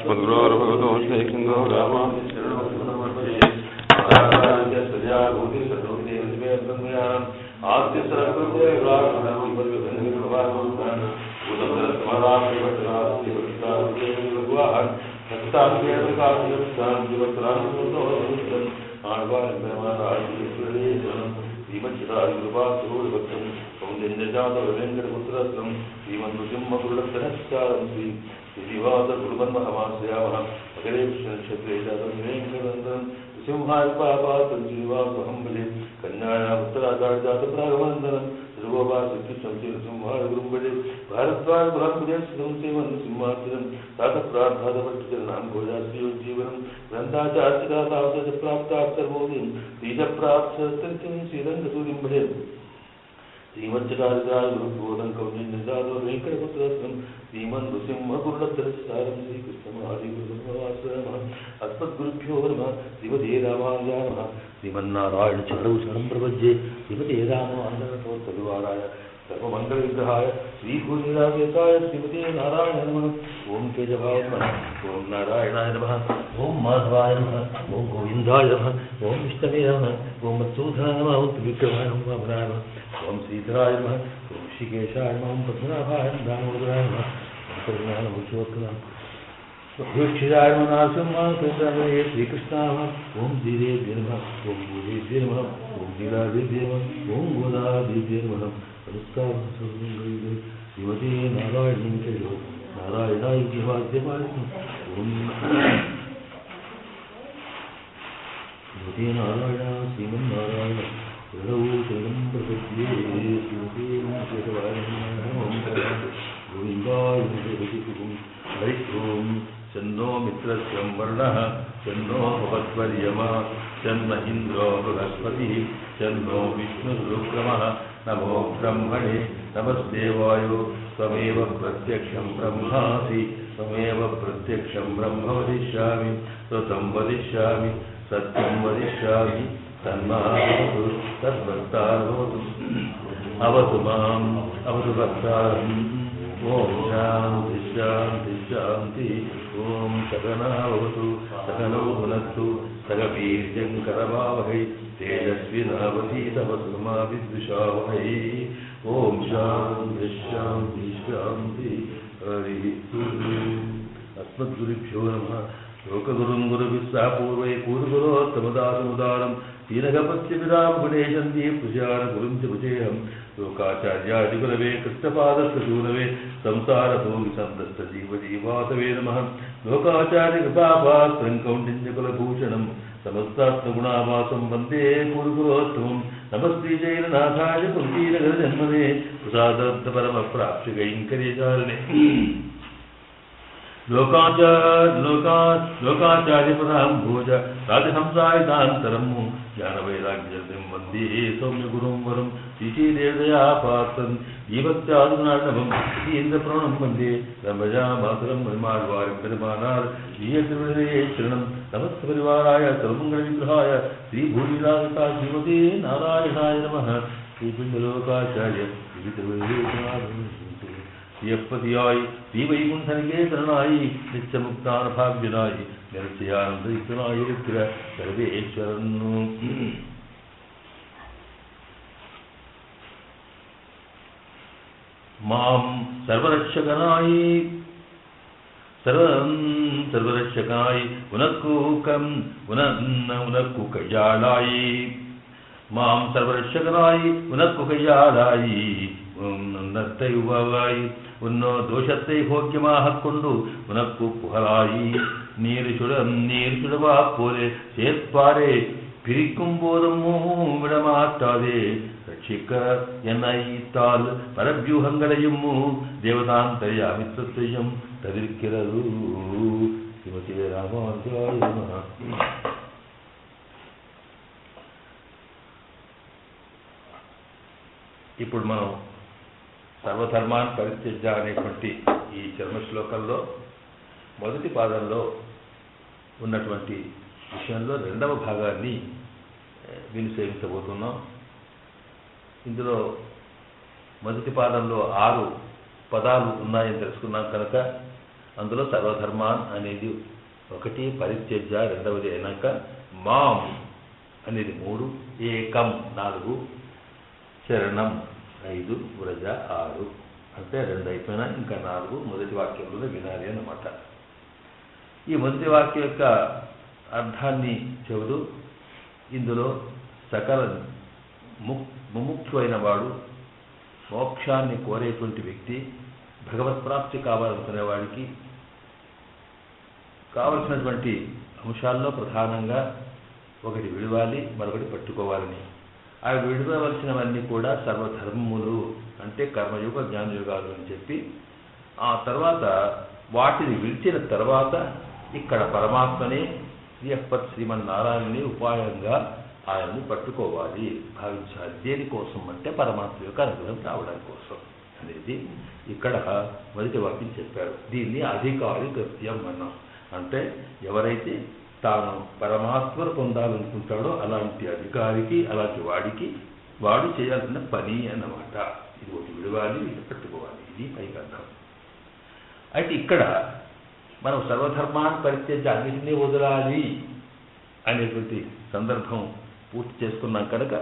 अस्मद्गुरोर्भगवतोऽस्मैकिन्दो శ్రీమజ్జాతవేంకటపుత్రం శ్రీమన్నుసింహగురుడత్తనశ్చారం శ్రీ శ్రీనివాస గురుమన్మహమాశ్రయామः మకరే నక్షత్రే జాతవేంకటనందనం నృసింహాయ పాపాత్రం శ్రీనివాసహం భజే కన్యాయాం ఉత్తరాధారజాతప్రాగవందనం ధ్రువోపాసకృష్ణం శ్రీ నృసింహాయ గురుం భజే భారద్వాజ బృహత్పదేశం శ్రీమన్నుసింహార్జనం తాతప్రార్థాతపట్టుచరణాం భోజాశ్రీయోజ్జీవనం గ్రంథాచార్చితాతావత ప్రాప్తాక్షరమోదయం బీజప్రాప్తసత్యం శ్రీరంగసూరిం భజే శ్రీమజ్జకారికాయ గురుబోధం కౌజన్యజాతో వెంకటపుత్రం శ్రీమన్నుసింహగురుడత్తరస్సారం శ్రీకృష్ణమహాదేవశ్రమ అస్మద్గురుభ్యో నమః శ్రీమతే రామాయ నమః శ్రీమన్నారాయణ చరణౌ శరణం ప్రపద్యే శ్రీమతే రామాయ సర్వమంగళ విగ్రహాయ శ్రీభూనిరాజేతాయ శ్రీమతే నారాయణ నమః ఓం కేశవాయ నమః ఓం నారాయణాయ నమః ఓం మాధవాయ నమః ఓం గోవిందాయ నమః ఓం విష్ణవే నమః ఓం మత్సూదనాయ నమః ఓం త్రివిక్రమాయ నమః ఓం శ్రీధరాయ నమః ఓం శ్రీకేశాయ నమః ఓం పద్మనాభాయ దామోదరాయ నమః ఓం కరుణాయ నమః క్షీరాయ నమః నరసింహాయ శ్రీకృష్ణాయ నమః ఓం శ్రీదేవ్యే నమః ఓం భూదేవ్యే నమః ఓం శ్రీరాదేవ్యే నమః ఓం గోదాదేవ్యే నమః నమస్కారం శ్రీమతే నారాయణ నారాయణాయ వాద్యమాయ ఓం శ్రీమతే నారాయణ శ్రీమన్నారాయణ శరణం ప్రపద్యే శ్రీమతే కేశవాయ ఓం గోవిందాయ హరి ఓం చన్నో మిత్రస్యం వర్ణః చన్నో భవద్వర్యమా చన్న ఇంద్రో బృహస్పతి చన్నో విష్ణురుక్రమః నమో బ్రహ్మణే నమస్తేవాయో త్వమేవ ప్రత్యక్షం బ్రహ్మాసి త్వమేవ ప్రత్యక్షం బ్రహ్మ వదిష్యామి త్వం వదిష్యామి సత్యం వదిష్యామి తన్మావతు తద్భక్తారవతు అవతు మాం అవతు భక్తారం ఓం శాంతి శాంతి శాంతి ఓం సగనావతు సగనౌ భునక్తు సగవీర్యం కరవావహై తేజస్వినావధీతమస్తు మా విద్విషావహై ఓం శాంతి శాంతి శాంతి హరి అస్మద్గురుభ్యో నమః లోకగురుం గురుభిः సహ పూర్వై పూర్వగురోత్తమదాసముదారం దీనగపత్యవిరాం గుణేశంతి పుజాన గురుం చ భుజేహం లోకాచార్యాదిగురవే కృష్ణపాదస్థూలవే సంసారభూమి సందస్త జీవజీవాసవే నమః లోకాచార్య కృపాపాత్రం కౌండిన్యకులభూషణం సమస్తాత్మగుణావాసం వందే గురుగురోత్తమం నమశ్రీజైననాథాయ కుంతీనగర జన్మనే ప్రసాదర్థ పరమ ప్రాప్య కైంకర్యచారిణే లోకాచార్యపదాం భోజ రాజహంసాయుధాంతరము జ్ఞానవైరాగ్యం వందే సౌమ్య గురుం వరం శ్రీదేవదయా పాత్రం జీవత్యాదునాడవం శ్రీంద్రప్రణం వందే రమజా మాతరం మహిమాళ్వారి పెరుమానార్ జీయత్రిశరణం నమస్త పరివారాయ సర్వమంగళ విగ్రహాయ శ్రీభూమిరాజతా శ్రీమతే నారాయణాయ నమః శ్రీపిండలోకాచార్య യപ്പതിയായി ശ്രീവൈകുണ്ഠനികേതനായി നിത്യമുക്താന ഭാഗ്യനായി നിരച്ചയാനന്ദയുക്തനായിരിക്കുക സർവേശ്വരന്നു മാം സർവരക്ഷകനായി സർവരക്ഷകനായി ഉനക്കു കയ്യാളായി മാം സർവരക്ഷകനായി ഉനക്കു കയ്യാളായി നത്തയുവായി ഉന്നോ ദോഷത്തെ ഭോഗ്യമാകൊണ്ട് ഉനക്കു പുഹളായി നീര് ചുടവാ പോലെ ചേർപ്പാരെ പിരിക്കും പോതും വിടമാറ്റാതെ രക്ഷിക്ക എന്നയിത്താൽ പരവ്യൂഹങ്ങളെയും ദേവതാന്തര്യാമിത്വത്തെയും തതിർക്കിറതു ശ്രീമതി രാമാനുജായ നമഃ. ఇప్పుడు మనం సర్వధర్మాన్ పరిత్యజ్య అనేటువంటి ఈ చర్మ శ్లోకంలో మొదటి పాదంలో ఉన్నటువంటి విషయంలో రెండవ భాగాన్ని విని సేవించబోతున్నాం. ఇందులో మొదటి పాదంలో 6 పదాలు ఉన్నాయని తెలుసుకున్నాం కనుక అందులో సర్వధర్మాన్ అనేది ఒకటి, పరిత్యజ్య రెండవది అయినాక మాం అనేది 3, ఏకం 4, శరణం 5, వ్రజ 6. అంటే 2 అయిపోయినా ఇంకా 4 మొదటి వాక్యంలో వినాలి అన్నమాట. ఈ మొదటి వాక్యం యొక్క అర్థాన్ని చెబుతూ ఇందులో సకల ముముక్షు అయిన వాడు, మోక్షాన్ని కోరేటువంటి వ్యక్తి, భగవత్ప్రాప్తి కావాలనుకునే వాడికి కావలసినటువంటి అంశాల్లో ప్రధానంగా ఒకటి విడవాలి, మరొకటి పట్టుకోవాలని. ఆ విడవలసినవన్నీ కూడా సర్వధర్మములు అంటే కర్మయుగ జ్ఞానయుగాలు అని చెప్పి, ఆ తర్వాత వాటిని విడిచిన తర్వాత ఇక్కడ పరమాత్మనే శ్రీమన్నారాయణని ఉపాయంగా ఆయన్ని పట్టుకోవాలి, భావించాలి. దేనికోసం అంటే పరమాత్మ యొక్క అనుగ్రహం రావడానికి కోసం అనేది ఇక్కడ మొదటి వాక్యం చెప్పారు. దీన్ని అధికారి కృత్యం అన్నాం. అంటే ఎవరైతే తాను పరమాత్మను పొందాలనుకుంటాడో అలాంటి అధికారికి, అలాంటి వాడికి వాడు చేయాల్సిన పని అన్నమాట. ఇది ఒకటి విడవాలి, ఇది పట్టుకోవాలి, ఇది పైకి అర్థం. అయితే ఇక్కడ మనం సర్వధర్మాన్ని పరిత్యజ్య అన్నింటినీ వదలాలి అనేటువంటి సందర్భం పూర్తి చేసుకున్నాం కనుక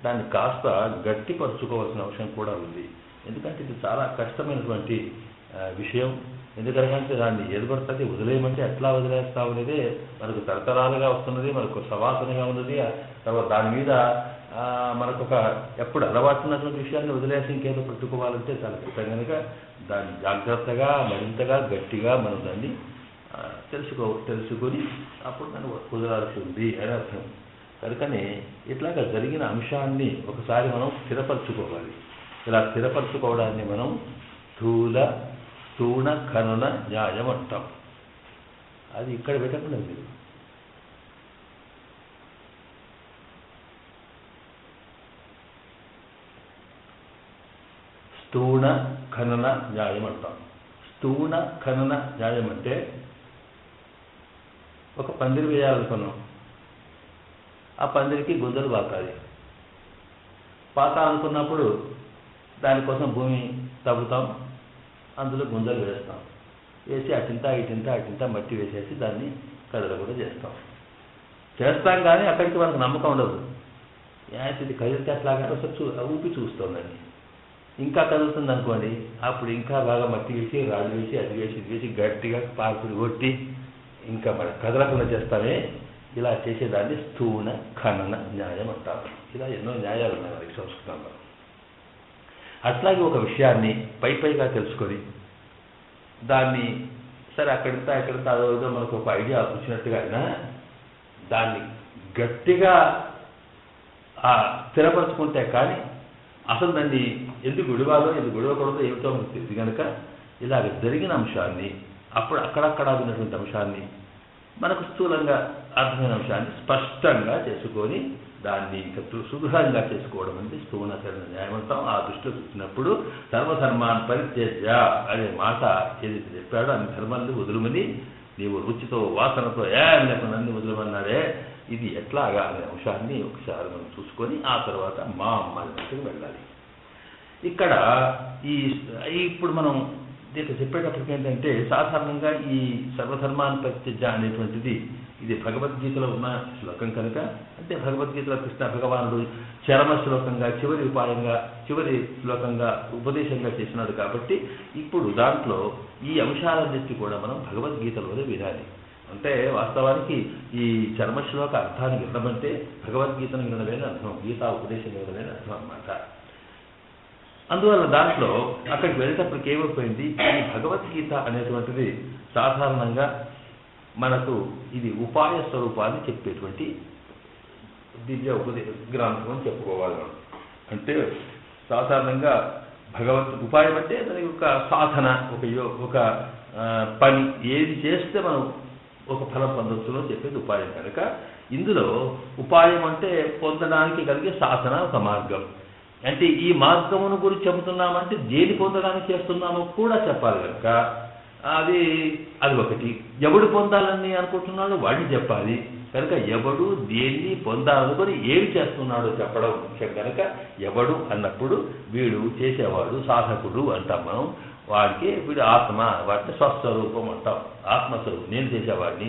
దాన్ని కాస్త గట్టిపరుచుకోవాల్సిన అవసరం కూడా ఉంది. ఎందుకంటే ఇది చాలా కష్టమైనటువంటి విషయం. ఎందుకంటే దాన్ని ఏది పడుతుంది వదిలేయమంటే ఎట్లా వదిలేస్తాం అనేదే మనకు తరతరాలుగా వస్తున్నది, మనకు సవాసనగా ఉన్నది. తర్వాత దాని మీద మనకు ఒక ఎప్పుడు అలవాటున్నటువంటి విషయాన్ని వదిలేసి ఇంకేదో పట్టుకోవాలంటే చాలా కష్టం కనుక దాన్ని జాగ్రత్తగా మరింతగా గట్టిగా మనం దాన్ని తెలుసుకొని అప్పుడు దాన్ని వదలాల్సి ఉంది అని అర్థం. కనుకనే ఇట్లాగా జరిగిన అంశాన్ని ఒకసారి మనం స్థిరపరచుకోవాలి. ఇలా స్థిరపరచుకోవడాన్ని మనం స్థూణ ఖనన న్యాయం అంటాం. అది ఇక్కడ పెట్టకుండా మీరు స్థూణ ఖనన న్యాయం అంటాం. స్థూణ ఖనన న్యాయం అంటే ఒక పందిరి వేయాలనుకున్నాం, ఆ పందిరికి గుంజలు పాతాలి. అనుకున్నప్పుడు దానికోసం భూమి తవ్వుతాం, అందులో గుంజలు వేస్తాం, వేసి అటింత మట్టి వేసేసి దాన్ని కదలకుండా చేస్తాం. కానీ అక్కడికి మనకు నమ్మకం ఉండదు. ఇది కదిలితే అట్లాగా ఒకసారి ఊపి చూస్తుందండి. ఇంకా కదులుతుంది అనుకోండి, అప్పుడు ఇంకా బాగా మట్టి వేసి రాళ్ళు వేసి అది వేసి ఇది వేసి గట్టిగా పాకుడు కొట్టి ఇంకా మనం కదలకుండా చేస్తామే. ఇలా చేసేదాన్ని స్థూణ ఖనన న్యాయం అంటారు. ఇలా ఎన్నో న్యాయాలు ఉన్నాయి మనకి సంస్కృతంలో. అట్లాగే ఒక విషయాన్ని పైగా తెలుసుకొని దాన్ని సరే అక్కడితో అదో మనకు ఒక ఐడియా వచ్చినట్టుగా అయినా దాన్ని గట్టిగా స్థిరపరచుకుంటే కానీ అసలు దాన్ని ఎందుకు విడవాలో ఎందుకు విడవకూడదో ఏమిటో మనకు తెలియదు కనుక ఇలాగ జరిగిన అంశాన్ని అప్పుడు అక్కడక్కడ ఉన్నటువంటి అంశాన్ని మనకు స్థూలంగా అర్థమైన అంశాన్ని స్పష్టంగా చేసుకొని దాన్ని ఇంకా సుదృఢంగా చేసుకోవడం అంటే స్థూణకరణ న్యాయం అంటాం. ఆ దృష్టిలో చూసినప్పుడు సర్వధర్మాన్ని పరిత్యజ్య అనే మాట ఏదైతే చెప్పాడో అన్ని ధర్మాన్ని వదులుమని, నీవు రుచితో వాసనతో ఏం లేకుండా అన్ని వదులమన్నాడే, ఇది ఎట్లాగా అనే అంశాన్ని ఒకసారి మనం చూసుకొని ఆ తర్వాత మా అమ్మాయి దగ్గరికి వెళ్ళాలి. ఇక్కడ ఇప్పుడు మనం దీంట్లో చెప్పేటప్పటికి ఏంటంటే సాధారణంగా ఈ సర్వధర్మాన్ని పరిత్యజ్య అనేటువంటిది ఇది భగవద్గీతలో ఉన్న శ్లోకం కనుక, అంటే భగవద్గీతలో కృష్ణ భగవానుడు చరమ శ్లోకంగా చివరి శ్లోకంగా ఉపదేశంగా చేసినాడు కాబట్టి ఇప్పుడు దాంట్లో ఈ అంశాలన్నిటి కూడా మనం భగవద్గీతలోనే వినాలి. అంటే వాస్తవానికి ఈ చర్మ శ్లోక అర్థాన్ని వినమంటే భగవద్గీతను వినడమేని అర్థం, గీతా ఉపదేశం వినడమేని అర్థం అన్నమాట. అందువల్ల దాంట్లో అక్కడికి వెళ్ళేటప్పటికి ఏమైపోయింది, ఈ భగవద్గీత అనేటువంటిది సాధారణంగా మనకు ఇది ఉపాయ స్వరూపాన్ని చెప్పేటువంటి దివ్య గ్రంథం అని చెప్పుకోవాలి మనం. అంటే సాధారణంగా ఉపాయం అంటే దానికి ఒక సాధన, ఒక పని, ఏది చేస్తే మనం ఒక ఫలం పొందవచ్చునో చెప్పేది ఉపాయం కనుక ఇందులో ఉపాయం అంటే పొందడానికి కలిగే సాధన ఒక మార్గం. అంటే ఈ మార్గమును గురించి చెబుతున్నామంటే దేని పొందడానికి చేస్తున్నామో కూడా చెప్పాలి కనుక అది ఒకటి. ఎవడు పొందాలని అనుకుంటున్నాడో వాడిని చెప్పాలి కనుక ఎవడు దేన్ని పొందాలనుకొని ఏమి చేస్తున్నాడో చెప్పడం ముఖ్యం కనుక ఎవడు అన్నప్పుడు వీడు చేసేవాడు సాధకుడు అంటాం మనం. వాడికి వీడు ఆత్మ, వాటిని స్వస్వరూపం అంటాం. ఆత్మస్వరూపం నేను చేసేవాడిని.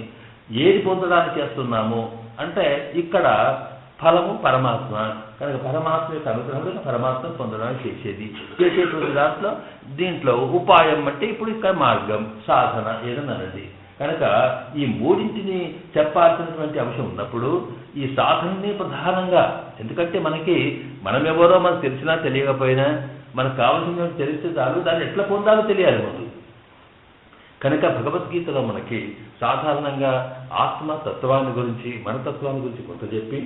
ఏది పొందడానికి చేస్తున్నాము అంటే ఇక్కడ ఫలము పరమాత్మ కనుక పరమాత్మ యొక్క అనుగ్రహంలో పరమాత్మను పొందడానికి చేసేటువంటి దీంట్లో ఉపాయం అంటే ఇప్పుడు ఇక్కడ మార్గం సాధన ఏదన్నానండి. కనుక ఈ మూడింటిని చెప్పాల్సినటువంటి అంశం ఉన్నప్పుడు ఈ సాధనని ప్రధానంగా, ఎందుకంటే మనమెవరో మనకు తెలిసినా తెలియకపోయినా మనకు కావాల్సిన తెలిస్తే చాలు, దాన్ని ఎట్లా పొందాలో తెలియాలి ముందు. కనుక భగవద్గీతలో మనకి సాధారణంగా ఆత్మతత్వాన్ని గురించి మనతత్వాన్ని గురించి కొంత చెప్పి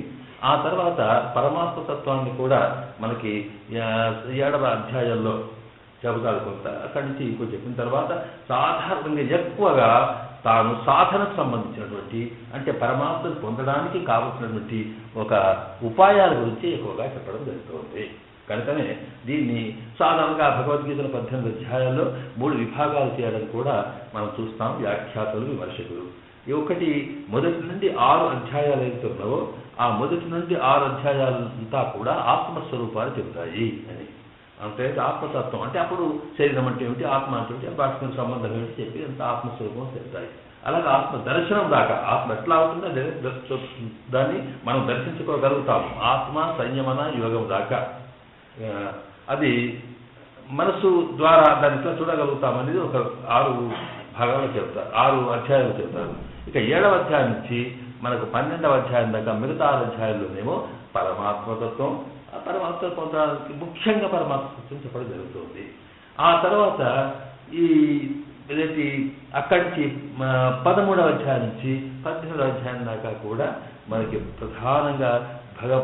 ఆ తర్వాత పరమాత్మ తత్వాన్ని కూడా మనకి 7వ అధ్యాయంలో చెబుతారు కొంత. అక్కడి నుంచి ఇంకో చెప్పిన తర్వాత సాధారణంగా ఎక్కువగా తాను సాధనకు సంబంధించినటువంటి అంటే పరమాత్మను పొందడానికి కావలసినటువంటి ఒక ఉపాయాల గురించి ఎక్కువగా చెప్పడం జరుగుతుంది. కనుకనే దీన్ని సాధారణంగా భగవద్గీతల 18 అధ్యాయాల్లో 3 విభాగాలు చేయడం కూడా మనం చూస్తాం. వ్యాఖ్యాతలు, విమర్శకులు. ఒకటి మొదటి నుండి 6 అధ్యాయాలు ఏదైతే ఉన్నావో ఆ మొదటి నుండి 6 అధ్యాయాలంతా కూడా ఆత్మస్వరూపాలు చెబుతాయి అని. అంటే ఆత్మతత్వం అంటే అప్పుడు శరీరం అంటే ఏమిటి, ఆత్మ అంటే ఏమిటి, వాటికి సంబంధం ఏమిటి చెప్పి అంత ఆత్మస్వరూపం చెప్తాయి. అలాగే ఆత్మ దర్శనం దాకా ఆత్మ ఎట్లా అవుతుందో దాన్ని మనం దర్శించుకోగలుగుతాము. ఆత్మ సంయమన యోగం దాకా అది మనసు ద్వారా దాన్ని ఎట్లా చూడగలుగుతామనేది ఒక 6 భాగాలు చెప్తారు, 6 అధ్యాయాలు చెప్తారు. ఇక 7వ అధ్యాయం నుంచి మనకు 12వ అధ్యాయం దాకా మిగతా 6 అధ్యాయాల్లోనేమో పరమాత్మతత్వం, ఆ పరమాత్మ పొందడానికి ముఖ్యంగా పరమాత్మతత్వం చెప్పడం జరుగుతుంది. ఆ తర్వాత అక్కడి నుంచి 13వ అధ్యాయం నుంచి 18వ అధ్యాయం దాకా కూడా మనకి ప్రధానంగా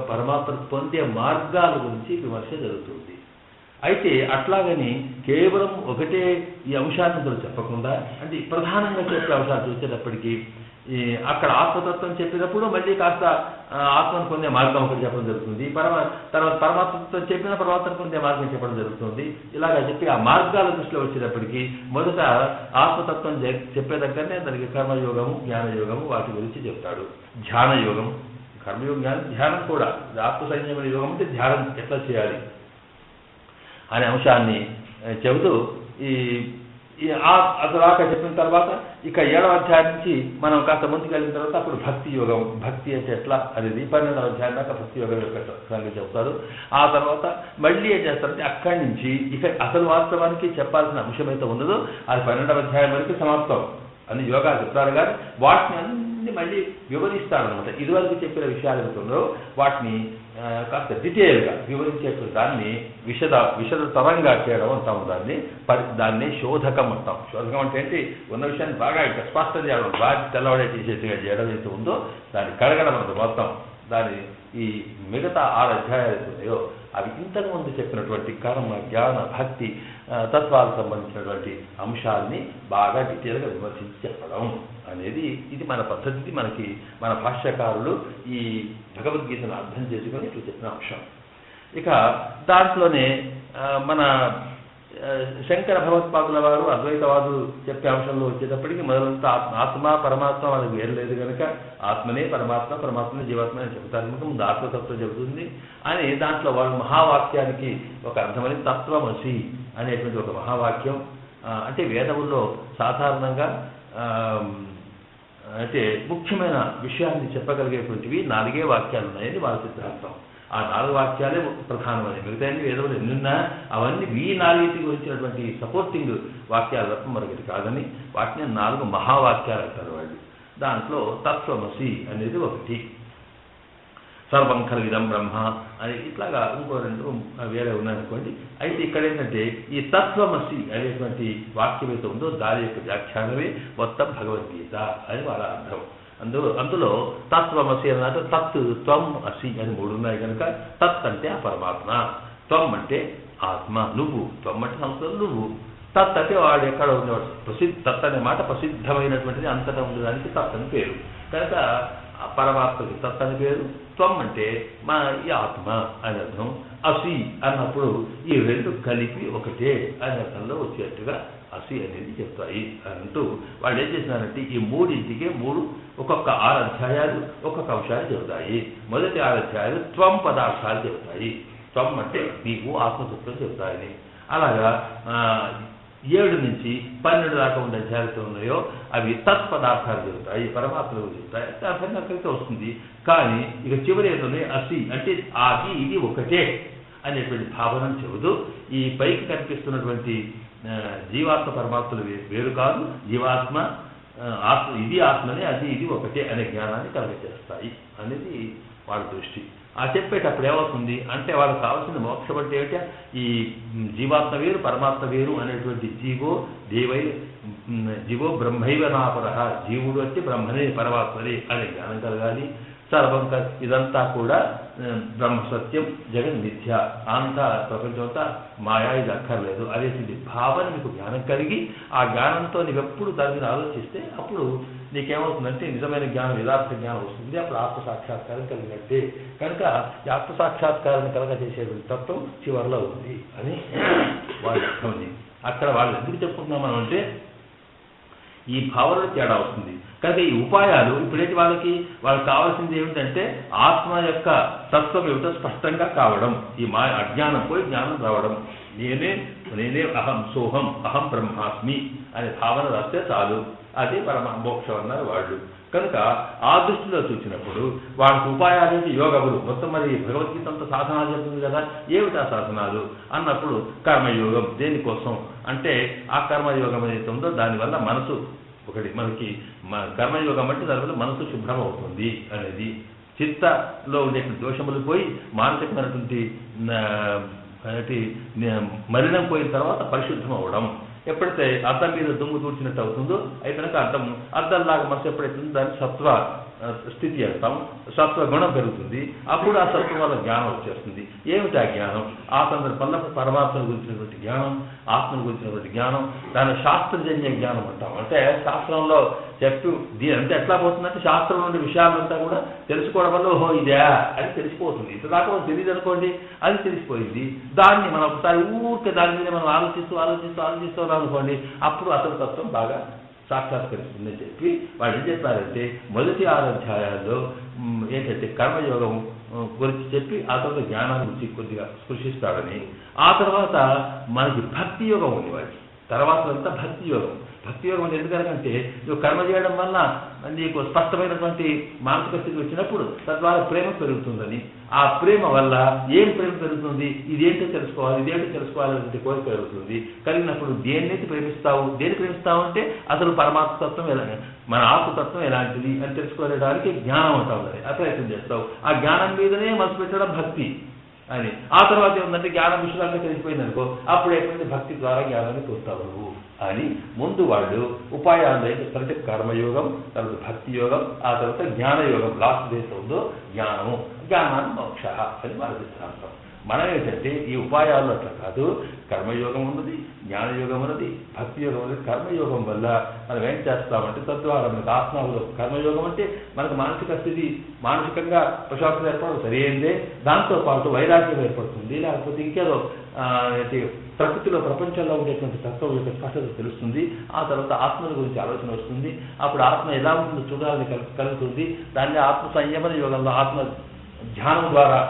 పరమాత్మ పొందే మార్గాల గురించి విమర్శ జరుగుతుంది. అయితే అట్లాగని కేవలం ఒకటే ఈ అంశాన్ని చెప్పకుండా అంటే ప్రధానంగా చెప్పే అంశాలు చూసేటప్పటికీ అక్కడ ఆత్మతత్వం చెప్పినప్పుడు మళ్ళీ కాస్త ఆత్మను పొందే మార్గం ఒకటి చెప్పడం జరుగుతుంది. తర్వాత పరమాత్మతత్వం చెప్పిన పరమాత్మను పొందే మార్గం చెప్పడం జరుగుతుంది. ఇలాగా చెప్పి ఆ మార్గాల దృష్టిలో వచ్చేటప్పటికీ మొదట ఆత్మతత్వం చెప్పే దగ్గరనే దానికి కర్మయోగము, జ్ఞానయోగము వాటి గురించి చెప్తాడు. ధ్యానయోగం, కర్మయోగం, ధ్యానం కూడా ఆత్మ సంయమన యోగం అంటే ధ్యానం ఎట్లా చేయాలి అనే అంశాన్ని చెబుతూ అసలాక చెప్పిన తర్వాత ఇక 7వ అధ్యాయం నుంచి మనం కాస్త ముందుకు వెళ్ళిన తర్వాత అప్పుడు భక్తి యోగం, భక్తి అంటే ఎట్లా అనేది 12వ అధ్యాయం దాకా భక్తి యోగం యొక్క సంగతి చెప్తారు. ఆ తర్వాత మళ్ళీ ఏం చేస్తారంటే అక్కడి నుంచి ఇక అసలు వాస్తవానికి చెప్పాల్సిన అంశం అయితే ఉండదో అది 12వ అధ్యాయం వరకు సమాప్తం. అన్ని యోగాలు చెప్తారు కానీ వాటిని అన్ని మళ్ళీ వివరిస్తారనమాట. ఇదివరకు చెప్పిన విషయాలు ఏమిటో వాటిని కాస్త డీటెయిల్గా వివరించేటువంటి దాన్ని విశదతరంగా చేయడం అంటాము. దాన్ని శోధకం అంటాం. శోధకం అంటే ఏంటి, ఉన్న విషయాన్ని బాగా ఇంకా స్పష్టం చేయడం, బాగా తెల్లవాడే చేసేట్టుగా చేయడం అయితే ఉందో దాన్ని కడగడం అంత మొత్తం. దాని ఈ మిగతా 6 అధ్యాయాలు ఉన్నాయో అవి ఇంతకుముందు చెప్పినటువంటి కర్మ, జ్ఞాన, భక్తి తత్వాలకు సంబంధించినటువంటి అంశాలని బాగా డీటెయిల్గా విమర్శించి చెప్పడం అనేది ఇది మన పద్ధతి. మనకి మన భాష్యకారులు ఈ భగవద్గీతను అర్థం చేసుకొని ఇట్లా చెప్పిన అంశం. ఇక దాంట్లోనే మన శంకర భగవత్పాదుల వారు అద్వైతవాదులు చెప్పే అంశంలో వచ్చేటప్పటికి మొదలంతా ఆత్మ పరమాత్మ వాళ్ళకి వేరు లేదు కనుక ఆత్మనే పరమాత్మ, పరమాత్మనే జీవాత్మ అని చెబుతారు. ముందు ఆత్మతత్వం చెబుతుంది అని దాంట్లో వాళ్ళు మహావాక్యానికి ఒక అర్థమని తత్వమసి అనేటువంటి ఒక మహావాక్యం. అంటే వేదముల్లో సాధారణంగా అంటే ముఖ్యమైన విషయాన్ని చెప్పగలిగేటువంటివి 4 వాక్యాలు ఉన్నాయని వాళ్ళ సిద్ధాంతం. ఆ 4 వాక్యాలే ప్రధానమని, మిగతా వేదములు ఎన్నున్నా అవన్నీ ఈ 4 గురించినటువంటి సపోర్టింగ్ వాక్యాలు తప్ప మరొకటి కాదని వాటిని 4 మహావాక్యాలు అంటారు వాళ్ళు. దాంట్లో తత్వమసి అనేది ఒకటి, సర్వం ఖల్విదం బ్రహ్మ అని ఇట్లాగా ఇంకో 2 వేరే ఉన్నాయనుకోండి. అయితే ఇక్కడ ఏంటంటే ఈ తత్వమసి అనేటువంటి వాక్యం అయితే ఉందో దాని యొక్క వ్యాఖ్యానమే మొత్తం భగవద్గీత అని వాళ్ళ అర్థం. అందులో తత్వమసి అన్నట్టు తత్, త్వం, అసి అని 3 ఉన్నాయి కనుక తత్ అంటే ఆ పరమాత్మ, త్వం అంటే ఆత్మ నువ్వు, త్వం అంటే సంస్కృతం నువ్వు, తత్ అంటే వాడు ఎక్కడ ఉండేవాడు తత్ అనే మాట ప్రసిద్ధమైనటువంటిది, అంతటా ఉండడానికి తత్ అని పేరు కనుక పరమాత్మకి తత్ అని పేరు. త్వం అంటే మా ఈ ఆత్మ అని అర్థం. అసి అన్నప్పుడు ఈ 2 కలిపి ఒకటే అనే అర్థంలో వచ్చేట్టుగా అసి అనేది చెప్తాయి అంటూ వాళ్ళు ఏం చేసినారంటే ఈ 3ంటికే 3 ఒక్కొక్క 6 అధ్యాయాలు ఒక్కొక్క అంశాలు చెబుతాయి. మొదటి 6 అధ్యాయాలు త్వం పదార్థాలు చెబుతాయి. త్వం అంటే నీకు ఆత్మతత్వం చెబుతాయని. అలాగా 7 నుంచి 12 దాకా ఉండే అధ్యాయాలతో ఉన్నాయో అవి తత్పదార్థాలు చెబుతాయి, పరమాత్మలు చెబుతాయి. అర్థంగా వస్తుంది. కానీ ఇక చివరి ఏదోనే అసి అంటే అది ఇది ఒకటే అనేటువంటి భావనను చెబుతూ ఈ పైకి కనిపిస్తున్నటువంటి జీవాత్మ పరమాత్మలు వేరు కాదు, జీవాత్మ ఆత్మ ఇది ఆత్మనే, అది ఇది ఒకటే అనే జ్ఞానాన్ని కలుగజేస్తాయి అనేది వాళ్ళ దృష్టి. ఆ చెప్పేటప్పుడు ఏమవుతుంది అంటే వాళ్ళకి కావాల్సిన మోక్షం అంటే ఏమిటా, ఈ జీవాత్మ వేరు పరమాత్మ వేరు అనేటువంటి జీవో బ్రహ్మైవ నాపరః, జీవుడు అంటే బ్రహ్మనే పరమాత్మనే అనే జ్ఞానం కలగాలి. సర్వం ఇదంతా కూడా బ్రహ్మ సత్యం, జగన్ మిథ్య, అంతా ప్రపంచం అంతా మాయా, ఇది అక్కర్లేదు అనేటువంటి భావన మీకు జ్ఞానం కలిగి ఆ జ్ఞానంతో నీకు ఎప్పుడు దాని మీద ఆలోచిస్తే అప్పుడు నీకేమవుతుందంటే నిజమైన జ్ఞానం, యథార్థ జ్ఞానం వస్తుంది. అప్పుడు ఆత్మ సాక్షాత్కారం కలిగినట్టే. కనుక ఈ ఆత్మ సాక్షాత్కారాన్ని కలగజేసేటువంటి తత్వం చివరిలో ఉంది అని వాళ్ళు అర్థం ఉంది. అక్కడ వాళ్ళు ఎందుకు చెప్పుకుంటున్నాం మనం అంటే ఈ భావనలో తేడా వస్తుంది. కనుక ఈ ఉపాయాలు ఇప్పుడైతే వాళ్ళకి కావాల్సింది ఏమిటంటే ఆత్మ యొక్క తత్వం ఏమిటో స్పష్టంగా కావడం, ఈ అజ్ఞానం పోయి జ్ఞానం రావడం. నేనే అహం సోహం అహం బ్రహ్మాస్మి అనే భావన వస్తే చాలు, అదే పరమ మోక్షం అన్నారు వాళ్ళు. కనుక ఆ దృష్టిలో చూసినప్పుడు వాళ్ళకి ఉపాయాలు యోగములు మొత్తం మరి భగవద్గీత అంతా సాధనాలు చెప్తుంది కదా, ఏమిటా సాధనాలు అన్నప్పుడు కర్మయోగం. దేనికోసం అంటే ఆ కర్మయోగం ఏదైతే ఉందో దానివల్ల మనసు ఒకటి మనకి కర్మయోగం అంటే దానివల్ల మనసు శుభ్రం అవుతుంది అనేది, చిత్తలో ఉండేటువంటి దోషములు పోయి మానసికమైనటువంటి మలినం పోయిన తర్వాత పరిశుద్ధం అవ్వడం. ఎప్పుడైతే అద్దం మీద దుమ్ము తూర్చినట్టు అవుతుందో అయిపోయినాక అద్దంలాగా మనసు ఎప్పుడైతుందో దాన్ని సత్వ స్థితి అంటాం, సత్వ గుణం పెరుగుతుంది. అప్పుడు ఆ సత్వం వల్ల జ్ఞానం వచ్చేస్తుంది. ఏమిటి ఆ జ్ఞానం? ఆ సందర్భంలో పరమాత్మను గురించినటువంటి జ్ఞానం, ఆత్మను గురించినటువంటి జ్ఞానం, దాని శాస్త్రజన్య జ్ఞానం అంటాం. అంటే శాస్త్రంలో అంటే ఎట్లా పోతుందంటే శాస్త్రంలో ఉండే విషయాలంతా కూడా తెలుసుకోవడం వల్ల ఓహో ఇదే అని తెలిసిపోతుంది. ఇంతదాకా తెలియదు అనుకోండి, అది తెలిసిపోయింది. దాన్ని మనం ఒకసారి ఊరికే దాని మీద మనం ఆలోచిస్తూ అనుకోండి, అప్పుడు అసలు తత్వం బాగా సాక్షాత్కరిస్తుందని చెప్పి వాళ్ళు ఏం చెప్పారంటే మొదటి 6 అధ్యాయాల్లో ఏంటంటే కర్మయోగం గురించి చెప్పి ఆ తర్వాత జ్ఞానాన్ని గురించి కొద్దిగా స్పృశిస్తాడని, ఆ తర్వాత మనకి భక్తి యోగం ఉంది. వాడికి తర్వాత అంతా భక్తి యోగం. భక్తి యోగం అంటే ఎందుకంటే నువ్వు కర్మ చేయడం వల్ల నీకు స్పష్టమైనటువంటి మానసిక స్థితి వచ్చినప్పుడు తద్వారా ప్రేమ పెరుగుతుందని, ఆ ప్రేమ వల్ల ఏం ప్రేమ పెరుగుతుంది, ఇదేంటో తెలుసుకోవాలంటే కోరిక పెరుగుతుంది. కలిగినప్పుడు దేన్నైతే ప్రేమిస్తావు అంటే అసలు పరమాత్మతత్వం ఎలా, మన ఆత్మతత్వం ఎలాంటిది అని తెలుసుకోవడానికి జ్ఞానం అంటావు. ఆ ప్రయత్నం చేస్తావు. ఆ జ్ఞానం మీదనే మనసు పెట్టడం భక్తి అని. ఆ తర్వాత ఏముందంటే జ్ఞానం విషయాల్లో తెలిసిపోయింది అనుకో, అప్పుడు ఎటువంటి భక్తి ద్వారా జ్ఞానాన్ని పొందుతావు అని ముందు వాళ్ళు ఉపాయాలు అయితే కర్మయోగం, తర్వాత భక్తి యోగం, ఆ తర్వాత జ్ఞానయోగం. లాస్ట్ దేశం ఉందో జ్ఞానాన్ని మోక్ష అని వాళ్ళ సిద్ధాంతం. మనం ఏంటంటే ఈ ఉపాయాలు అట్లా కాదు, కర్మయోగం ఉన్నది, జ్ఞానయోగం ఉన్నది, భక్తి యోగం ఉన్నది. కర్మయోగం వల్ల మనం ఏం చేస్తామంటే తద్వారా మనకు ఆత్మలో కర్మయోగం అంటే మనకు మానసిక స్థితి, మానసికంగా ప్రశాంతత ఏర్పడడం సరైందే, దాంతోపాటు వైరాగ్యం ఏర్పడుతుంది. లేకపోతే ఇంకేదో ప్రకృతిలో ప్రపంచంలో ఉండేటువంటి తత్వం యొక్క స్పష్టత తెలుస్తుంది. ఆ తర్వాత ఆత్మల గురించి ఆలోచన వస్తుంది. అప్పుడు ఆత్మ ఎలా ఉంటుందో చూడాలని కలుగుతుంది. దాన్ని ఆత్మ సంయమన యోగంలో ఆత్మ ధ్యానం ద్వారా,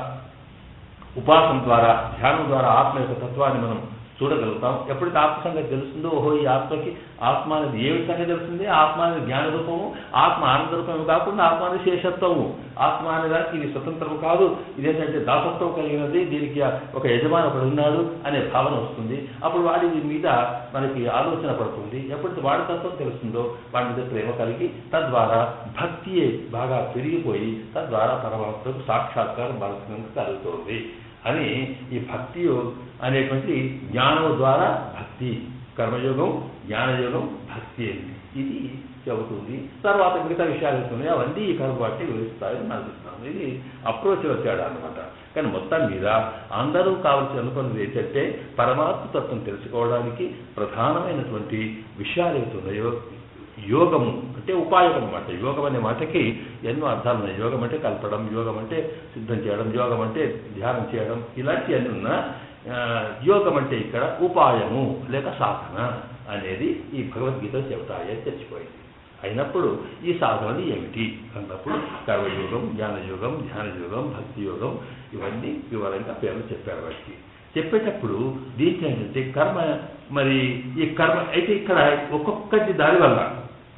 ఉపాసన ద్వారా, ధ్యానం ద్వారా ఆత్మ యొక్క తత్వాన్ని మనం చూడగలుగుతాం. ఎప్పుడైతే ఆత్మ సంగతి తెలుస్తుందో ఓహో ఈ ఆత్మకి ఆత్మ అనేది ఏమిటి సంగతి తెలుస్తుంది, ఆత్మ అనేది జ్ఞాన రూపము, ఆత్మ ఆనంద రూపము కాకుండా ఆత్మ అనేది శేషత్వము. ఆత్మ అనేదానికి ఇది స్వతంత్రము కాదు, ఇదేంటంటే దాసత్వం కలిగినది, దీనికి ఒక యజమాని ఒకడు ఉన్నాడు అనే భావన వస్తుంది. అప్పుడు వాడి మీద మనకి ఆలోచన పడుతుంది. ఎప్పుడైతే వాడి తత్వం తెలుస్తుందో వాడి మీద ప్రేమ కలిగి తద్వారా భక్తియే బాగా పెరిగిపోయి తద్వారా పరమాత్మకు సాక్షాత్కారం బాగా కలుగుతుంది అని ఈ భక్తి అనేటువంటి జ్ఞానం ద్వారా భక్తి, కర్మయోగం, జ్ఞానయోగం, భక్తి ఇది చెబుతుంది. తర్వాత మిగతా విషయాలు అవుతున్నాయి అవన్నీ ఈ కర్మ బట్టి వివరిస్తాయని అనిపిస్తున్నాను. ఇది అప్రోచ్లో తేడా అనమాట. కానీ మొత్తం మీద అందరూ కావాల్సి అనుకున్నది ఏంటంటే పరమాత్మ తత్వం తెలుసుకోవడానికి ప్రధానమైనటువంటి విషయాలు అవుతున్నాయో యోగము అంటే ఉపాయోగం అన్నమాట. యోగం అనే మాటకి ఎన్నో అర్థాలు ఉన్నాయి. యోగం అంటే కలపడం, యోగం అంటే సిద్ధం చేయడం, యోగం అంటే ధ్యానం చేయడం, ఇలాంటివన్నీ ఉన్నా యోగం అంటే ఇక్కడ ఉపాయము లేక సాధన అనేది ఈ భగవద్గీత చెబుతాయని తెచ్చిపోయింది. అయినప్పుడు ఈ సాధనలు ఏమిటి అన్నప్పుడు కర్మయోగం, జ్ఞానయోగం, ధ్యానయోగం, భక్తి యోగం ఇవన్నీ వివరంగా పేర్లు చెప్పారు వాటికి. చెప్పేటప్పుడు దీంట్లో ఏంటంటే కర్మ, మరి ఈ కర్మ అయితే ఇక్కడ ఒక్కొక్కటి దాని వల్ల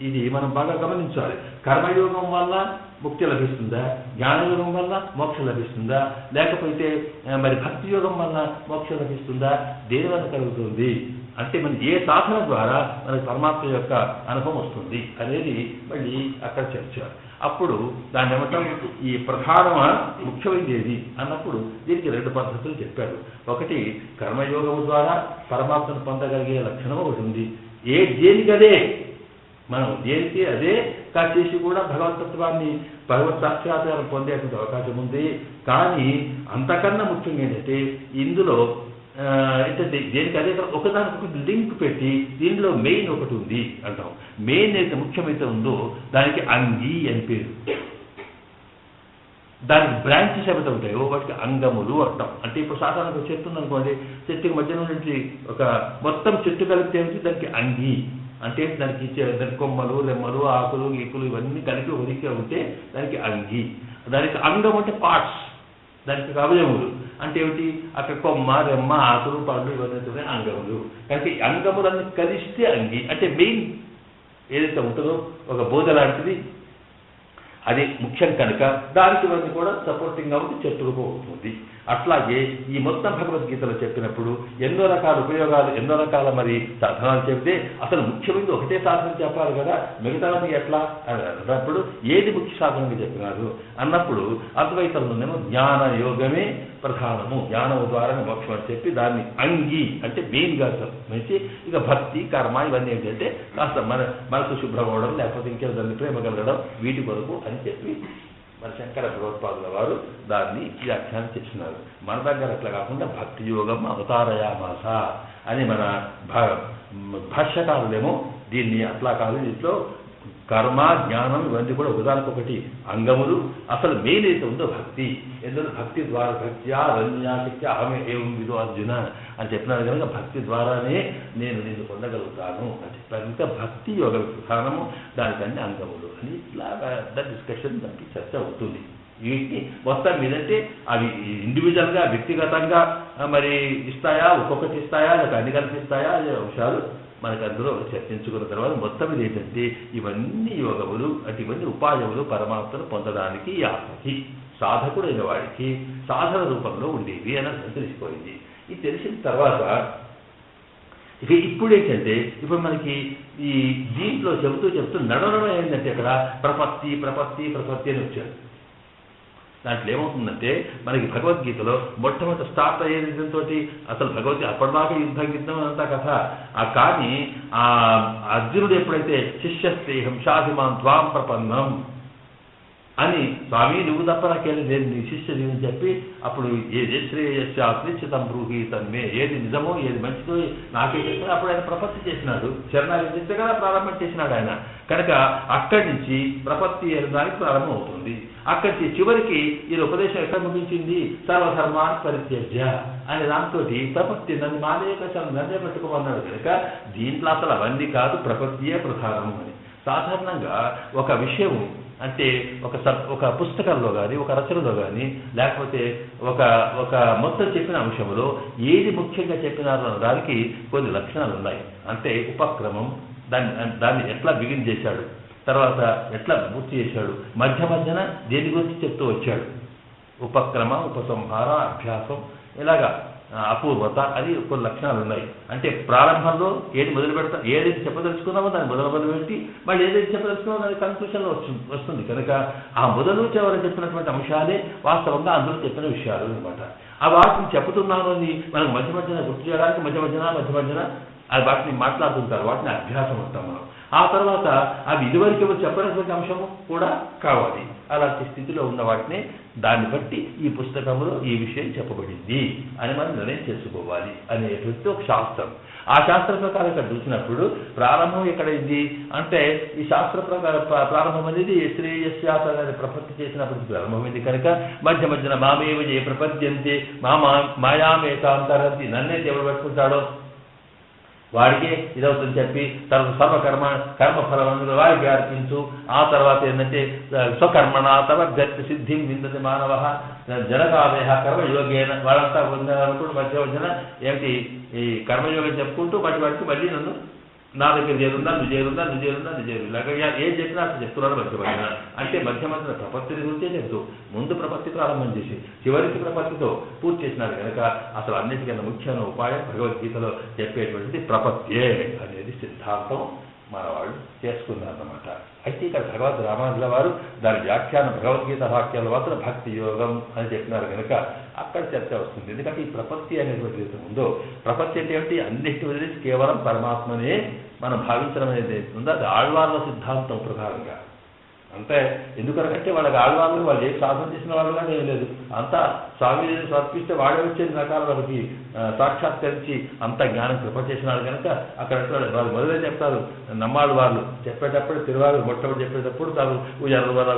ఇది మనం బాగా గమనించాలి. కర్మయోగం వల్ల ముక్తి లభిస్తుందా, జ్ఞానయోగం వల్ల మోక్షం లభిస్తుందా, లేకపోతే మరి భక్తి యోగం వల్ల మోక్షం లభిస్తుందా, దేని వల్ల కలుగుతుంది అంటే మన ఏ సాధన ద్వారా మనకి పరమాత్మ యొక్క అనుభవం వస్తుంది అనేది మళ్ళీ అక్కడ చర్చ. అప్పుడు దాన్ని ఏమంటాం, ఈ ప్రధానమా ముఖ్యమైనది ఏది అన్నప్పుడు దీనికి 2 పద్ధతులు చెప్పారు. ఒకటి కర్మయోగం ద్వారా పరమాత్మను పొందగలిగే లక్షణం ఒకటి ఉంది. దేనికదే మనం దేనికి అదే కాచేసి కూడా భగవతత్వాన్ని భగవత్ సాక్షాత్కారం పొందేటువంటి అవకాశం ఉంది. కానీ అంతకన్నా ముఖ్యంగా ఏంటంటే ఇందులో ఏంటంటే దేనికి అదే ఒకదానికొకటి లింక్ పెట్టి దీనిలో మెయిన్ ఒకటి ఉంది అంటాం. మెయిన్ అయితే ముఖ్యమైతే ఉందో దానికి అంగి అని పేరు. దానికి బ్రాంచెస్ ఏమైతే ఉంటాయో వాటికి అంగములు అంటాం. అంటే ఇప్పుడు సాధారణంగా చెట్టు ఉందనుకోండి, చెట్టుకి మధ్యలో నుంచి ఒక మొత్తం చెట్టు కలిపితే దానికి అంగి అంటే దానికి కొమ్మలు, రెమ్మలు, ఆకులు, ఈకులు ఇవన్నీ కలిపి ఒదికే ఉంటే దానికి అంగి. దానికి అంగం అంటే పార్ట్స్, దానికి అవయములు అంటే ఏమిటి, అక్కడ కొమ్మ, రెమ్మ, ఆకులు, పళ్ళు ఇవన్నీ అంగములు. కనుక ఈ అంగములన్నీ కలిస్తే అంగి అంటే మెయిన్ ఏదైతే ఉంటుందో ఒక బోధ లాంటిది అది ముఖ్యం. కనుక దానికి ఇవన్నీ కూడా సపోర్టింగ్గా ఉండి చెట్టు రూపం అవుతుంది. అట్లాగే ఈ మొత్తం భగవద్గీతలో చెప్పినప్పుడు ఎన్నో రకాల ఉపయోగాలు, ఎన్నో రకాల మరి సాధనాలు చెప్తే అసలు ముఖ్యమైనది ఒకటే సాధన చెప్పాలి కదా, మిగతాది ఎట్లా అన్నప్పుడు ఏది ముఖ్య సాధనంగా చెప్పినారు అన్నప్పుడు అద్వైతంలోనేమో జ్ఞాన యోగమే ప్రధానము, జ్ఞానము ద్వారా మోక్షం అని చెప్పి దాన్ని అంగి అంటే మెయిన్గా మంచి. ఇక భక్తి, కర్మ ఇవన్నీ ఏంటంటే కాస్త మనసు శుభ్రం అవడం, లేకపోతే ఇంకేదాన్ని ప్రేమ కలగడం, వీటి కొరకు అని చెప్పి మన శంకర భగవత్పాదుల వారు దాన్ని వ్యాఖ్యానం చేస్తున్నారు. మన దగ్గర అట్లా కాకుండా భక్తి యోగం అవతారయామాస అని మన భాష్యకారులేమో దీన్ని అట్లా కాదు, దీంట్లో కర్మ, జ్ఞానం ఇవన్నీ కూడా ఒకదానికొకటి అంగములు. అసలు మెయిన్ అయితే ఉందో భక్తి. ఎందుకంటే భక్తి ద్వారా భక్త్యా రన్యాశక్తి అహమే ఏం విధో అర్జున అని చెప్పినారు కనుక భక్తి ద్వారానే నేను నిన్ను పొందగలుగుతాను అని చెప్పారు. ఇంకా భక్తి యోగ విధానము దానికన్నీ అంగములు అని ఇట్లా డిస్కషన్ దానికి చర్చ అవుతుంది. వీటిని మొత్తం మీదంటే అవి ఇండివిజువల్గా వ్యక్తిగతంగా మరి ఇస్తాయా, ఒక్కొక్కటి ఇస్తాయా, లేక అన్ని కలిపి ఇస్తాయా అనే అంశాలు మనకు అందులో చర్చించుకున్న తర్వాత మొత్తం ఇది ఏంటంటే ఇవన్నీ యోగములు అంటే ఇవన్నీ ఉపాయములు పరమాత్మను పొందడానికి ఆసక్తి సాధకుడైన వాడికి సాధన రూపంలో ఉండేవి అని తెలిసిపోయింది. ఇది తెలిసిన తర్వాత ఇక ఇప్పుడు ఏంటంటే ఇప్పుడు మనకి ఈ దీంట్లో చెబుతూ నడవడం ఏంటంటే అక్కడ ప్రపత్తి ప్రపత్తి ప్రపత్తి అని వచ్చారు. దాంట్లో ఏమవుతుందంటే మనకి భగవద్గీతలో మొట్టమొదటి స్టార్ట్ అయ్యేదంతో అసలు భగవద్గీత అప్పటిదాకా యుద్ధం అంతా కథ. కానీ ఆ అర్జునుడు ఎప్పుడైతే శిష్యస్నేహం షాధిమాన్ త్వాం ప్రపన్నం అని స్వామి నువ్వు తప్ప నాకేది నేను నీ శిష్యుని అని చెప్పి అప్పుడు ఏది శ్రేయస్యాశ్రితం బ్రూహి తన్మే, ఏది నిజమో ఏది మంచిదో నాకే చెప్పి అప్పుడు ఆయన ప్రపత్తి చేసినాడు. శరణాగతి చేస్తే కదా ప్రారంభం చేసినాడు ఆయన. కనుక అక్కడి నుంచి ప్రపత్తి అనే దానికి ప్రారంభం అవుతుంది. అక్కడి నుంచి చివరికి ఈ ఉపదేశం ఎక్కడ ముగించింది, సర్వధర్మాన్ని పరిత్యజ్య అనే దాంతో ప్రపత్తి నన్ను నన్నే పెట్టుకోమన్నాడు. కనుక దీంట్లో అసలు అవన్నీ కాదు, ప్రపత్తియే ప్రధానం అని. సాధారణంగా ఒక విషయం అంటే ఒక పుస్తకంలో కానీ ఒక రచనలో కానీ లేకపోతే ఒక మొత్తం చెప్పిన అంశంలో ఏది ముఖ్యంగా చెప్పినారో దానికి కొన్ని లక్షణాలు ఉన్నాయి. అంటే ఉపక్రమం, దాన్ని ఎట్లా బిగిన్ చేశాడు, తర్వాత ఎట్లా పూర్తి చేశాడు, మధ్యన దేని గురించి చెప్తూ వచ్చాడు, ఉపక్రమ, ఉపసంహార, అభ్యాసం, ఇలాగా అపూర్వత అని కొన్ని లక్షణాలు ఉన్నాయి. అంటే ప్రారంభంలో ఏది మొదలు పెడతా, ఏదైతే చెప్పదలుచుకున్నామో దాన్ని మొదలుపెట్టి మళ్ళీ ఏదైతే చెప్పదలుచుకున్నామో దాని కన్క్లూషన్లో వస్తుంది. కనుక ఆ మొదలు చివరి చెప్పినటువంటి అంశాలే వాస్తవంగా అందులో చెప్పిన విషయాలు అనమాట. ఆ వాటిని చెబుతున్నాను అని మనకు మధ్యన గుర్తు చేయడానికి మధ్యన అది వాటిని మాట్లాడుతుంటారు, వాటిని అభ్యాసం అంటాం మనం. ఆ తర్వాత అవి ఇదివరకు చెప్పినటువంటి అంశము కూడా కావాలి. అలాంటి స్థితిలో ఉన్న వాటిని దాన్ని బట్టి ఈ పుస్తకంలో ఈ విషయం చెప్పబడింది అని మనం నిర్ణయం చేసుకోవాలి అనేటువంటి ఒక శాస్త్రం. ఆ శాస్త్ర ప్రకారం ఇక్కడ చూసినప్పుడు ప్రారంభం ఎక్కడైంది అంటే ఈ శాస్త్ర ప్రకారం ప్రారంభం అనేది శ్రేయస్యాస ప్రపత్తి చేసినప్పుడు ప్రారంభమైంది. కనుక మధ్యన మామేవ ఏ ప్రపద్యంతే మాయామేతాంతరంతి, నన్నైతే ఎవరు పట్టుకుంటాడో వాడికి ఇదవుతుంది చెప్పి కర్మఫలములు వారికి అర్పించు. ఆ తర్వాత ఏంటంటే స్వకర్మణ తవ గతి సిద్ధిం విందతి మానవ జనకాదేహ కర్మయోగేన వాళ్ళంతా పొందాలనుకుంటూ మధ్య వచ్చిన ఏమిటి ఈ కర్మయోగం చెప్పుకుంటూ వాటికి మళ్ళీ నన్ను నా దగ్గర చేరుందా నువ్వు చేరు ఇలాగ ఏం చెప్పినా అసలు చెప్తున్నాడు మధ్యమధ్యన. అంటే మధ్యమధ్యన ప్రపత్తి గురించే చెప్తూ ముందు ప్రపత్తి ప్రారంభం చేసి చివరికి ప్రపత్తితో పూర్తి చేసినాడు కనుక అసలు అన్నిటికన్నా ముఖ్యమైన ఉపాయం భగవద్గీతలో చెప్పేటువంటిది ప్రపత్యే అనేది సిద్ధాంతం మన వాళ్ళు చేసుకున్నారన్నమాట. అయితే ఇక్కడ భగవద్ రామానుజుల వారు దాని వ్యాఖ్యానం భగవద్గీత వాక్యాల మాత్రం భక్తి యోగం అని చెప్పినారు కనుక అక్కడ చర్చ వస్తుంది. ఎందుకంటే ఈ ప్రపత్తి అనేటువంటి ఏదైతే ఉందో ప్రపత్తి అంటే ఏమిటి అన్నిటి వదిలేసి కేవలం పరమాత్మనే మనం భావించడం అనేది ఉందో అది ఆళ్వార్ల సిద్ధాంతం ప్రకారంగా. అంటే ఎందుకనంటే వాళ్ళకి ఆళ్వాళ్ళు వాళ్ళు ఏ సాధన చేసిన వాళ్ళుగా ఏం లేదు, అంతా స్వామి సమర్పిస్తే వాడే వచ్చే రకాల వాళ్ళకి సాక్షాత్కరించి అంత జ్ఞానం కృప చేసినాడు కనుక అక్కడ వాళ్ళు మొదలే చెప్తారు. నమ్మాళ్ళు వాళ్ళు చెప్పేటప్పుడు తిరువారు మొట్టమొదటి చెప్పేటప్పుడు తాను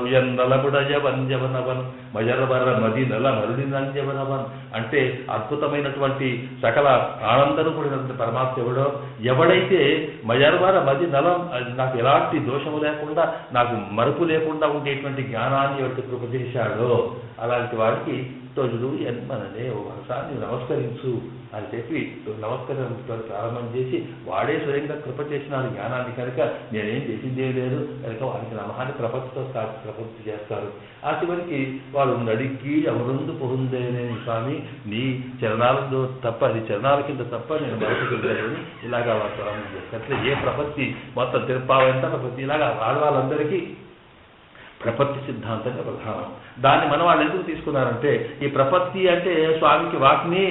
ఉయర్నలబుడజవన్జవనవన్ మజరబర మది నల మరుడినంజవనవన్ అంటే అద్భుతమైనటువంటి సకల ఆనందం కూడినటువంటి పరమాత్మ ఎవడైతే మజరబర మది నలం నాకు ఎలాంటి దోషము లేకుండా నాకు మరుపు లేకుండా ఉండేటువంటి జ్ఞానాన్ని ఎవరికి కృప చేశాడో అలాంటి వాడికి తొజుడు ఎన్మననే ఒకసారి నమస్కరించు అని చెప్పి నమస్కారం ప్రారంభం చేసి వాడే స్వయంగా కృప చేసినాడు జ్ఞానాన్ని కనుక నేనేం చేసిందే లేదు కనుక వారికి నమహాన్ని ప్రపత్తితో ప్రపత్తి చేస్తారు. ఆ చివరికి వారు నడికి ఎవరుందు పొందేనే స్వామి నీ చరణాలతో తప్ప అది చరణాల కింద తప్ప నేను మరొకని ఇలాగా వారు ప్రారంభం చేస్తారు. అట్లా ఏ ప్రపత్తి మొత్తం తిరుపావంత ప్రపత్తి ఇలాగా వాళ్ళందరికీ ప్రపత్తి సిద్ధాంతంగా ప్రధానం. దాన్ని మన వాళ్ళు ఎందుకు తీసుకున్నారంటే ఈ ప్రపత్తి అంటే స్వామికి వాటిని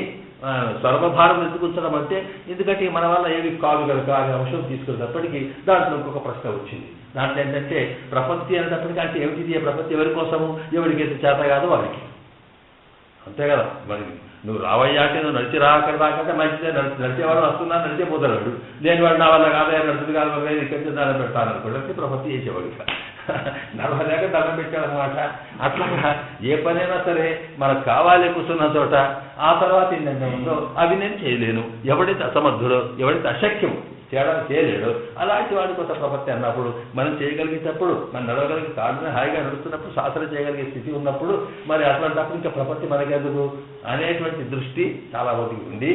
సర్వభారం ఎందుకు ఉంచడం అంటే ఎందుకంటే మన వల్ల ఏవి కాదు కనుక అనే అంశం తీసుకునేటప్పటికీ దాంట్లో ఇంకొక ప్రశ్న వచ్చింది. దాంట్లో ఏంటంటే ప్రపత్తి అనేటప్పటికీ అంటే ఏమిటి ప్రపత్తి ఎవరి కోసము ఎవరికి అయితే చేత కాదు వారికి అంతే కదా. మరి నువ్వు రావయ్యా అంటే నువ్వు నడిచి అక్కడ రాకంటే మంచిదే నడిచేవాడు వస్తున్నా నడిచే పోతాడు లేని వాడు నా వల్ల కాదా నడుచుది కాదు లేదు ఇక్కడి దండం పెడతాను అనుకోండి ప్రపత్తి చేసేవాడు నడవలేక దండం పెట్టాడనమాట. అట్లాగా ఏ పనైనా సరే మనకు కావాలి కూర్చున్న చోట ఆ తర్వాత ఏంటంటే ఉందో అవి నేను చేయలేను, ఎవడైతే అసమర్థుడో ఎవడైతే అశక్యము చేయలేడు అలాంటి వాడి కొత్త ప్రపత్తి అన్నప్పుడు మనం చేయగలిగేటప్పుడు మనం నడవగలిగే కాళ్ళని హాయిగా నడుస్తున్నప్పుడు శాసన చేయగలిగే స్థితి ఉన్నప్పుడు మరి అట్లాంటప్పుడు ఇంకా ప్రపత్తి మనకెందుకు అనేటువంటి దృష్టి చాలా మందికి ఉంది.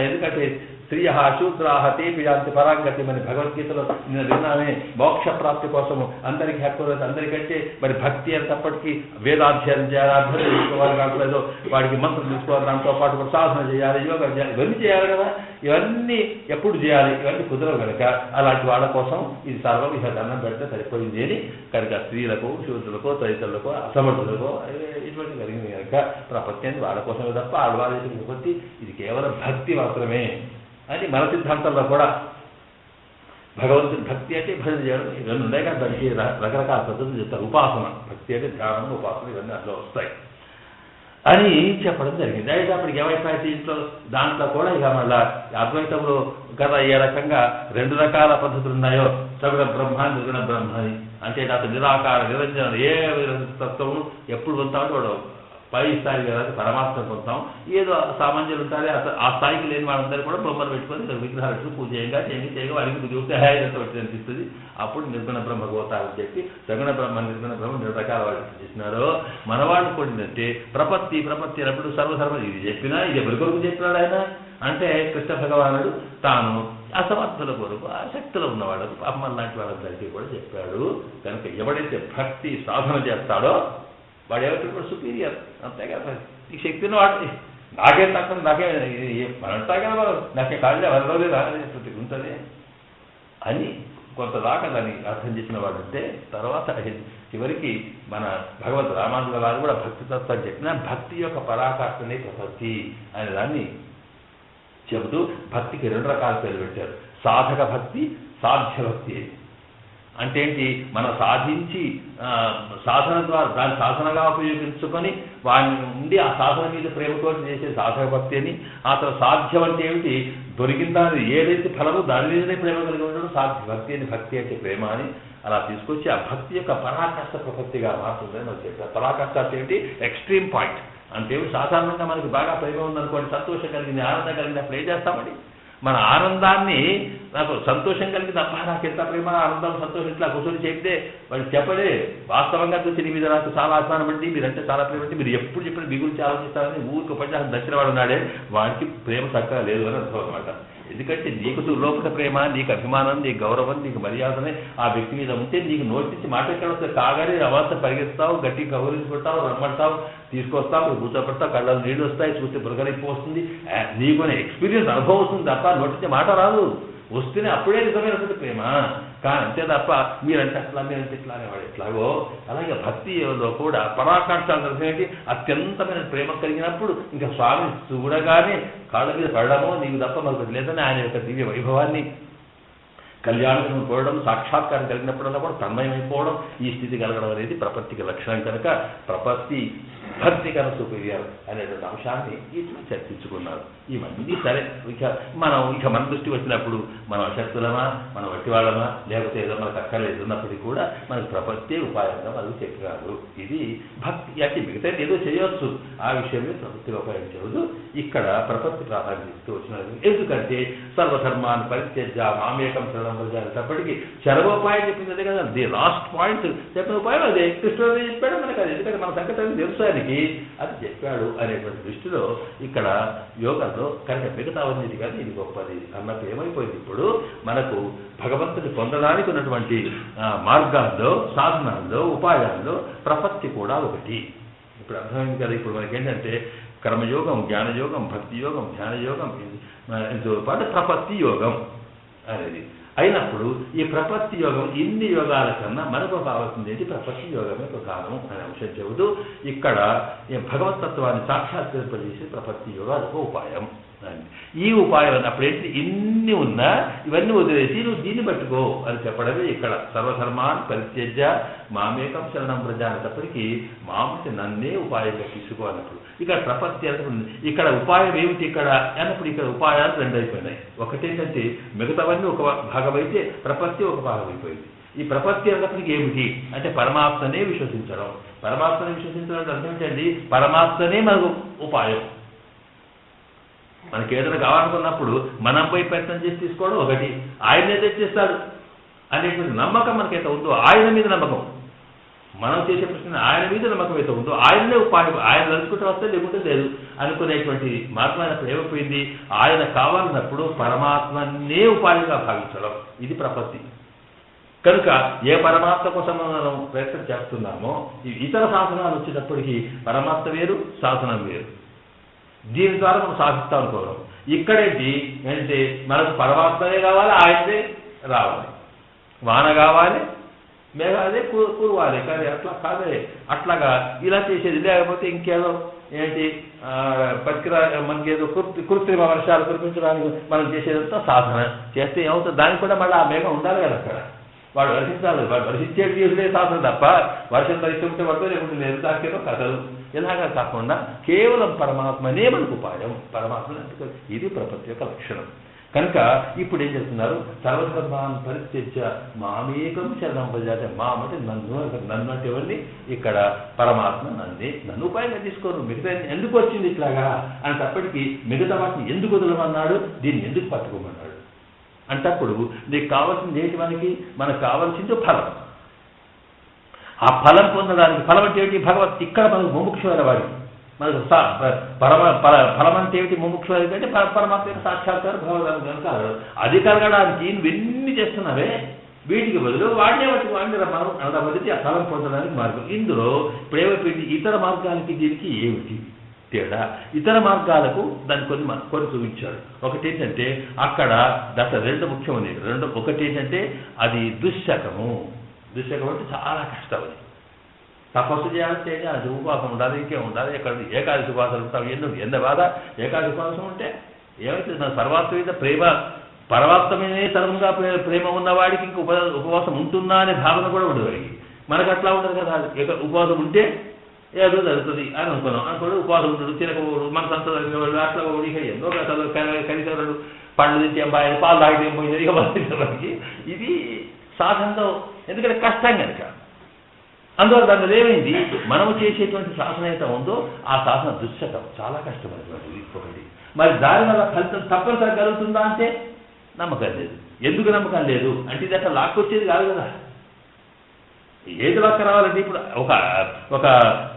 ఎందుకంటే స్త్రీయ శూద్రాహ తేపియాంతి పరాంగతి మరి భగవద్గీతలో నేను విన్నామే మోక్ష ప్రాప్తి కోసము అందరికీ హక్కు అందరికంటే మరి భక్తి అంతప్పటికీ వేదాధ్యయనం చేయాలి, అర్థం చేసుకోవాలి కాకలేదు వాడికి మంత్రం తీసుకోవాలి, దాంతో పాటు సాధన చేయాలి, యోగా చేయాలి, ఇవన్నీ చేయాలి కదా. ఇవన్నీ ఎప్పుడు చేయాలి ఇవన్నీ కుదరవు కనుక అలాంటి వాళ్ళ కోసం ఇది సర్వం ఇక దండం పెడితే సరిపోయింది అని కనుక స్త్రీలకు శూద్రులకు తదితరులకు అసమర్థులకు ఇటువంటి కలిగింది కనుక ప్రపత్తి అని వాళ్ళ కోసమే తప్ప ఆడవాళ్ళ ప్రపత్తి ఇది కేవలం భక్తి మాత్రమే అని మన సిద్ధాంతంలో కూడా భగవంతుని భక్తి అంటే భజన చేయడం ఇవన్నీ ఉన్నాయి కానీ దానికి రకరకాల పద్ధతులు చెప్తారు. ఉపాసన భక్తి అంటే ధ్యానం ఉపాసన ఇవన్నీ అందులో వస్తాయి అని చెప్పడం జరిగింది. అయితే అప్పటికి ఏమైపోయాయి ఇంట్లో దాంట్లో కూడా ఇక మళ్ళా అద్వైతంలో కదా ఏ రకంగా 2 రకాల పద్ధతులు ఉన్నాయో సగుణ బ్రహ్మ నిర్గుణ బ్రహ్మ అని అంటే అతను నిరాకార నిరంజన ఏ తత్వము ఎప్పుడు పొందుతామో వాడు పై స్థాయి కదా పరమాత్మ పొందుతాం. ఏదో సామాన్యులు ఉంటారే ఆ స్థాయికి లేని వాళ్ళందరూ కూడా బొమ్మలు పెట్టుకొని విగ్రహాలు పూజ చేయగా వారికి బుద్ధి హాయిగా అనిపిస్తుంది. అప్పుడు నిర్గుణ బ్రహ్మ గోతాలని చెప్పి సగుణ బ్రహ్మ నిర్గుణ బ్రహ్మ 2 రకాల వాళ్ళు చేసినారో మనవాళ్ళు కూడిందంటే ప్రపత్తి అన్నప్పుడు సర్వసర్వ ఇది చెప్పినా ఇది ఎవరి కొరకు చెప్పినాడు ఆయన అంటే కృష్ణ భగవానుడు తాను అసమర్థుల కొరకు ఆసక్తులు ఉన్నవాళ్ళకు అమ్మల్ లాంటి వాళ్ళందరికీ కూడా చెప్పాడు. కనుక ఎవడైతే భక్తి సాధన చేస్తాడో వాడు ఎవరు సుపీరియర్ అంతే కదా. ఈ శక్తిని వాడి నాకేం తక్కువ నాకే మనంటా కదా నాకే కాళ్ళే వరలోనే రాగలేదు ఉంటుంది అని కొంతదాకా దాన్ని అర్థం చేసిన వాడంటే తర్వాత చివరికి మన భగవద్ రామానుజుల వారు కూడా భక్తి తత్వం చెప్పిన భక్తి యొక్క పరాకాష్ఠనే ప్రపత్తి అనే దాన్ని చెబుతూ భక్తికి 2 రకాల పేర్లు పెట్టారు. సాధక భక్తి సాధ్య భక్తి అంటే ఏంటి మనం సాధించి సాధన ద్వారా దాన్ని సాధనగా ఉపయోగించుకొని వాడిని ఉండి ఆ సాధన మీద ప్రేమతో చేసే సాధక భక్తి అని. ఆ తర్వాత సాధ్యం అంటే ఏమిటి దొరికిన దాని ఏదైతే ఫలమో దాని మీదనే ప్రేమ కలిగి ఉండడం సాధ్య భక్తి అని. భక్తి అంటే ప్రేమ అని అలా తీసుకొచ్చి ఆ భక్తి యొక్క పరాకాష్ఠ ప్రపత్తిగా మారుతుందని మనం చెప్పారు. పరాకాష్ఠ అంటే ఏమిటి ఎక్స్ట్రీమ్ పాయింట్ అంటే సాధారణంగా మనకి బాగా ప్రేమ ఉందనుకోండి సంతోషం కలిగింది ఆనందం కలిగింది అప్పుడు ఏం చేస్తామండి మన ఆనందాన్ని నాకు సంతోషం కలిగింది, అబ్బా నాకు ఎంత ప్రేమ ఆనందం సంతోషం ఇట్లా కూర్చొని చెప్తే వాళ్ళు చెప్పలే. వాస్తవంగా చూసి నీ మీద నాకు చాలా అభిమానం అండి, మీరంటే చాలా ప్రేమ అండి, మీరు ఎప్పుడు చెప్పిన మీ గురించి ఆలోచిస్తారని ఊరికి పడి నాకు దక్షిణ వాడు ఉన్నాడే వాడికి ప్రేమ చక్కగా లేదు అని అర్థం అనమాట. ఎందుకంటే నీకు లోపల ప్రేమ, నీకు అభిమానం, నీకు గౌరవం, నీకు మర్యాదనే ఆ వ్యక్తి మీద ఉంటే నీకు నోటి నుంచి మాట ఎక్కడ వస్తే కాగానే అవాస పరిగెత్తావు, గట్టి కౌరించుకుంటావు, రమ్మంటావు, తీసుకొస్తావు, కూర్చోపెడతావు, కళ్ళలో నీళ్ళు వస్తాయి, చూస్తే బురగలిపి వస్తుంది, నీకు ఎక్స్పీరియన్స్ అనుభవం వస్తుంది తప్ప నోటి నుంచి మాట రాదు. వస్తేనే అప్పుడే నిజమైనటువంటి ప్రేమ. కానీ అంతే తప్ప మీరంటే అట్లా మీరంటే ఇట్లా అనేవాడు ఎట్లాగో అలాగే భక్తిలో కూడా పరాకాష్టాలు దర్శనకి అత్యంతమైన ప్రేమ కలిగినప్పుడు ఇంకా స్వామి చూడగానే కాళ్ళ మీద పడడమో నీకు తప్ప మనకు లేదని ఆయన యొక్క దివ్య వైభవాన్ని కళ్యాణం కోరడం, సాక్షాత్కారం కలిగినప్పుడల్లా కూడా తన్మయమైపోవడం, ఈ స్థితి కలగడం అనేది ప్రపత్తికి లక్షణం కనుక ప్రపత్తి భక్తి కన సుపీరియర్ అనేటువంటి అంశాన్ని ఇట్లా చర్చించుకున్నారు. ఇవన్నీ సరే మన దృష్టి వచ్చినప్పుడు మనం అశక్తులమా, మనం వట్టివాళ్ళమా, లేకపోతే ఏదో మనకు అక్కర్లేదు ఉన్నప్పటికీ కూడా మనకు ప్రపత్తే ఉపాయంగా మనకు చెప్పారు. ఇది భక్తి అంటే మిగతా ఏదో చేయవచ్చు, ఆ విషయమే ప్రపత్తి ఉపాయం చేయదు. ఇక్కడ ప్రపత్తి ప్రాధాన్యత ఇస్తూ వచ్చినది. ఎందుకంటే సర్వధర్మాన్ని పరిత్యజ్య మామేకం శరణం వ్రజ అనేటప్పటికీ చరవోపాయం చెప్పింది అదే కదా, ది లాస్ట్ పాయింట్ చెప్పిన ఉపాయం అదే. కృష్ణుడు చెప్పాడు మనకు అది, ఎందుకంటే మన సంకటం తెలుసు ఆయనకి, అది చెప్పాడు అనేటువంటి దృష్టిలో ఇక్కడ యోగంలో కనుక మిగతావన్నీ కానీ ఇది గొప్పది అన్నట్టు ఏమైపోయింది. ఇప్పుడు మనకు భగవంతుని పొందడానికి ఉన్నటువంటి మార్గాల్లో, సాధనాల్లో, ఉపాయాల్లో ప్రపత్తి కూడా ఒకటి. ఇప్పుడు అర్థమైంది కదా. ఇప్పుడు మనకేంటంటే కర్మయోగం, జ్ఞానయోగం, భక్తి యోగం, ధ్యానయోగం, ఇంతో పాటు ప్రపత్తి యోగం అనేది అయినప్పుడు ఈ ప్రపత్తి యోగం ఇన్ని యోగాల కన్నా మనకు కావాల్సింది ఏంటి? ప్రపత్తి యోగమే ప్రధానం అనే అంశం చెబుతూ ఇక్కడ భగవతత్వాన్ని సాక్షాత్కరింపజేసే ప్రపత్తి యోగం అదొక ఉపాయం. ఈ ఉపాయం అప్పుడేంటి ఇన్ని ఉన్నా ఇవన్నీ వదిలేసి నువ్వు దీన్ని పట్టుకో అని చెప్పడమే ఇక్కడ. సర్వధర్మాన్ని పరిత్యజ్య మామేకం శరణం వ్రజ అనేటప్పటికీ మామూలు నన్నే ఉపాయంగా తీసుకో అన్నప్పుడు ఇక్కడ ప్రపత్తి అన్నప్పుడు ఇక్కడ ఉపాయం ఏమిటి ఇక్కడ అన్నప్పుడు ఇక్కడ ఉపాయాలు రెండు అయిపోయినాయి. ఒకటేంటంటే మిగతావన్నీ ఒక భాగం అయితే ప్రపత్తి ఒక భాగం అయిపోయింది. ఈ ప్రపత్తి అన్నప్పటికీ ఏమిటి అంటే పరమాత్మనే విశ్వసించడం. పరమాత్మనే విశ్వసించడం అంటే అర్థం ఏంటండి? పరమాత్మనే మనకు ఉపాయం. మనకి ఏదైనా కావాలనుకున్నప్పుడు మనం పోయి ప్రయత్నం చేసి తీసుకోవడం ఒకటి, ఆయనే తెచ్చేస్తాడు అనేటువంటి నమ్మకం మనకైతే ఉందో, ఆయన మీద నమ్మకం, మనం చేసే ప్రశ్న ఆయన మీద నమ్మకం అయితే ఉందో ఆయననే ఉపాయం, ఆయన తలుచుకుంటూ వస్తే లేకుంటే లేదు అనుకునేటువంటి మార్గం అయినప్పుడు ఏమైపోయింది? ఆయన కావాలన్నప్పుడు పరమాత్మనే ఉపాయంగా భావించడం, ఇది ప్రపత్తి. కనుక ఏ పరమాత్మ కోసం మనం ప్రయత్నం చేస్తున్నామో ఈ ఇతర సాధనాలు వచ్చేటప్పటికీ పరమాత్మ వేరు, సాధనం వేరు. దీని ద్వారా మనం సాధిస్తాం అనుకోవడం. ఇక్కడేంటి అంటే మనకు పరమాత్మనే కావాలి, ఆయనదే రావాలి, వాన కావాలి, మేఘాలే కురవాలి, కానీ అట్లా కాదే. అట్లాగా ఇలా చేసేది. లేకపోతే ఇంకేదో ఏంటి మనకేదో కృత్రిమ వర్షాలు కురిపించడానికి మనం చేసేదంతా సాధన చేస్తే ఏమవుతుంది? దానికి కూడా మళ్ళీ ఆ మేఘం ఉండాలి కదా అక్కడ, వాడు వర్షించాలి. వాడు వర్షించేది చేసుడే సాధన తప్ప వర్షం ధరిస్తుంటే పడుతూ లేకుంటే లేదు, దానికేదో కథలు ఇలాగా కాకుండా కేవలం పరమాత్మనే మనకు ఉపాయం. పరమాత్మ ఇది ప్రపత్తి యొక్క లక్షణం. కనుక ఇప్పుడు ఏం చేస్తున్నారు? సర్వధర్మాన్ని పరిత్యజ్య మామేకం శరణం వ్రజ. మామంటే నన్ను అంటే ఎవరిని? ఇక్కడ పరమాత్మ నన్ను ఉపాయంగా తీసుకోరు. మిగతా ఎందుకు వచ్చింది ఇట్లాగా అనేటప్పటికీ మిగతా వాటిని ఎందుకు వదలమన్నాడు, దీన్ని ఎందుకు పట్టుకోమన్నాడు అంటప్పుడు నీకు కావాల్సింది ఏంటి? మనకు కావాల్సింది ఫలం. ఆ ఫలం పొందడానికి ఫలం అంటే ఏమిటి? భగవత్ ఇక్కడ మనకు ముముక్షువైన వాడి మనకు ఫలం అంటే ఏమిటి? ముముక్షువైన అంటే పరమాత్మ సాక్షాత్కారం భగవద్ కనుక అది కలగడానికి నువ్వెన్ని చేస్తున్నావే వీటికి బదులు వాడినే మనం అనబడితే ఆ ఫలం పొందడానికి మార్గం. ఇందులో ఇప్పుడు ఏమైపోయింది? ఇతర మార్గానికి దీనికి ఏమిటి తేడా? ఇతర మార్గాలకు దాన్ని కొన్ని చూపించాడు. ఒకటి ఏంటంటే అక్కడ రెండు ముఖ్యమైనవి. ఒకటి ఏంటంటే అది దుశ్శకము. దుశ్శకం అంటే చాలా కష్టం. అది తపస్సు చేయాలంటే అది ఉపవాసం ఉండాలి, ఇంకేం ఉండాలి, ఎక్కడ ఏకాదశి ఉపవాసాలు ఉంటావు, ఎన్న బాధ. ఏకాదశి ఉపవాసం ఉంటే ఏమైతే నా సర్వాత్మ మీద ప్రేమ, పరమాత్మనే సర్వంగా ప్రేమ ఉన్నవాడికి ఇంక ఉపవాసం ఉంటుందా అనే భావన కూడా ఉండదు వాడికి. మనకు అట్లా ఉండదు కదా. ఉపవాసం ఉంటే ఏదో జరుగుతుంది అని అనుకోడు, ఉపవాసం ఉంటుంది, తినకపోడు, మన సంత అట్లా ఇక ఎన్నో కథలు కనీసం పండ్లు తింటే అబ్బాయి, పాలు తాగితే పోయింది, ఇక మనకి ఇది సాధనలో ఎందుకంటే కష్టం కనుక. అందువల్ల దానిలో ఏమైంది, మనము చేసేటువంటి శాసనం అయితే ఉందో ఆ శాసనం దుశ్శకం, చాలా కష్టమైనటువంటిది ఒకటి. మరి దానివల్ల ఫలితం తప్పనిసరి కలుగుతుందా అంటే నమ్మకం లేదు. ఎందుకు నమ్మకం లేదు అంటే ఇది అట్లా లాక్కొచ్చేది కాదు కదా. ఏది లాక్క రావాలంటే ఇప్పుడు ఒక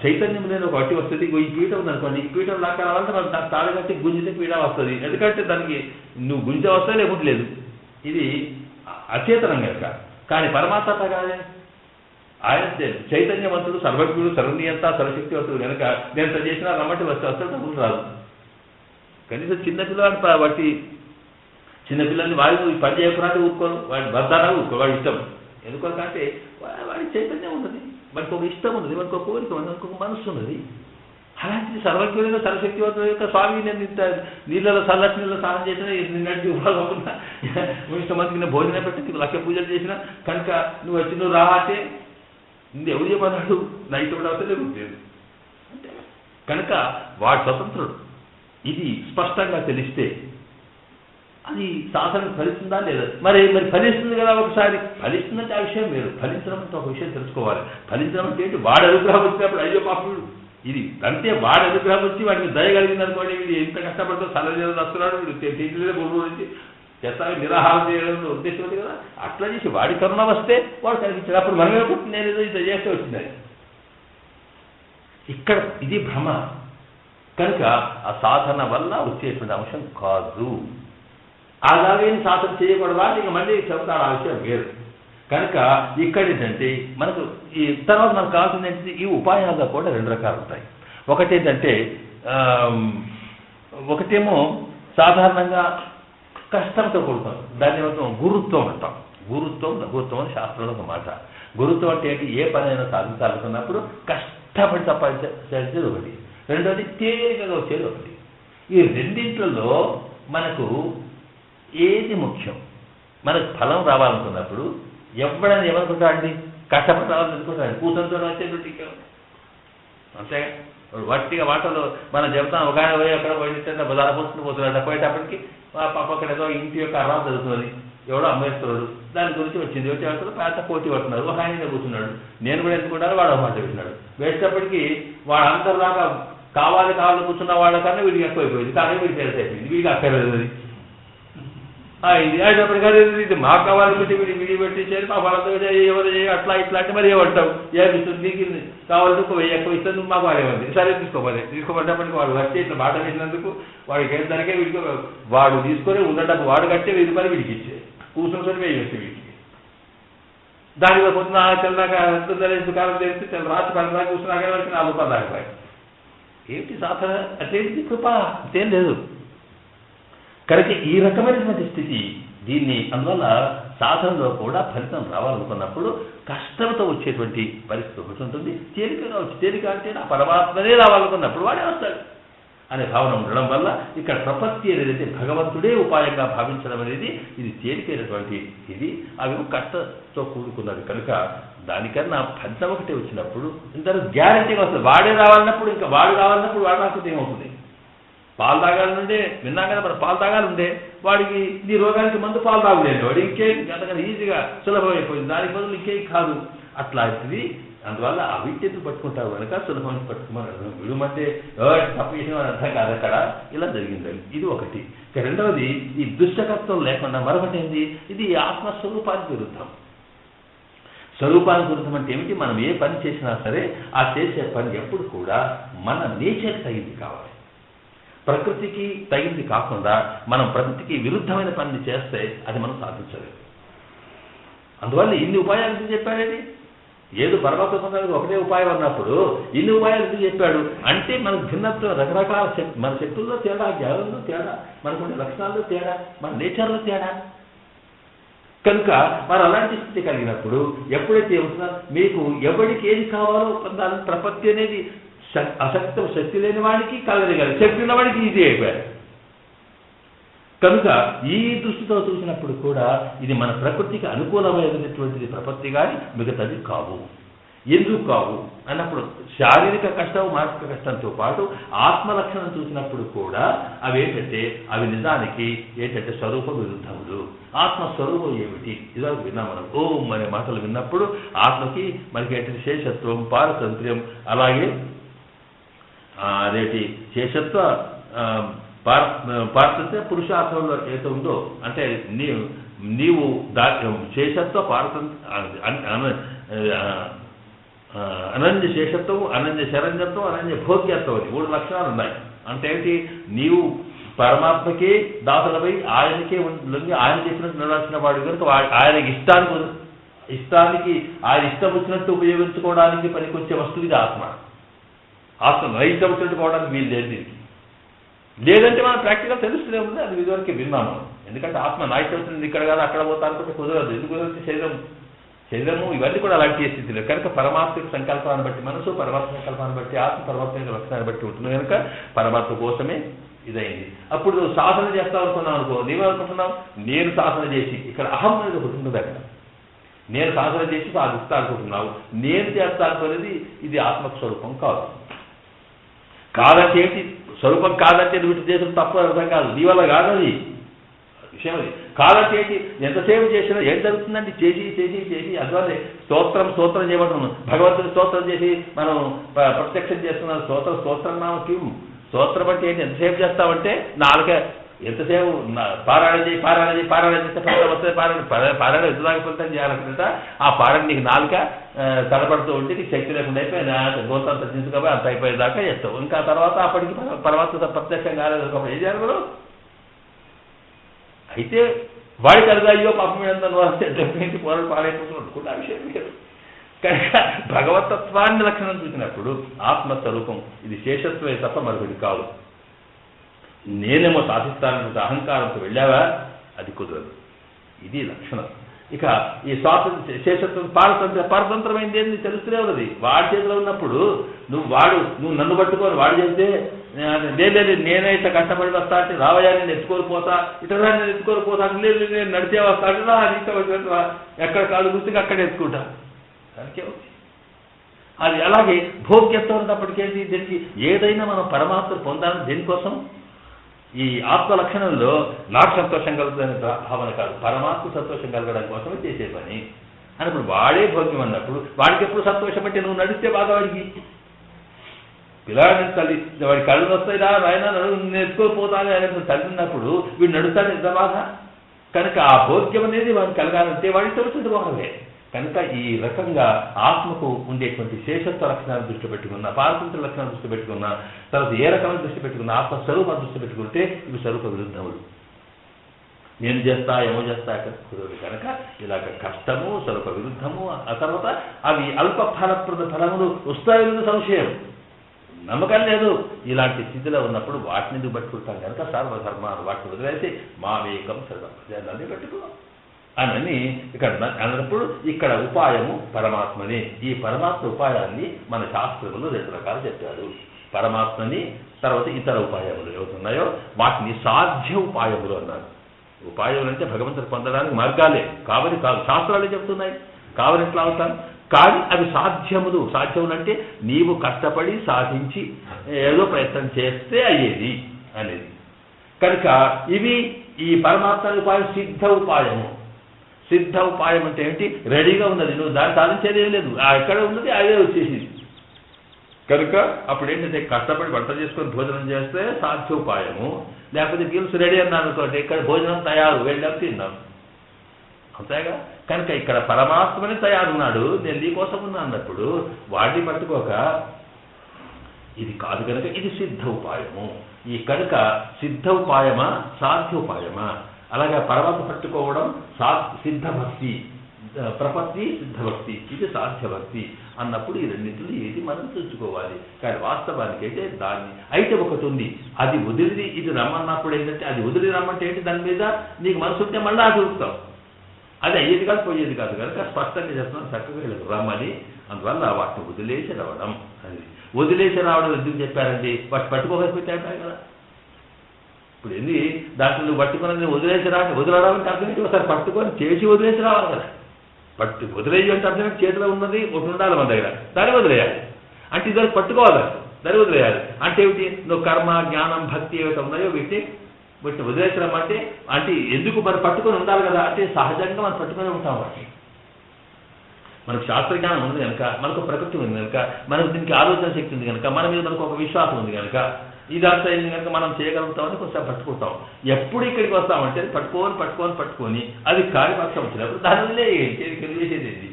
చైతన్యం లేని ఒక వట్టి వస్తుంది, ఈ పీఠం ఉందనుకోండి, ఈ పీఠం లాక్క రావాలంటే మనం దాన్ని తాళి కట్టి గుంజితే పీఠ వస్తుంది. ఎందుకంటే దానికి నువ్వు గుంజే వస్తా లేకుండా లేదు, ఇది అచేతనం కనుక. కానీ పరమాత్మ కాదే, ఆయన చైతన్యవంతుడు, సర్వజ్ఞుడు, సర్వనీయంత, సర్వశక్తివంతుడు కనుక నేను ఎంత చేసినా రమ్మటి వస్తాడు తప్పులు రాదు. కనీసం చిన్నపిల్లవాడిని బట్టి చిన్నపిల్లల్ని వాడి పని చేయకుండా ఊరుకోరు, వాడి బద్దానా ఊరుకో, వాడి ఇష్టం. ఎందుకంటే వాడి చైతన్యం ఉన్నది, మనకు ఒక ఇష్టం ఉన్నది, మనకు ఒక కోరిక ఉన్నది, మనకు ఒక మనస్సు ఉన్నది. అలాంటిది సర్వజ్ఞుడిగా సర్వశక్తివంతుడు యొక్క స్వామి నేను ఇంత నీళ్ళలో చల్లటి నీళ్ళలో స్నానం చేసినా నిన్నటి ఉన్నా ఇష్టమందికి నేను భోజనం పెట్టి లక్ష పూజలు చేసినా కనుక నువ్వు వచ్చి నువ్వు రాహాటే ఎవరు చెప్పన్నాడు, నా ఇష్టపడి అవసరం లేదు. అంటే కనుక వాడు స్వతంత్రుడు. ఇది స్పష్టంగా తెలిస్తే అది శాసనం ఫలిస్తుందా లేదా, మరి ఫలిస్తుంది కదా. ఒకసారి ఫలిస్తుందంటే ఆ విషయం వేరు, ఫలించడం అంటే ఒక విషయం తెలుసుకోవాలి. ఫలించడం అంటే ఏంటి, వాడు అనుగ్రహం వచ్చినప్పుడు అయ్యో పాపుడు ఇది అంటే వాడు అనుగ్రహం వచ్చి వాడికి దయ కలిగింది అనుకోండి, వీడు ఎంత కష్టపడుతూ సలహా వస్తున్నాడు, వీడు టీచర్లే బొమ్మ నుంచి చేస్తాను నిరాహారం చేయడం ఉద్దేశం ఉంది కదా. అట్లా చేసి వాడి కరుణ వస్తే వాడు కనిపించాడు, అప్పుడు మనమే నేను ఏదో ఇది చేస్తే వచ్చింది. ఇక్కడ ఇది భ్రమ కనుక ఆ సాధన వల్ల వచ్చేటువంటి అంశం కాదు. అలాగే సాధన చేయకూడదా ఇక మళ్ళీ చెబుతాడు, ఆ విషయం వేరు. కనుక ఇక్కడ ఏంటంటే మనకు ఈ తర్వాత మనకు కావాల్సింది ఏంటంటే ఈ ఉపాయాలుగా కూడా రెండు రకాలు ఉంటాయి. ఒకటేమో సాధారణంగా కష్టంతో కూడుతాం, దాన్ని గురుత్వం అంటాం. గురుత్వం అని శాస్త్రంలో ఒక మాట. గురుత్వం అంటే ఏంటి, ఏ పనైనా సాధించాలనుకున్నప్పుడు కష్టపడి సంపాదించేది ఒకటి, రెండోది తేలికగా వచ్చేది ఒకటి. ఈ రెండింటిలో మనకు ఏది ముఖ్యం? మనకు ఫలం రావాలనుకున్నప్పుడు ఎవడని ఏమనుకుంటాడండి, కష్టపడి రావాలని అనుకుంటాడు, కూతురుతో వచ్చేటువంటి అంతేగా. వట్టిగా వాటలో మనం చెప్తాం, ఒక ఆయన పోయి అక్కడ పోయింటే బజార్ పోతున్నాడు, పోయేటప్పటికి పాప అక్కడ ఏదో ఇంటి యొక్క అర్హత జరుగుతున్నది, ఎవడో అమ్మేస్తున్నాడు, దాని గురించి వచ్చింది వచ్చేటప్పుడు పేద పోటీ పడుతున్నారు, ఒక ఆయన కూర్చున్నాడు, నేను కూడా ఎందుకుంటాను, వాడు మాట పెట్టినాడు. వేసేటప్పటికి వాడు అందరిలాగా కావాలి కూర్చున్న వాళ్ళకన్నా వీడికి ఎక్కువైపోయింది, కానీ వీడికి తెలిసి అయిపోయింది, వీడికి అక్కర్లేదు. ఇది అయినప్పటికీ ఇది మాకు కావాలి పెట్టి విడి పెట్టించేది మా వాళ్ళతో ఎవరు అట్లా ఇట్లా అంటే మరి ఏమంటావు, ఏమిస్తుంది నీకు కావాలంటే ఎక్కువ ఇస్తుంది, నువ్వు మాకు వాడేమంది, సరే తీసుకోబట్టేప్పటికి వాడు వచ్చి ఇట్లా మాట వేసినందుకు వాడికి ఏం ధరకే వీడికి వాడు తీసుకొని ఉన్నప్పుడు వాడు కట్టే 1000 రూపాయలు వీడికి ఇచ్చే కూర్చుని సరి 1000 వస్తే వీడికి. దానికి పొద్దున తెల్లదాకా దుకాణం తెలిసి రాత్రి 10 దాకా కూర్చున్నాక 4 రూపాయలు దాటిపోయి ఏంటి సాధన అంటే కృప అంతేం లేదు. కనుక ఈ రకమైనటువంటి స్థితి దీన్ని అందువల్ల సాధనలో కూడా ఫలితం రావాలనుకున్నప్పుడు కష్టంతో వచ్చేటువంటి పరిస్థితి ఒకటి ఉంటుంది, తేలికగా వచ్చి తేలిక అంటే నా పరమాత్మనే రావాలనుకున్నప్పుడు వాడే వస్తాడు అనే భావన ఉండడం వల్ల ఇక్కడ ప్రపత్తి ఏదైతే భగవంతుడే ఉపాయంగా భావించడం అనేది ఇది తేలికైనటువంటి ఇది, అవి కష్టంతో కూడుకున్నది. కనుక దానికన్నా ఫలితం ఒకటే వచ్చినప్పుడు ఇంత గ్యారంటీగా వస్తుంది. వాడే రావాలన్నప్పుడు ఇంకా వాడు రావాలన్నప్పుడు వాడు రాకపోతే ఏమవుతుంది, పాలు తాగాలంటే విన్నాం కదా, మన పాలు తాగాలంటే వాడికి నీ రోగానికి మందు పాలు తాగులేండి, వాడు ఇంకేం అంతకన్నా ఈజీగా సులభమైపోయింది, దానికి బదులు ఇంకేం కాదు అట్లాంటిది. అందువల్ల ఆ వీటిని పట్టుకుంటావు కనుక సులభాన్ని పట్టుకోమని అర్థం. విడుమంటే తప్పు చేసిన అర్థం కాదు అక్కడ, ఇలా జరిగిందని. ఇది ఒకటి. ఇక రెండవది ఈ దుష్టకత్వం లేకుండా మరొకటి ఏంది, ఇది ఆత్మస్వరూపానికి విరుద్ధం. స్వరూపానికి విరుద్ధం అంటే ఏమిటి, మనం ఏ పని చేసినా సరే ఆ చేసే పని ఎప్పుడు కూడా మన నేచర్కి తగింది కావాలి, ప్రకృతికి తగింది కాకుండా మనం ప్రకృతికి విరుద్ధమైన పనిని చేస్తే అది మనం సాధించలేదు. అందువల్ల ఇన్ని ఉపాయాలు ఎందుకు చెప్పాడండి, ఏదో పరమాత్మ ఒకటే ఉపాయం అన్నప్పుడు ఇన్ని ఉపాయాలు ఎందుకు చెప్పాడు అంటే మనకు భిన్నత్వం, రకరకాల మన శక్తుల్లో తేడా, జ్ఞానంలో తేడా, మనకుండే లక్షణాల్లో తేడా, మన నేచర్లో తేడా. కనుక మరి అలాంటి స్థితి కలిగినప్పుడు ఎప్పుడైతే ఏమవుతుందో మీకు ఎవరికి ఏది కావాలో పొందాలని ప్రపత్తి అనేది అసక్తం శక్తి లేని వాడికి కలగలిగారు, శక్తి ఉన్నవాడికి ఈజీ అయిపోయారు. కనుక ఈ దృష్టితో చూసినప్పుడు కూడా ఇది మన ప్రకృతికి అనుకూలమైనటువంటిది ప్రపత్తి కానీ మిగతాది కావు. ఎందుకు కావు అన్నప్పుడు శారీరక కష్టం మానసిక కష్టంతో పాటు ఆత్మలక్షణం చూసినప్పుడు కూడా అవి ఏంటంటే అవి నిజానికి ఏంటంటే స్వరూప విరుద్ధములు. ఆత్మస్వరూపం ఏమిటి ఇదివరకు విన్నాం మనం. ఓం అనే మాటలు విన్నప్పుడు ఆత్మకి మనకి ఏంటంటే శేషత్వం, పారతంత్ర్యం, అలాగే అదేంటి శేషత్వ పారతంత్ర్యం పురుషార్థంలో ఏదో ఉందో అంటే నీవు శేషత్వ పారతంత్ర అనన్య శేషత్వం, అనన్య శరణ్యత్వం, అనన్య భోగ్యత్వం అని 3 లక్షణాలు ఉన్నాయి. అంటే ఏంటి? నీవు పరమాత్మకే దాసులపై ఆయనకే లొంగి ఆయన చెప్పినట్టు నడాల్సిన వాడు కనుక ఆయన ఇష్టానికి ఆయన ఇష్టం వచ్చినట్టు ఉపయోగించుకోవడానికి పనికొచ్చే వస్తువు ఇది ఆత్మ. ఆత్మ ఇష్టం వచ్చినట్టు పోవడానికి వీలు లేదు. దీనికి లేదంటే మనం ప్రాక్టికల్ తెలుస్తూనే ఉంది. అది ఇదివరకు విన్నాము. ఎందుకంటే ఆత్మ నా ఇష్టం వచ్చింది ఇక్కడ కాదు అక్కడ పోతా అనుకుంటే కుదరదు. ఎందుకు కుదరదు? శరీరము ఇవన్నీ కూడా అలాంటి స్థితిలో కనుక పరమాత్మ సంకల్పాన్ని బట్టి మనసు, పరమాత్మ సంకల్పాన్ని బట్టి ఆత్మ, పరమాత్మ యొక్క లక్షణాన్ని బట్టి ఉంటుంది కనుక పరమాత్మ కోసమే ఇదైంది. అప్పుడు నువ్వు సాధన చేస్తావు అనుకున్నావు అనుకో, నీవేమనుకుంటున్నావు? నేను సాధన చేసి ఇక్కడ అహం అనేది ఒకటి ఉంటుంది. అక్కడ నేను సాధన చేసి సాధిస్తా అనుకుంటున్నావు. నేను చేస్తా అనుకునేది ఇది ఆత్మస్వరూపం కాదు. కాదంటే ఏంటి? స్వరూపం కాదంటే నువ్వు ఇటు చేసిన తప్పు అర్థం కాదు. నీ వల్ల కాదది విషయం. అది కాదంటే ఏంటి? ఎంతసేపు చేసినా ఏం జరుగుతుందండి? చేసి చేసి చేసి అందువల్లే స్తోత్రం చేయబడుతున్నాం. భగవంతుని స్తోత్రం చేసి మనం ప్రత్యక్షం చేస్తున్నాం. స్తోత్రం నామకి స్తోత్రం అంటే ఏంటి? ఎంతసేపు చేస్తామంటే నాలుక ఎంతసేపు పారాయణ చేస్తే ఫలితం వస్తుంది. పారాయణ ఎదురాకి ఫలితం చేయాలనుకుంటా ఆ పారాయణ నీకు నాలుక తడపడుతూ ఉంటే నీకు శక్తి లేకుండా అయిపోయినా గోంతంతా తీసుకుపోయి అంత అయిపోయేదాకా చేస్తావు. ఇంకా తర్వాత అప్పటికి పరమాత్మ ప్రత్యక్షం కాలేదు. ఏం చేయాలి మనం? అయితే వాడికి అదిగా అయ్యో పాపం ఏంటంటే పోరాడు పాడైపోతుంది అనుకుంటే ఆ విషయం లేదు. కనుక భగవతత్వాన్ని లక్షణం చూసినప్పుడు ఆత్మస్వరూపం ఇది శేషత్వమే తప్ప మరొకటి కాదు. నేనేమో సాధిస్తానంటే అహంకారంతో వెళ్ళావా అది కుదరదు. ఇది లక్షణం. ఇక ఈ స్వాతంత్ర శేషత్వం పారతంత్రమైంది ఏంది తెలుస్తూనే ఉన్నది. వాడి చేతిలో ఉన్నప్పుడు నువ్వు నన్ను పట్టుకొని వాడు చేస్తే లేదు నేనే ఇట్లా కష్టపడి వస్తా అంటే రావయ్యా నేను ఎత్తుకొని పోతా, ఇతర నేను ఎత్తుకొని పోతా అంటే లేదు నేను నడిచే వస్తా అంటే నీతో ఎక్కడ కాళ్ళు గుర్తుగా అక్కడ ఎత్తుకుంటా. దానికే అది అలాగే భోగ్యత్వం ఉన్నప్పటికేంటి? దీనికి ఏదైనా మనం పరమాత్మ పొందాలని దేనికోసం? ఈ ఆత్మ లక్షణంలో నాకు సంతోషం కలుగుతుందనే భావన కాదు, పరమాత్మ సంతోషం కలగడం కోసమే చేసే పని అన్నప్పుడు వాడే భోగ్యం అన్నప్పుడు వాడికి ఎప్పుడు సంతోషం అంటే నువ్వు నడిస్తే బాగా వాడికి పిల్లాడిని తల్లి వాడి కళ్ళు వస్తాయి ఆయన నేను ఎత్తుకోపోతాను అని తల్లి ఉన్నప్పుడు వీడు నడుస్తాడు ఎంత బాగా. కనుక ఆ భోగ్యం అనేది వాడికి కలగాలంటే వాడికి తెలుసుకుంటూ పోవాలి. కనుక ఈ రకంగా ఆత్మకు ఉండేటువంటి శేషత్వ లక్షణాలను దృష్టి పెట్టుకున్న, పారతంత్ర లక్షణాలు దృష్టి పెట్టుకున్న, తర్వాత ఏ రకమైన దృష్టి పెట్టుకున్న, ఆత్మస్వరూపాన్ని దృష్టి పెట్టుకుంటే ఇవి స్వరూప విరుద్ధములు. నేను చేస్తా ఏమో చేస్తా కుదరదు. కనుక ఇలాగ కష్టము స్వరూప విరుద్ధము. ఆ తర్వాత అవి అల్ప ఫలప్రద ఫలములు వస్తాయని సంశయం, నమ్మకం లేదు. ఇలాంటి స్థితిలో ఉన్నప్పుడు వాటిని ఎందుకు పట్టుకుంటాం కనుక సర్వధర్మాలు వాటిని వదిలేసి మామేకం సర్వన్ని పెట్టుకున్నాం అని ఇక్కడ అన్నప్పుడు ఇక్కడ ఉపాయము పరమాత్మని. ఈ పరమాత్మ ఉపాయాన్ని మన శాస్త్రములు 2 రకాలు చెప్పారు. పరమాత్మని తర్వాత ఇతర ఉపాయములు ఏవవుతున్నాయో వాటిని సాధ్య ఉపాయములు అన్నారు. ఉపాయములు అంటే భగవంతుడు పొందడానికి మార్గాలే కావని కాదు, శాస్త్రాలే చెప్తున్నాయి. కావని ఎట్లా అవుతాను? కానీ అవి సాధ్యములు. సాధ్యములు అంటే నీవు కష్టపడి సాధించి ఏదో ప్రయత్నం చేస్తే అయ్యేది అనేది. కనుక ఇవి ఈ పరమాత్మ ఉపాయం సిద్ధ ఉపాయము. సిద్ధ ఉపాయం అంటే ఏంటి? రెడీగా ఉన్నది, నువ్వు దాన్ని సాధించేది ఏం లేదు, ఎక్కడ ఉన్నది అదే వచ్చేసింది. కనుక అప్పుడు ఏంటంటే కష్టపడి వంట చేసుకొని భోజనం చేస్తే సాధ్య ఉపాయము. లేకపోతే గీల్స్ రెడీ అన్నాను అనుకోండి, ఇక్కడ భోజనం తయారు వెళ్ళాం తిన్నాం అంతేగా. కనుక ఇక్కడ పరమాత్మని తయారున్నాడు, నేను నీకోసం ఉన్నా అన్నప్పుడు వాడిని పట్టుకోక ఇది కాదు కనుక ఇది సిద్ధ ఉపాయము. ఈ కనుక సిద్ధ ఉపాయమా సాధ్య ఉపాయమా? అలాగే పరమాత్మ పట్టుకోవడం సిద్ధ భక్తి, ప్రపత్తి సిద్ధ భక్తి, ఇది సాధ్య భక్తి అన్నప్పుడు ఈ రెండింటిలో ఏది మనం చూసుకోవాలి. కానీ వాస్తవానికి అయితే దాన్ని అయితే ఒకటి ఉంది, అది వదిలి ఇది రమ్మన్నప్పుడు ఏంటంటే అది వదిలి రమ్మంటే ఏంటి? దాని మీద నీకు మనసు ఉంటే మళ్ళీ చూస్తావు, అది అయ్యేది కాదు పోయేది కాదు. కనుక స్పష్టంగా చెప్తున్నాను చక్కగా వీళ్ళకి రమ్మని. అందువల్ల వాటిని వదిలేసి రావడం. అది వదిలేసి రావడం ఎందుకు చెప్పారండి? వాటి పట్టుకోకపోతే అయిపోయాయి కదా. ఇప్పుడు ఏంది దాంట్లో నువ్వు పట్టుకుని వదిలేసి వదిలరావంటే అర్థం ఏంటి? ఒకసారి పట్టుకొని చేసి వదిలేసి రావాలి కదా. పట్టు వదిలేయి అంటే అర్థం చేతిలో ఉన్నది ఒకటి ఉండాలి మన దగ్గర, దాన్ని వదిలేయాలి. అంటే ఇద్దరు పట్టుకోవాలి, దాన్ని వదిలేయాలి. అంటే ఏమిటి? నువ్వు కర్మ, జ్ఞానం, భక్తి ఏవైతే ఉన్నాయో వీటిని వదిలేసడం అంటే ఎందుకు మనం పట్టుకొని ఉండాలి కదా, అంటే సహజంగా మనం పట్టుకొని ఉంటాం. వాటిని మనకు శాస్త్రజ్ఞానం ఉంది కనుక, మనకు ప్రకృతి ఉంది కనుక, మనకు దీనికి ఆలోచన శక్తి ఉంది కనుక, మన మీద మనకు ఒక విశ్వాసం ఉంది కనుక, ఇదంతా అయింది కనుక మనం చేయగలుగుతామని కొంచెం పట్టుకుంటాం. ఎప్పుడు ఇక్కడికి వస్తామంటే పట్టుకొని అది కార్యపక్షం వచ్చినప్పుడు దాని వదిలే చేసేది ఏంటి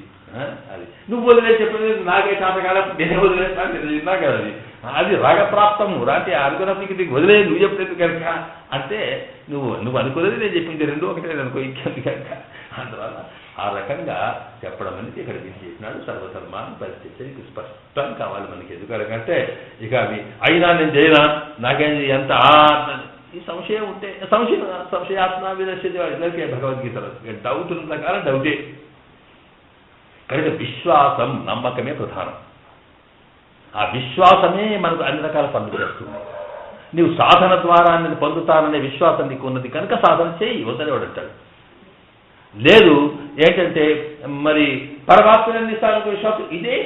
అది. నువ్వు వదిలే చెప్పేది నాకే కాదు, నేనే వదిలేనా కదా, అది రాగప్రాప్తము రాంటి అనుకున్నప్పటికీ నీకు వదిలే నువ్వు చెప్పలేదు కనుక, అంటే నువ్వు అనుకున్నది నేను చెప్పింది రెండు ఒకటే అనుకో, ఇంకెందుకు కనుక. అందువల్ల ఆ రకంగా చెప్పడం అనేది ఇక్కడ విధి చేసినాడు. సర్వసన్మానం పరిస్థితి స్పష్టం కావాలి మనకి. ఎందుకంటే ఇక అవి అయినా నేను చేయనా, నాకేం ఎంత ఈ సంశయం ఉంటే సంశయాత్మ విదర్శించే వాళ్ళకి భగవద్గీతలో డౌట్ ఉన్న ప్రకారం డౌటే. కనుక విశ్వాసం, నమ్మకమే ప్రధానం. ఆ విశ్వాసమే మనకు అన్ని రకాల పనులు చేస్తుంది. నీవు సాధన ద్వారా నేను పొందుతాననే విశ్వాసం నీకు ఉన్నది కనుక సాధన చేయి, వద్దనేవాడు అంటాడు. లేదు ఏంటంటే మరి పరమాత్మ ఎన్నిసార్లు విశ్వాసం ఇదే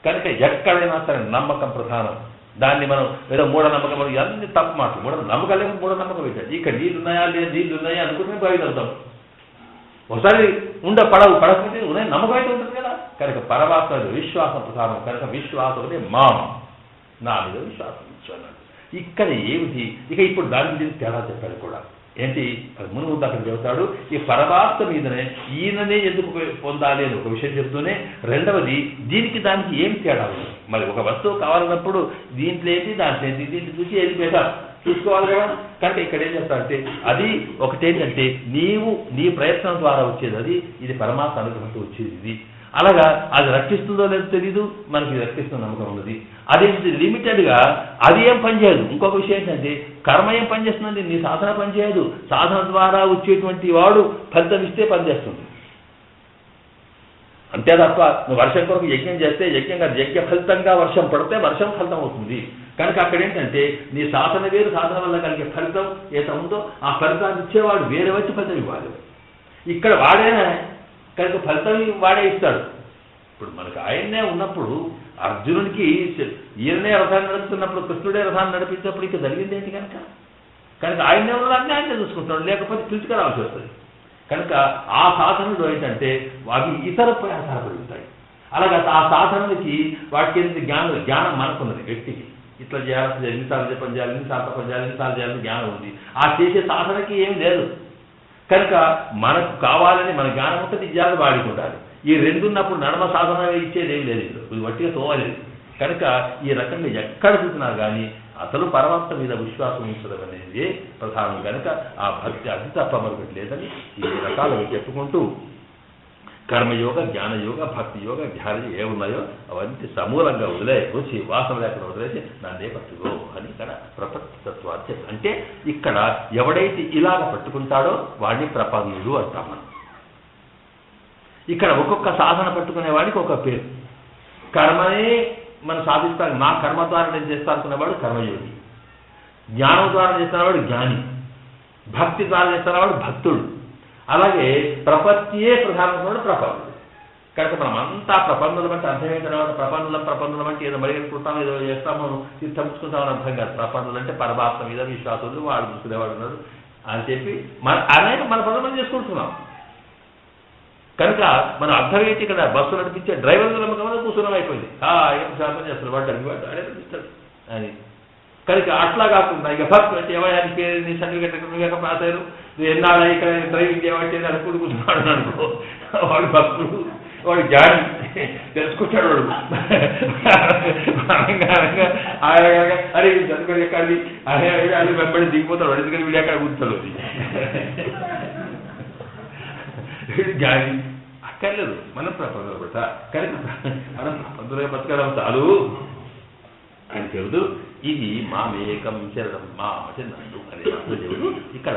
కనుక ఎక్కడైనా సరే నమ్మకం ప్రధానం. దాన్ని మనం ఏదో మూఢనమ్మకం అన్ని తప్పు మాటలు, నమ్మకాలేమో మూఢనమ్మకం పెట్టాడు. ఇక్కడ నీళ్ళున్నాయా లేదు, నీళ్ళున్నాయా అనుకుంటే బయలుదేరుతాం. ఒకసారి పడకపోతే ఉన్నాయి, నమ్మకం అయితే ఉంటుంది కదా. కనుక పరమాత్మ విశ్వాసం ప్రధానం కనుక విశ్వాసం అంటే నా మీద విశ్వాసం ఇచ్చాడు. ఇక్కడ ఏమిటి ఇక ఇప్పుడు దాని గురించి తేడా చెప్పాడు కూడా. ఏంటి మునుగు అక్కడ చెబుతాడు, ఈ పరమాత్మ మీదనే ఈయననే ఎందుకు పొందాలి అని ఒక విషయం చెప్తూనే, రెండవది దానికి ఏం తేడా ఉంది. మరి ఒక వస్తువు కావాలన్నప్పుడు దీంట్లో ఏంటి దాంట్లో ఏంటి, దీంట్లో చూసి ఏది బెటర్ చూసుకోవాలి కదా. కనుక ఇక్కడ ఏం చెప్తాడంటే అది ఒకటేంటంటే నీ ప్రయత్నం ద్వారా వచ్చేది ఇది పరమాత్మ అనుగ్రహంతో వచ్చేది ఇది. అలాగా అది రక్షిస్తుందో లేదో తెలీదు, మనకి రక్షిస్తున్న నమ్మకం ఉన్నది. అదేంటి లిమిటెడ్గా అది ఏం పనిచేయదు. ఇంకొక విషయం ఏంటంటే కర్మ ఏం పనిచేస్తుందండి, నీ సాధన పనిచేయదు. సాధన ద్వారా వచ్చేటువంటి వాడు ఫలితం ఇస్తే పనిచేస్తుంది అంతే తప్ప నువ్వు వర్షం కొరకు యజ్ఞం చేస్తే యజ్ఞ ఫలితంగా వర్షం పడితే వర్షం ఫలితం అవుతుంది. కనుక అక్కడ ఏంటంటే నీ సాధన వేరు, సాధన వల్ల కలిగే ఫలితం ఏదో ఉందో ఆ ఫలితాన్ని ఇచ్చేవాడు వేరే వచ్చి ఫలితం ఇవ్వాలి. ఇక్కడ వాడేనా కనుక ఫలితం వాడే ఇస్తాడు. ఇప్పుడు మనకు ఆయన్నే ఉన్నప్పుడు అర్జునుడికి ఈయననే రథాన్ని నడుపుతున్నప్పుడు, కృష్ణుడే రథాన్ని నడిపించినప్పుడు ఇక జరిగింది ఏంటి కనుక ఆయన్నే ఉన్న అన్యాయంగా చూసుకుంటున్నాడు, లేకపోతే పిలుచుకురావాల్సి వస్తుంది. కనుక ఆ సాధనలో ఏంటంటే అవి ఇతర ప్రయాసాలు పెరుగుతాయి. అలాగే ఆ సాధనలకి వాటికి జ్ఞానం మనకున్నది. వ్యక్తికి ఇట్లా చేయాలి, ఎన్నిసార్లు పని చేయాలి, ఎన్నిసార్లు పని చేయాలి, ఎన్నిసార్లు చేయాలని జ్ఞానం ఉంది. ఆ చేసే సాధనకి ఏం లేదు. కనుక మనకు కావాలని మన జ్ఞానం ఉంటుంది, జ్ఞానం వాడుకుంటారు. ఈ రెండున్నప్పుడు నడమ సాధన ఇచ్చేది ఏం లేదు, ఇది వట్టిగా తోవలేదు. కనుక ఈ రకంగా ఎక్కడ చూసినా కానీ అసలు పరమాత్మ మీద విశ్వాసం ఉంచడం అనేది ప్రధానం. కనుక ఆ భక్తి అది తప్ప మరొకటి లేదని ఈ రకాలుగా చెప్పుకుంటూ కర్మయోగ, జ్ఞానయోగ, భక్తి యోగ, ధ్యానం ఏమున్నాయో అవన్నీ సమూలంగా వదిలేసి వాసన లేకుండా వదిలేసి నన్నే పట్టుకో అని ఇక్కడ ప్రపంచతత్వాన్ని అంటే ఇక్కడ ఎవడైతే ఇలాగ పట్టుకుంటాడో వాడిని ప్రపన్నుడు అంటాం మనం. ఇక్కడ ఒక్కొక్క సాధన పట్టుకునే వాడికి ఒక పేరు. కర్మనే మనం సాధిస్తాను, నా కర్మ ద్వారా నేను చేస్తా అనుకునేవాడు కర్మయోగి, జ్ఞానం ద్వారా చేస్తున్నవాడు జ్ఞాని, భక్తి ద్వారా చేస్తున్నవాడు భక్తుడు, అలాగే ప్రపత్తియే ప్రధానమైనవాడు ప్రపన్నుడు. కనుక మనం అంతా ప్రపన్నులం అంటే అర్థం ఏంటన్నమాట, ప్రపన్నులం అంటే ఏదో మరిగెట్టుకుంటాం, ఏదో చేస్తాము, తీర్థించుకుంటామని అర్థం కాదు. ప్రపన్నులు అంటే పరమాత్మ మీద విశ్వాసులు, వాడు చూసుకునేవాడు ఉన్నాడు అని చెప్పి మన పనులు చేసుకుంటున్నాం. కనుక మనం అర్థం ఏంటి, ఇక్కడ బస్సు నడిపించే డ్రైవర్లు నమ్మకం కూర్చున్నాం అయిపోయింది, ఏం శాతం చేస్తారు వాడు అడే నడిపిస్తాడు అని. కనుక అట్లా కాకుండా ఇక భక్తులు అంటే ఎవరి పేరు నీ సర్టిఫికేట్ పాస్ అయ్యారు, నువ్వు ఎన్నాళ్ళ ఇక్కడ డ్రైవింగ్ చేయబట్టి అనుకుని కూర్చున్నాడు అనుకో, వాడు భక్తుడు, వాడు జ్ఞాని తెలుసుకుంటాడు. వాడు అరే చదువుకొని ఎక్కడి అది వెంబడి దిగిపోతాడు, ఎందుకని వీడు అక్కడ కూర్చోడు జ్ఞాని అక్కర్లేదు. మనం ప్రపంచం పడతా కనుక మనం ప్రపంచంలో బతకడం చాలు. అని చెబుతూ ఇది మామేకం శరణం మా అంటే నన్ను అనే మాటలు చెబుతూ ఇక్కడ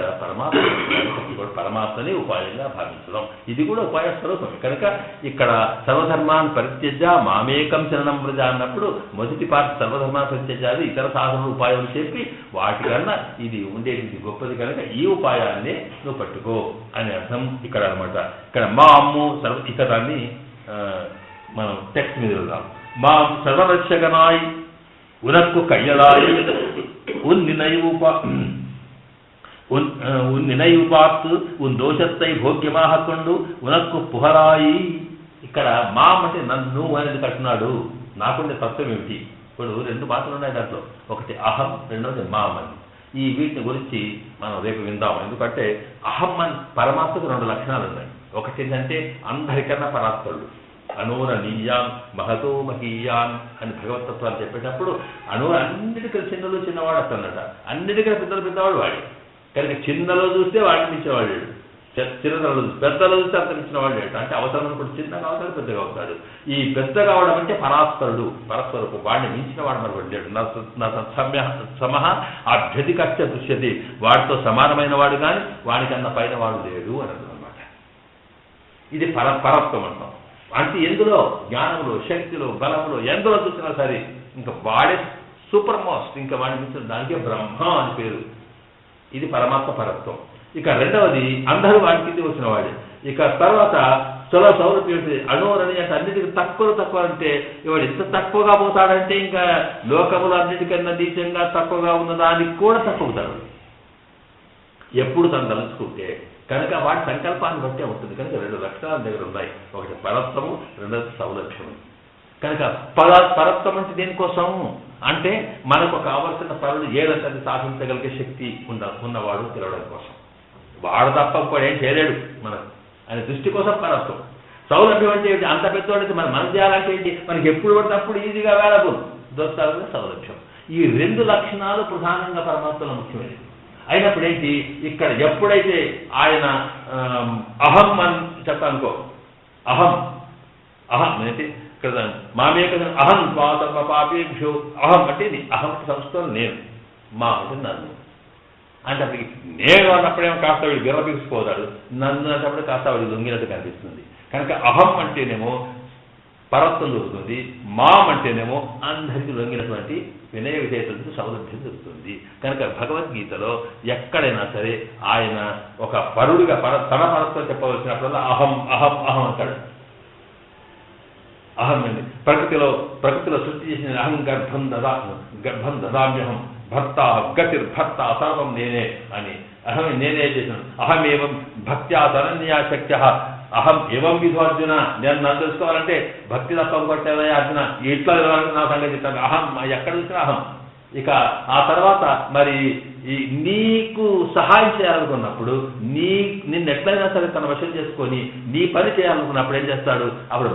పరమాత్మని ఉపాయంగా భావించడం ఇది కూడా ఉపాయ స్వరూపం కనుక ఇక్కడ సర్వధర్మాన్ని పరిత్యజ మామేకం శరణం ప్రజ అన్నప్పుడు మొదటి పార్ట్ సర్వధర్మాన్ని పరిత్యజాది ఇతర సాధన ఉపాయాలు చెప్పి వాటికన్నా ఇది ఉండేది గొప్పది కనుక ఈ ఉపాయాన్ని నువ్వు పట్టుకో అని అర్థం ఇక్కడ అనమాట ఇక్కడ మా అమ్ము ఇతరాన్ని మనం టెక్స్ట్ మీద వెళ్దాం మా సర్వరక్షకనాయ్ உனக்கு கையலாய் உன் நினைவு பார்த்து உன் దోషத்தை భోగ్యமாக கொண்டு ఉనక్కు పుహరాయి ఇక్కడ మాం అంటే నన్ను అనేది కట్టున్నాడు నాకుండే తత్వం ఏమిటి ఇప్పుడు రెండు మాటలు ఉన్నాయి దాంట్లో ఒకటి అహం రెండోది మాం అని ఈ వీటిని గురించి మనం రేపు విందాం ఎందుకంటే అహం అని పరమాత్మకు రెండు లక్షణాలు ఉన్నాయి ఒకటి ఏంటంటే అందరికన్నా పరాత్పరుడు అనూరణీయాన్ మహతో మహీయాన్ అని భగవతత్వాన్ని చెప్పేటప్పుడు అన్నిటికీ చిన్నలో చిన్నవాడు అన్నట అన్నిటికీ పెద్దవాడు వాడి కనుక చిన్నలో చూస్తే వాడిని ఇచ్చేవాడు చిన్నలో చూస్తే పెద్దలో చూస్తే అంతమించిన వాడు అంటే అవసరం అనుకుంటే చిన్నగా అవుతాడు పెద్దగా అవుతాడు ఈ పెద్ద కావడం అంటే పరస్పరపు వాడిని మించిన వాడు మరి లేడు నా సమహ అభ్యధికచ్చ దృశ్యతి వాడితో సమానమైన వాడు కానీ వాడికన్నా పైన వాడు లేడు అని అన్నమాట ఇది పరత్వం అంటాం అంటే ఎందులో జ్ఞానంలో శక్తిలో బలంలో ఎందులో చూసినా సరే ఇంకా వాడే సూపర్ మోస్ట్ ఇంకా వాడిని మించిన దానికే బ్రహ్మ అని పేరు ఇది పరమాత్మ పరత్వం ఇక రెండవది అందరూ వాడి కింద వచ్చిన వాడే ఇక తర్వాత సౌరభ్యం అణువులని అంటే అన్నిటికీ తక్కువ అంటే ఇవాడు ఎంత తక్కువగా పోతాడంటే ఇంకా లోకములు అన్నిటికన్నా నీచంగా తక్కువగా ఉన్న దానికి కూడా తక్కువతాడు ఎప్పుడు తను తలుచుకుంటే కనుక వాటి సంకల్పాన్ని బట్టే ఉంటుంది కనుక రెండు లక్షణాల దగ్గర ఉన్నాయి ఒకటి పరత్వము రెండవది సౌలభ్యము కనుక పరత్వం అంటే దేనికోసం అంటే మనకు కావలసిన పనులు ఏదంటే సాధించగలిగే శక్తి ఉన్నవాడు తెలవడం కోసం వాడు తప్ప కూడా ఏం చేయలేడు మనకు అనే దృష్టి కోసం పరత్వం సౌలభ్యం అంటే ఏంటి అంత పెద్దవాడైతే మనం చేయాలంటే ఏంటి మనకి ఎప్పుడు పడితే అప్పుడు ఈజీగా అవైలబుల్ దొరుకుతారు సౌలభ్యం ఈ రెండు లక్షణాలు ప్రధానంగా పరమాత్మలో ముఖ్యమైనవి అయినప్పుడు ఏంటి ఇక్కడ ఎప్పుడైతే ఆయన అహం అని చెప్పానుకో అహం ఏంటి ఇక్కడ మామేక అహం స్వాతమ్మ పాపేభ్యో అహం అంటే ఇది అహం సంస్థలో నేను మా అంటే నన్ను అంటే అప్పటికి నేను అన్నప్పుడేమో కాస్త వీడు విరపిసిపోతాడు నన్ను అన్నప్పుడు కాస్త వాడు లొంగినట్టు కనిపిస్తుంది కనుక అహం అంటేనేమో పరత్వం దొరుకుతుంది మాం అంటేనేమో అందరికీ లొంగినటువంటి వినయ విధేయతలకు సౌలభ్యం దొరుకుతుంది కనుక భగవద్గీతలో ఎక్కడైనా సరే ఆయన ఒక పరుడుగా తన పరత్వం చెప్పవలసినప్పుడల్లా అహం అహం అహం అంటాడు అహం అండి ప్రకృతిలో సృష్టి చేసిన అహం గర్భం దదామ్యహం భర్త గతిర్భర్త సర్వం నేనే అని అహం నేనే చేశాను అహమేవం భక్త్యా తనన్యా శక్య అహం ఏవం విధో అర్జున నేను నన్ను తెలుసుకోవాలంటే భక్తి తప్ప కొట్టేదయ్యా అర్జున ఇట్లా నా సంగతి చెప్తాను అహం ఎక్కడ చూసినా అహం ఇక ఆ తర్వాత మరి నీకు సహాయం చేయాలనుకున్నప్పుడు నిన్ను ఎట్లయినా సరే తన వశం చేసుకొని నీ పని చేయాలనుకున్నప్పుడు ఏం చేస్తాడు అప్పుడు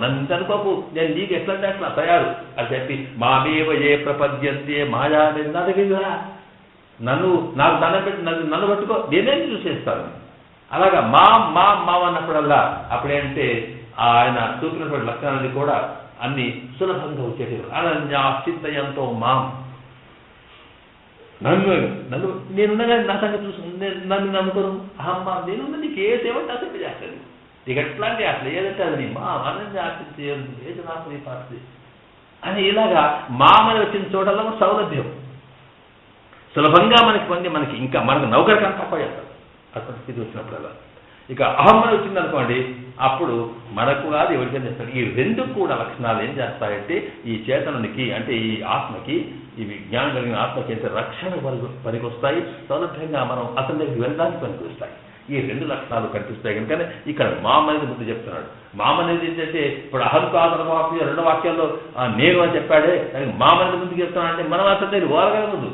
నన్ను అనుకోకు నేను నీకు ఎట్లంటే అట్లా తయారు అని చెప్పి మామేవ ఏ ప్రపద్యంతే మాయా నా దగ్గర నాకు దండం పెట్టి నన్ను పట్టుకో నేనేం చూసేస్తాను అలాగా మా అన్నప్పుడల్లా అప్పుడేంటే ఆయన చూపినటువంటి లక్షణాలని కూడా అన్ని సులభంగా వచ్చేసారు అనన్యాశ్చిత్తయంతో నన్ను నేనున్నగా నా సంగతి చూసు నన్ను నమ్ముకోను అహమ్మా నేనున్న నీకు ఏదేమంటే అసలు చేస్తాను నీకు ఎట్లాంటి అసలు ఏదంటే అది మా అనన్యాశ్చిత్తయం ఏది నాకు పార్టీ అని ఇలాగా మామని వచ్చిన చోటల్లో సౌలభ్యం సులభంగా మనకి ఇంకా మనకు నౌకరికన్నా తప్ప చేస్తారు అటువంటి స్థితి వచ్చినప్పుడల్లా ఇక అహమ్మని వచ్చిందనుకోండి అప్పుడు మనకు కాదు ఎవరికైనా చేస్తాడు ఈ రెండు కూడా లక్షణాలు ఏం చేస్తాయంటే ఈ చేతనునికి అంటే ఈ ఆత్మకి ఇవి జ్ఞానం కలిగిన ఆత్మకి అయితే రక్షణ పనికొస్తాయి సౌలభ్యంగా మనం అతని దగ్గరికి వెళ్ళడానికి పనికొస్తాయి ఈ రెండు లక్షణాలు కనిపిస్తాయి కనుక ఇక్కడ మామ అనేది ముందు చెప్తున్నాడు మామ అనేది ఏంటంటే ఇప్పుడు అహంకారం రెండు వాక్యాల్లో నేను అని చెప్పాడే దానికి మామ అనేది ముందుకు చెప్తున్నాడు అంటే మనం అతని దగ్గర ఓరగల ముందు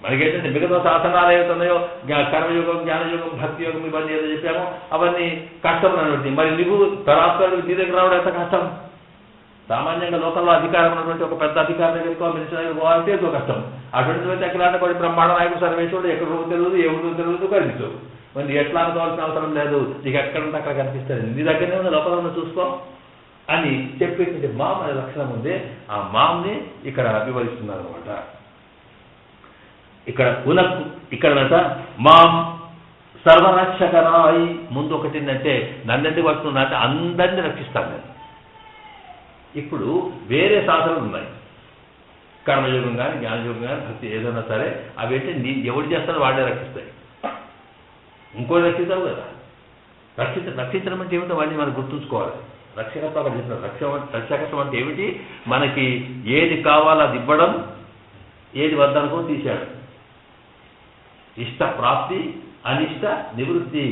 మనకేంటంటే మిగతా శాసనాలు ఏమవుతున్నాయో కర్మయోగం జ్ఞానయోగం భక్తి యోగం ఇవన్నీ ఏదో చెప్పామో అవన్నీ కష్టం అన్నటువంటి మరి నువ్వు తరాస్తరానికి నీ దగ్గర రావడం ఎంత కష్టం సామాన్యంగా లోకల్లో అధికారం ఉన్నటువంటి ఒక పెద్ద అధికారం దగ్గరికి మినిస్టర్ దగ్గర పోవాలంటే ఎంతో కష్టం అటువంటి అయితే ఎక్కడంటే కొన్ని బ్రహ్మాండ నాయకుడు సర్వేశ్వరుడు ఎక్కడ రోజు తెలియదు ఏ రోజు తెలియదు కనిపించవు మరి ఎట్లా అనుకోవాల్సిన అవసరం లేదు నీకు ఎక్కడంటే అక్కడ కనిపిస్తుంది నీ దగ్గరనే ఉన్న లోపల చూసుకో అని చెప్పేటువంటి మాం అనే లక్షణం ఉంది. ఆ మాంని ఇక్కడ వివరిస్తున్నారు అనమాట. ఇక్కడ ఇక్కడనట మాం సర్వరక్షకరాయి ముందు ఒకటి ఏంటంటే నన్నెందుకు వస్తున్నా అంటే అందరినీ రక్షిస్తాను నేను. ఇప్పుడు వేరే సాధనలు ఉన్నాయి, కర్మయోగం కానీ జ్ఞానయోగం కానీ భక్తి ఏదైనా సరే, అవి ఏంటి ఎవరు చేస్తారో వాడే రక్షిస్తాయి, ఇంకో రక్షిస్తావు కదా. రక్షించడం అంటే ఏమిటో వాడిని మనం గుర్తుంచుకోవాలి. రక్షకత్వం అక్కడ చెప్పిన రక్షకత్వం అంటే ఏమిటి, మనకి ఏది కావాలో అది ఇవ్వడం, ఏది వద్దనుకో తీశాడు. ఇష్ట ప్రాప్తి అనిష్ట నివృత్తి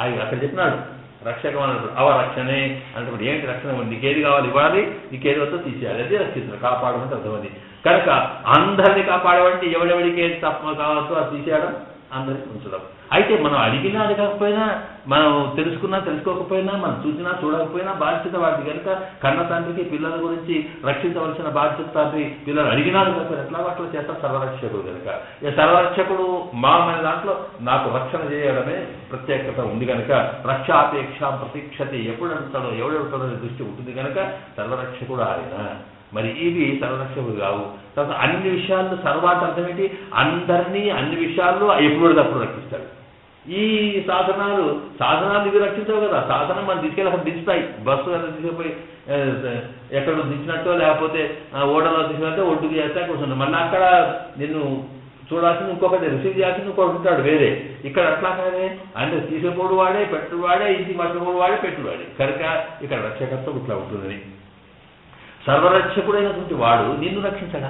అవి అక్కడ చెప్పినాడు. రక్షకం అన్నట్టు అవరక్షణే అంటే ఏంటి రక్షణ, నీకేది కావాలి ఇవ్వాలి, నీకేది వద్దో తీసేయాలి, అదే రక్షించడం, కాపాడమంటే అర్థమది. కనుక అందరినీ కాపాడమంటే ఎవడెవడికి ఏది తప్ప కావద్దో అది తీసేయడం, అందరికీ ఉంచడం. అయితే మనం అడిగినా అడగకపోయినా, మనం తెలుసుకున్నా తెలుసుకోకపోయినా, మనం చూసినా చూడకపోయినా బాధ్యత వాడిది. కనుక కన్న తండ్రికి పిల్లల గురించి రక్షించవలసిన బాధ్యత తండ్రి, పిల్లలు అడిగినా అడగకపోయినా ఎట్లా వాటిలో చేస్తారు సర్వరక్షకుడు. కనుక ఈ సర్వరక్షకుడు అనే దాంట్లో నాకు రక్షణ చేయడమే ప్రత్యేకత ఉంది కనుక రక్షాపేక్ష ప్రతీక్షతి, ఎప్పుడు అడుగుతాడో ఎవడెడుతాడో దృష్టి ఉంటుంది కనుక సర్వరక్షకుడు ఆయన. మరి ఇవి సర్వరక్షకుడు కావు. తర్వాత అన్ని విషయాల్లో సర్వాట్ అర్థం ఏంటి, అందరినీ అన్ని విషయాల్లో ఎప్పుడప్పుడు రక్షిస్తాడు. ఈ సాధనాలు ఇవి రక్షించవు కదా. సాధనం మనం తీసుకెళ్ళి అక్కడ దించుతాయి, బస్సు తీసుకుపోయి ఎక్కడో దించినట్టో లేకపోతే ఓడలో దించినట్టే ఒడ్డుకు చేస్తా కూర్చుంటాం. మళ్ళీ అక్కడ నిన్ను చూడాల్సింది ఇంకొకటి, రిసీవ్ చేయాల్సింది ఇంకొకటి ఉంటాడు వేరే. ఇక్కడ అట్లా కాదే, అంటే తీసేపోడు వాడే, పెట్టుడు వాడే, ఇంటికి పట్టుకోడు వాడే, పెట్టుడు వాడే. కనుక ఇక్కడ రక్షకత్వం ఇట్లా ఉంటుందని. సర్వరక్షకుడైనటువంటి వాడు నిన్ను రక్షించడా.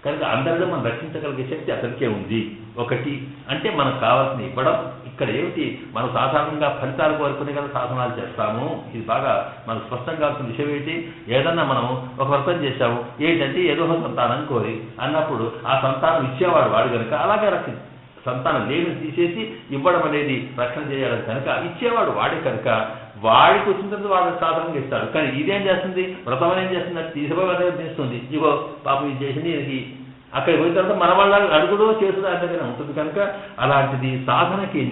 కనుక అందరిలో మనం రక్షించగలిగే శక్తి అతనికే ఉంది. ఒకటి అంటే మనకు కావాల్సిన ఇవ్వడం. ఇక్కడ ఏమిటి, మనం సాధారణంగా ఫలితాలు కోరుకునే కదా సాధనాలు చేస్తాము. ఇది బాగా మనకు స్పష్టం కావాల్సిన విషయం ఏంటి, ఏదన్నా మనం ఒక వ్రతం చేశాము ఏంటంటే ఏదో ఒక సంతానం కోరి అన్నప్పుడు ఆ సంతానం ఇచ్చేవాడు వాడు కనుక అలాగే సంతానం లేని తీసేసి ఇవ్వడం అనేది రక్షణ చేయాలని కనుక ఇచ్చేవాడు వాడే కనుక వాడికి వచ్చిన తర్వాత వాడు సాధారణంగా ఇస్తాడు. కానీ ఇదేం చేస్తుంది, వ్రతం ఏం చేస్తుంది, అది తీసిపోయి తీస్తుంది. ఇగో పాపం ఇది చేసింది, ఇది అక్కడికి పోయిన తర్వాత మన వాళ్ళ అడుగుడు చేసుడు అంతగానే ఉంటుంది. కనుక అలాంటిది సాధనకి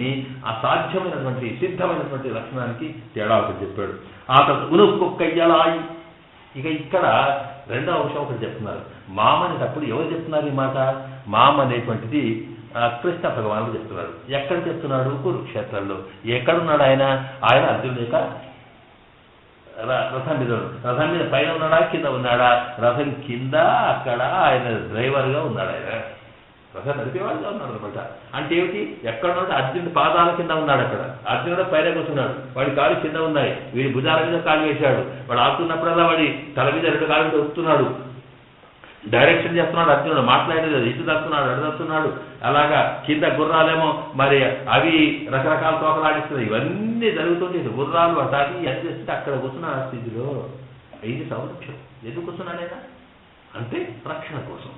అసాధ్యమైనటువంటి సిద్ధమైనటువంటి లక్షణానికి తేడా ఒకటి చెప్పాడు. ఆ తర్వాత ఉనుక్కొక్కయ్యలాయి. ఇక ఇక్కడ రెండవ అంశం ఒకటి చెప్తున్నారు. మామ అనేటప్పుడు ఎవరు చెప్తున్నారు ఈ మాట, మామ అనేటువంటిది కృష్ణ భగవానుడు చెప్తున్నాడు. ఎక్కడ చెప్తున్నాడు, కురుక్షేత్రంలో. ఎక్కడున్నాడు ఆయన అర్జునుడు యొక్క రథం మీద పైన ఉన్నాడా కింద ఉన్నాడా, రథం కింద అక్కడ ఆయన డ్రైవర్గా ఉన్నాడు. ఆయన రథం నడిపేవాడుగా ఉన్నాడు అనమాట. అంటే ఏమిటి, ఎక్కడున్నాడు, అర్జునుడి పాదాల కింద ఉన్నాడు. అక్కడ అర్జునుడు పైన కూర్చున్నాడు, వాడి కాళ్ళు కింద ఉన్నాయి, వీడి భుజాల మీద కాలు వేశాడు. వాడు ఆడుతున్నప్పుడల్లా వాడి తల మీద రెండు కాళ్ళు మీద వస్తున్నాడు, డైరెక్షన్ చేస్తున్నాడు. అర్జునుడు మాట్లాడేది, ఇటు తప్పుతున్నాడు అటు తప్పుతున్నాడు. అలాగా కింద గుర్రాలేమో మరి అవి రకరకాల తోకలాడిస్తున్నాయి. ఇవన్నీ జరుగుతుంటే గుర్రాలు అటాకి అని చేస్తే అక్కడ కూర్చున్నాడు ఆ స్థితిలో. ఇది సంరక్షణ. ఎందుకు కూర్చున్నాడైనా అంటే రక్షణ కోసం.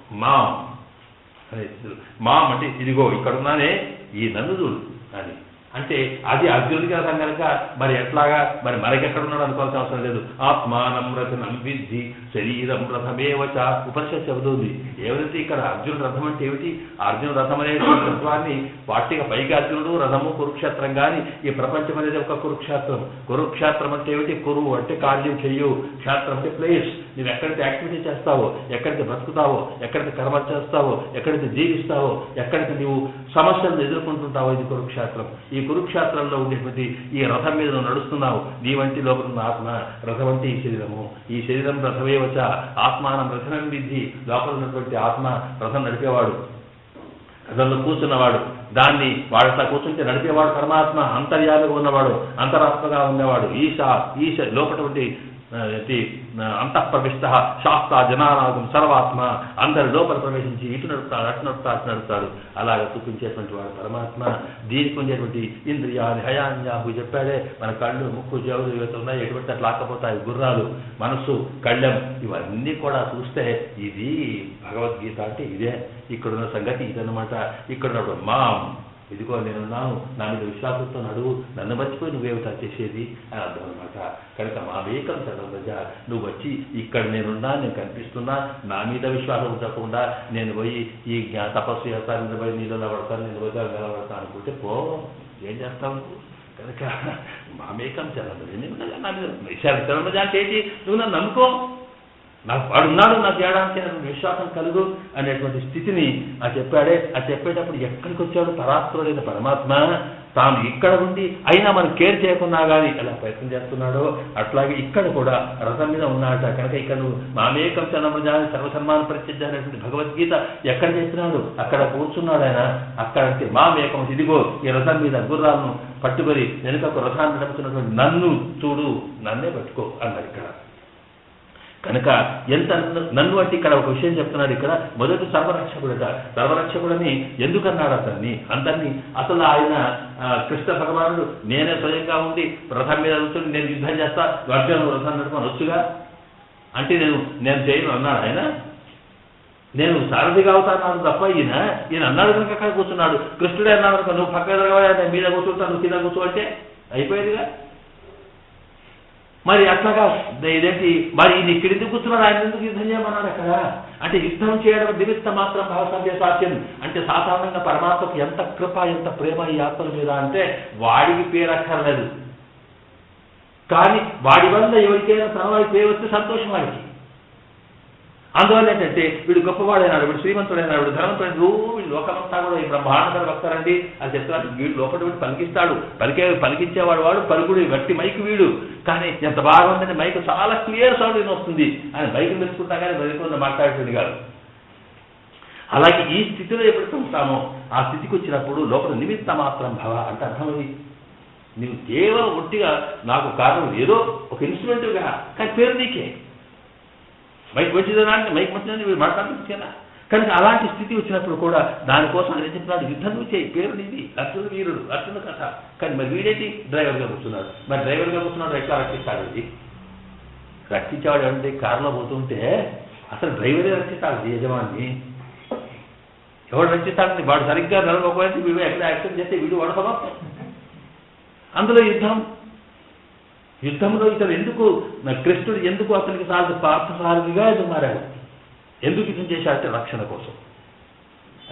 మాం అంటే ఇదిగో ఇక్కడున్నానే ఈ నన్ను చూడు అని. అంటే అది అర్జునుడికి రథం కనుక మరి ఎట్లాగా మరి మనకెక్కడున్నాడు అనుకోవాల్సిన అవసరం లేదు. ఆత్మానం రథనం విద్ధి శరీరం రథమేవచ ఉపనిషత్తు చెబుతుంది. ఎవరైతే ఇక్కడ అర్జునుడు రథం అంటే ఏమిటి, అర్జునుడు రథం అనే తత్వాన్ని వాటిగా పైకి అర్జునుడు రథము కురుక్షేత్రం కానీ ఈ ప్రపంచం అనేది ఒక కురుక్షేత్రం. కురుక్షేత్రం అంటే ఏమిటి, కురువు అంటే కార్యం చెయ్యు, క్షేత్రం అంటే ప్లేస్. నువ్వు ఎక్కడైతే యాక్టివిటీ చేస్తావో, ఎక్కడైతే బ్రతుకుతావో, ఎక్కడైతే కర్మ చేస్తావో, ఎక్కడైతే జీవిస్తావో, ఎక్కడైతే నువ్వు సమస్యలను ఎదుర్కొంటుంటావో ఇది కురుక్షేత్రం. ఈ కురుక్షేత్రంలో ఉండేటువంటి ఈ రథం మీద నువ్వు నడుస్తున్నావు. నీ వంటి లోపల ఉన్న ఆత్మ, రథం అంటే ఈ శరీరము. ఈ శరీరం రథమే వచ్చా ఆత్మానం రథనం విద్ధి. లోపల ఉన్నటువంటి ఆత్మ రథం నడిపేవాడు, రథంలో కూర్చున్నవాడు. దాన్ని వాడట్లా కూర్చుంటే నడిపేవాడు పరమాత్మ, అంతర్యామిగా ఉన్నవాడు, అంతరాత్మగా ఉన్నవాడు. ఈశ లోపటువంటి అంతఃప్రవిష్ట శాస్త్ర జనానాగం సర్వాత్మ. అందరి లోపల ప్రవేశించి ఇటు నడుపుతాడు, అటు నడుపుతాడు. అలాగే చూపించేటువంటి వాడు పరమాత్మ. దీనికి ఉండేటువంటి ఇంద్రియాన్ని హయాన్యాహు చెప్పాడే, మన కళ్ళు ముక్కు చెవులు ఇవన్నీ ఉన్నాయి, ఎటువంటి అట్లా లాక్కపోతాయి. గుర్రాలు, మనస్సు, కళ్ళెం ఇవన్నీ కూడా చూస్తే ఇది భగవద్గీత అంటే ఇదే. ఇక్కడున్న సంగతి ఇదన్నమాట. ఇక్కడ మాం ఇదిగో నేనున్నాను, నా మీద విశ్వాసంతో నడువు, నన్ను మర్చిపోయి నువ్వేమిటా చేసేది అని అర్థం అనమాట. కనుక మా వేకం చదవజ, నువ్వు వచ్చి ఇక్కడ నేనున్నా, నేను కనిపిస్తున్నా, నా మీద విశ్వాసం ఉంచకుండా నేను పోయి ఈ తపస్సు చేస్తాను, నేను పోయి నీళ్ళలో పడతాను, నేను పోయి నిలబడతాను అనుకుంటే ఏం చేస్తావు నువ్వు. కనుక మామేకం చరణం నా మీద చరణజాతి ఏంటి, నువ్వు నన్ను నమ్ముకో, నాకు వాడున్నాడు నాకు చేయడానికి విశ్వాసం కలుగు అనేటువంటి స్థితిని చెప్పాడే. చెప్పేటప్పుడు ఎక్కడికి వచ్చాడు పరాత్పరుడైన పరమాత్మ, తాను ఇక్కడ ఉండి అయినా మనం కేర్ చేయకున్నా కానీ ఎలా ప్రయత్నం చేస్తున్నాడో అట్లాగే ఇక్కడ కూడా రథం మీద ఉన్నాడట. కనుక ఇక్కడ నువ్వు మామేకం చరణజాతి సర్వసన్మాన ప్రత్యర్థి అనేటువంటి భగవద్గీత ఎక్కడ చేస్తున్నాడు, అక్కడ కూర్చున్నాడు ఆయన. అక్కడ మామేకం, ఇదిగో ఈ రథం మీద గుర్రాలను పట్టుకొని వెనుక ఒక రథాన్ని నడుపుతున్నటువంటి నన్ను చూడు, నన్నే పట్టుకో అన్నాడు ఇక్కడ. కనుక ఎంత నన్ను అంటే ఇక్కడ ఒక విషయం చెప్తున్నాడు. ఇక్కడ మొదటి సర్వరక్షకుడట. సర్వరక్షకుడని ఎందుకన్నాడు అతన్ని అందరినీ? అసలు ఆయన కృష్ణ భగవానుడు నేనే స్వయంగా ఉండి రథం మీద కూర్చొని నేను యుద్ధం చేస్తా, అర్జునుడు రథం నడుపుకొని వచ్చుగా అంటే నేను చేయను అన్నాడు ఆయన. నేను సారథిగా అవుతాను తప్ప ఈయన అన్నాడు కనుక అక్కడ కూర్చున్నాడు. కృష్ణుడే అన్నాడు కనుక నువ్వు పక్క ఎదగవా, మీద కూర్చుంటాను, నువ్వు కింద కూర్చో అంటే అయిపోయేదిగా. మరి అట్లాగా ఇదేంటి మరి ఈయన ఇక్కడ ఎందుకు కూర్చున్నాడు, ఆయన ఎందుకు యుద్ధం చేయమన్నాడు అక్కడ అంటే యుద్ధం చేయడం నిమిత్త మాత్రం భావసంధ్య సాధ్యం అంటే సాధారణంగా పరమాత్మకు ఎంత కృప ఎంత ప్రేమ ఈ ఆత్మల మీద అంటే వాడికి పేరక్కర్లేదు, కానీ వాడి వల్ల ఎవరికైనా తనవాడి పేరు వస్తే సంతోషం వాడికి. అందువల్ల ఏంటంటే వీడు గొప్పవాడైనాడు, వీడు శ్రీమంతుడైనాడు, వీడు ధనవంతుడు, వీడు లోకమంతా కూడా ఈ బ్రహ్మాండ భక్తారండి అని చెప్తాడు. వీడు లోపల వీడు పలికిస్తాడు, పలికించేవాడు వాడు పలుకుడు గట్టి మైకు వీడు. కానీ ఎంత బాగుందని మైకు చాలా క్లియర్ సౌండ్ వస్తుంది, ఆయన మైకు మెచ్చుకుంటా కానీ బయట మాట్లాడేది కాదు. అలాగే ఈ స్థితిలో ఎప్పుడైతే ఉంటామో ఆ స్థితికి వచ్చినప్పుడు లోపల నిమిత్త మాత్రం భవ అంటే అర్థమది నీవు కేవలం ఒట్టిగా నాకు కారణం ఏదో ఒక ఇన్స్ట్రుమెంట్గా, కానీ పేరు నీకే. మైక్ మంచిదనా అంటే మైక్ మంచిదని వీడు మాట్లాడుతున్నా. కనుక అలాంటి స్థితి వచ్చినప్పుడు కూడా దానికోసం ఆయన చెప్పినాడు యుద్ధం నువ్వు చేయి, పేరు నీది, అర్జునుడు వీరుడు, అర్జునుడు కథ. కానీ మరి వీడేంటి డ్రైవర్గా కూర్చున్నాడు. మరి డ్రైవర్గా కూర్చున్నాడు ఎట్లా రక్షిస్తాడు? ఇది రక్షించేవాడు ఏమంటే కారులో పోతుంటే అసలు డ్రైవరే రక్షిస్తాడు యజమాని. ఎవడు రక్షిస్తాడని వాడు సరిగ్గా నిలబోకపోతే వీడు ఎక్కడ యాక్సిడెంట్ చేస్తే వీడు వాడు సమాప్తం. అందులో యుద్ధంలో ఇతను ఎందుకు కృష్ణుడు ఎందుకు అతనికి పార్థసారథిగా ఎందుకు మారాడు, ఎందుకు యుద్ధం చేశాడంటే రక్షణ కోసం.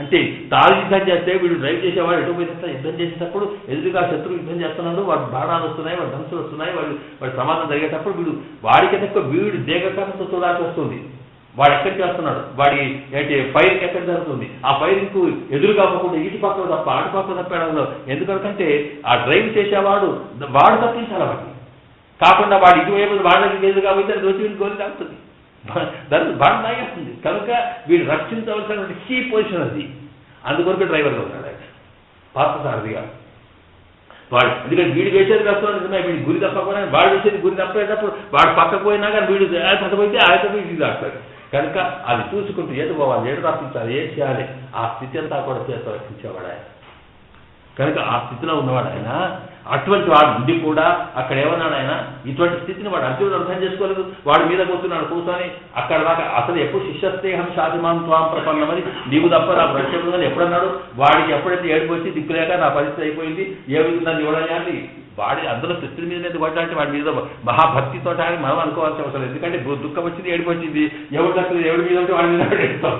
అంటే తాను యుద్ధం చేస్తే వీడు డ్రైవ్ చేసేవాడు ఎటు పోయిన యుద్ధం చేసేటప్పుడు ఎదురుగా శత్రువు యుద్ధం చేస్తున్నాడు, వాడు బాణాలు వస్తున్నాయి, వాడు ధనుసులు వస్తున్నాయి, వాడి ప్రమాదం జరిగేటప్పుడు వీడికి ఎక్కువ వీడు దేగకారంతో చూడాల్సి వస్తుంది. వాడు ఎక్కడికి వస్తున్నాడు, వాడి ఏంటి ఫైరింగ్ ఎక్కడ జరుగుతుంది, ఆ ఫైరింగ్కు ఎదురుగా అవ్వకుండా ఇటు పక్కన తప్ప అటు పక్కన తప్పడంలో. ఎందుకంటే ఆ డ్రైవ్ చేసేవాడు వాడు తప్పించాలి వాడిని కాకుండా వాడు ఇటువైపు వాళ్ళకి ఎదురుగా పోతే రోజు వీళ్ళు గోలి తాగుతుంది, దానికి బాణ తాగేస్తుంది. కనుక వీడు రక్షించవలసినటువంటి కీ పొజిషన్ అది. అందుకొరకు డ్రైవర్గా ఉన్నాడు ఆయన పార్థసారథిగా. వాడు ఎందుకంటే వీడు వేసేది వస్తున్నాడు, వీడి గురి తప్పకుండా వాడు వేసేది గురి తప్పేటప్పుడు వాడు పక్కకు పోయినా కానీ వీడు తప్పపోతే ఆయన వీడు దాస్తాడు. కనుక అది చూసుకుంటూ ఏది పోవాలి, ఏడు రక్షించాలి, ఏం చేయాలి, ఆ స్థితి అంతా కూడా చేస్తూ రక్షించేవాడు ఆయన. కనుక ఆ స్థితిలో ఉన్నవాడు ఆయన. అటువంటి వాడు ఉండి కూడా అక్కడ ఏమన్నాడు ఆయన, ఇటువంటి స్థితిని వాడు అర్జునుడు అర్థం చేసుకోలేదు. వాడి మీద కూర్చొని అక్కడ దాకా అసలు ఎప్పుడు శిష్యస్తేహం శాతిమాన్ త్వాం ప్రపన్నమని నీవు తప్ప నాకు రక్షకుడు అని ఎప్పుడన్నాడు. వాడికి ఎప్పుడైతే ఏడుపు వచ్చి దిక్కులేక నా పరిస్థితి అయిపోయింది, ఏ విధంగా చూడాలి వాడి అందులో కృష్ణుడి మీద ఎందుకు పడ్డాలంటే వాడి మీద మహాభక్తితో అని మనం అనుకోవాల్సిన అవసరం. ఎందుకంటే దుఃఖం వచ్చింది, ఏడుపు వచ్చింది, ఎవరు దక్కుతుంది, ఎవరి మీద ఉంటే వాడి మీద ఏడుస్తాం.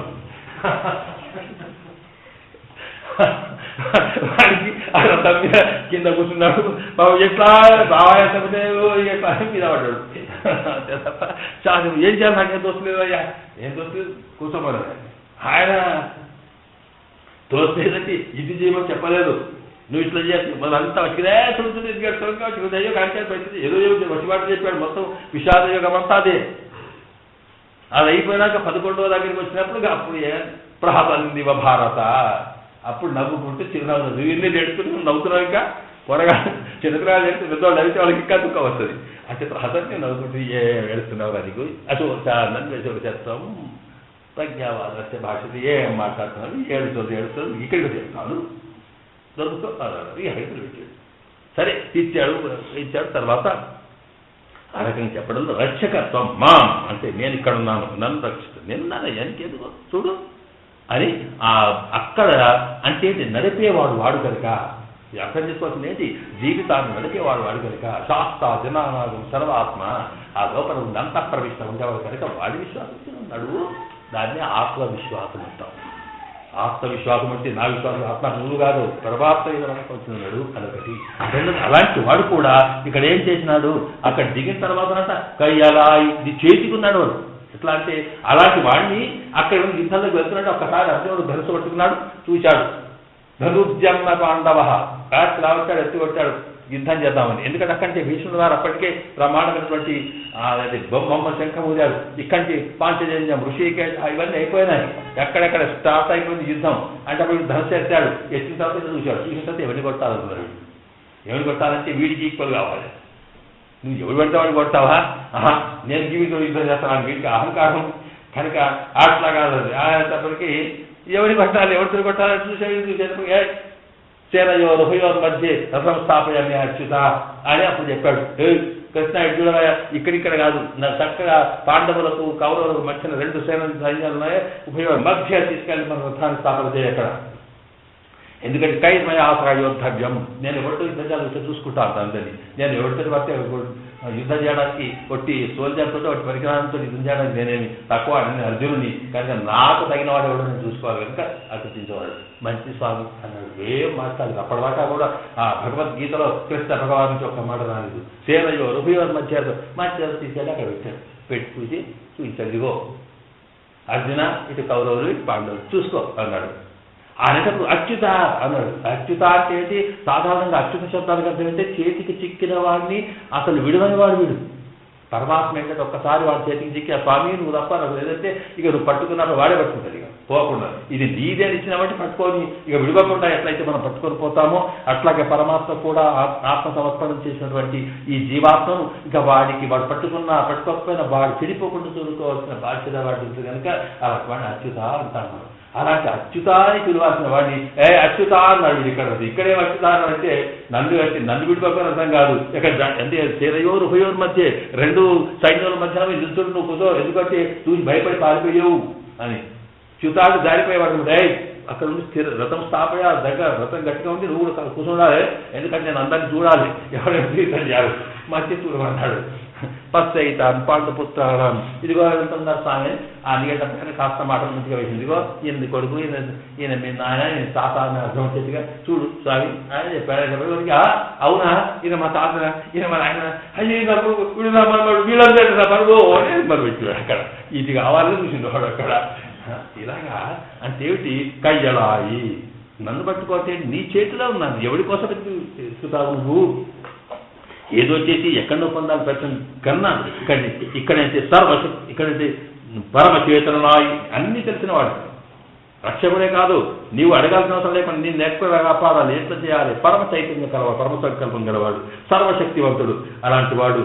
వాడికి ఆ మీద కింద కూర్చున్నాడు, బాబు ఎట్లా బావాయే ఎట్లా మీద పడ్డాడు. తప్ప చాలా ఏం చేయాలి, నాకేం దోస్తలేదు అయ్యా, ఏం దోస్తలేదు కూర్చోమన్నాడు ఆయన. దోస్తలేదంటే ఇది చేయమని చెప్పలేదు, నువ్వు ఇట్లా చేయాలి మనంతా వచ్చిందే చూస్తుంది అయ్యో కాంక్ష పరిస్థితి ఏదో వసిబాటు చెప్పాడు. మొత్తం విషాద యోగం అంతా అదే. అది అయిపోయినాక 11వ దగ్గరికి వచ్చినప్పుడు అప్పుడు ప్రహబలింది భారత, అప్పుడు నవ్వుకుంటే చిరునవ్వు వీళ్ళని నేర్చుకుని నవ్వుతున్నావు. ఇంకా త్వరగా చిన్నపిల్లలు నేర్చుకుని పెద్దవాళ్ళు నవ్వితే వాళ్ళకి ఇంకా దుఃఖం వస్తుంది. అంటే హసన్ని నవ్వుకుంటూ ఏడుస్తున్నావు అది అటు నన్ను చేస్తాం ప్రజ్ఞావాద భాషలు ఏం మాట్లాడుతున్నాను, ఏడుస్తాను ఇక్కడికి చెప్తాను దొరుకుతాను పెట్టాడు. సరే ఇచ్చాడు. తర్వాత ఆ రకంగా చెప్పడంలో రక్షకత్వం మా అంటే నేను ఇక్కడ ఉన్నాను, నన్ను రక్షిస్తాను, నేనున్నాను ఎందుకు చూడు అని అక్కడ అంటే నడిపేవాడు వాడు కనుక అర్థం చేసుకోవాల్సింది ఏంటి, జీవితాన్ని నడిపేవాడు వాడు కనుక శాస్త్ర జనానాగం సర్వాత్మ ఆ లోపల ఉంది అంతఃప్రవిష్ట ఉండేవాడు కనుక వాడి విశ్వాసం ఉన్నాడు. దాన్ని ఆత్మవిశ్వాసం అంటాం. ఆత్మవిశ్వాసం అంటే నా విశ్వాసం ఆత్మ నువ్వు కాదు పరమాత్మ వచ్చినాడు అదొకటి. రెండోది అలాంటి వాడు కూడా ఇక్కడ ఏం చేసినాడు, అక్కడ దిగిన తర్వాత కయ్యాలా ఇది చేసుకున్నాడు వాడు. ఎట్లా అంటే అలాంటి వాడిని అక్కడ యుద్ధంలోకి వెళ్తున్నాడు. ఒక్కసారి అర్జునుడు ధనుసు పట్టుకున్నాడు, చూశాడు. ధనుర్జన్మ పాండవ అట్లా వచ్చాడు, ఎత్తి కొట్టాడు యుద్ధం చేద్దామని. ఎందుకంటే అక్కడి భీష్ముడు గారు అప్పటికే బ్రహ్మాండమైనటువంటి బొమ్మ శంఖం ఊదాడు. ఇక్కడి పాంచజన్యం ఋషికేశ ఇవన్నీ అయిపోయినాయి. ఎక్కడెక్కడ స్టార్ట్ అయిపోయింది యుద్ధం. అంటే అప్పుడు ధనుసు ఎత్తాడు, ఎత్తిన తర్వాత చూశాడు. చూసిన తర్వాత ఎవరిని కొట్టాలనుకున్నాడు. ఎవరిని కొట్టాలంటే వీడికి ఈక్వల్ కావాలి. నువ్వు ఎవరు పెడితే వాడిని కొడతావా, నేను జీవితం యుద్ధం చేస్తాను వీడికి అహంకారం కనుక అట్లా కాదు. అనేటప్పటికీ ఎవరిని కొట్టాలి, ఎవరితో కొట్టాలని చూసే సేనయో రుహయోర్ మధ్య రథం స్థాపయామి అచ్యుత అని అప్పుడు చెప్పాడు. కృష్ణ చూడగా ఇక్కడిక్కడ కాదు, నా చక్కగా పాండవులకు కౌరవులకు మధ్యన 2 సేన సైన్యాలు ఉన్నాయి, ఉభయ మధ్య తీసుకెళ్ళి మన రథాన్ని స్థాపన చేయక్కడ. ఎందుకంటే కైర్మయ ఆశ్రయోద్ధవ్యం, నేను ఎవరితో యుద్ధం చేయాలి చూసుకుంటాను అంతని. నేను ఎవరితో పడితే యుద్ధం చేయడానికి ఒట్టి సోల్జర్తో ఒకటి పరికరాలతో యుద్ధం చేయడానికి నేనేమి తక్కువ అని అర్జునుడిని, కనుక నాకు తగిన వాడు ఎవడో నేను చూసుకోవాలి కనుక అర్పించేవాడు. మంచి స్వామి అన్నాడు. ఏం మాట్లాడదు. అప్పటిదాకా కూడా ఆ భగవద్గీతలో కృష్ణ భగవాన్ నుంచి ఒక్క మాట రాలేదు. సేనయో రుభయోర్ మధ్య తీసుకెళ్ళి అక్కడ పెట్టాడు. పెట్టి చూపించాడు, ఇదిగో అర్జున ఇటు కౌరవులు ఇటు పాండవులు చూసుకో అన్నాడు. అనేటప్పుడు అచ్యుత అన్నాడు. అచ్యుత అంటే ఏంటి, సాధారణంగా అచ్యుత శబ్దానికి అర్థం అంటే చేతికి చిక్కిన వాడిని అసలు విడువని వాడు వీడు. పరమాత్మ ఏంటంటే ఒక్కసారి వాడి చేతికి చిక్కి ఆ స్వామి నువ్వు తప్ప నాకు లేదంటే ఇక నువ్వు పట్టుకున్నప్పుడు వాడే పట్టుకుంటాడు. ఇక పోకుండా ఇది నీదే ఇచ్చిన బట్టి పట్టుకొని ఇక విడవకుండా ఎట్లయితే మనం పట్టుకొని పోతామో అట్లాగే పరమాత్మ కూడా ఆత్మ సమర్పణం చేసినటువంటి ఈ జీవాత్మను ఇక వాడికి వాడు పట్టుకోకపోయినా వాడు చెడిపోకుండా చూసుకోవాల్సిన బాధ్యత వాడి ఉంటుంది కనుక అలా వాడిని అచ్యుత అంటాను. అలాంటి అచ్యుతాన్ని పిలవాల్సిన వాడిని అచ్యుత అన్నాడు. ఇక్కడేం అచ్యుత అంటే నన్ను విడిపోకపోయిన అర్థం కాదు. ఇక్కడ అంటే సేనయోర్ ఉభయోర్ మధ్య 2 సైన్యాల మధ్య యుద్ధుడు నువ్వు కుదో, ఎందుకంటే నువ్వు భయపడి పారిపోయావు అని. చ్యుతాడు జారిపోయేవాడు. అక్కడ ఉండి రథం స్థాపయ దగ్గర రథం గట్టిగా ఉంది, నువ్వు కూడా కూర్చుండాలి, ఎందుకంటే నేను అందరినీ చూడాలి, ఎవరైనా తీర్థం చేయాలి మధ్య చూడమన్నాడు. ఫస్ట్ అయితాను పాండుపుత్రాం ఇదిగో వెళ్తున్నారు స్వామి. ఆ నీగేటప్పటికీ కాస్త మాటలు మంచిగా వేసింది. ఇదిగో ఈయన కొడుకు ఈయన మీ నాయన ఈయన తాత అని అర్థం వచ్చేట్టుగా చూడు స్వామి అని చెప్పాడు. అవునా ఈయన మా తాత ఈయన మా నాయన అయ్యో వీళ్ళందరూ పరుగు మరి పెట్టాడు. అక్కడ ఇది కావాలని చూసిండు వాడు అక్కడ. ఇలాగా అంటే ఏమిటి, కయ్యలాయి నన్ను పట్టుకోతే నీ చేతిలో ఉన్నాను, ఎవరి కోసం ఎత్తుతావు నువ్వు, ఏదో చేసి ఎక్కడో పొందాలి పెట్టండి కన్నా ఇక్కడైతే సర్వశక్తి, ఇక్కడైతే పరమచేతనాయి అన్ని తెలిసిన వాడు. రక్షకుడే కాదు, నీవు అడగాల్సిన అవసరం లేకుండా నిన్ను ఎక్కడ కాపాడాలి, ఎట్లా చేయాలి, పరమ చైతన్య కలవాడు, పరమ సంకల్పం గలవాడు, సర్వశక్తివంతుడు. అలాంటి వాడు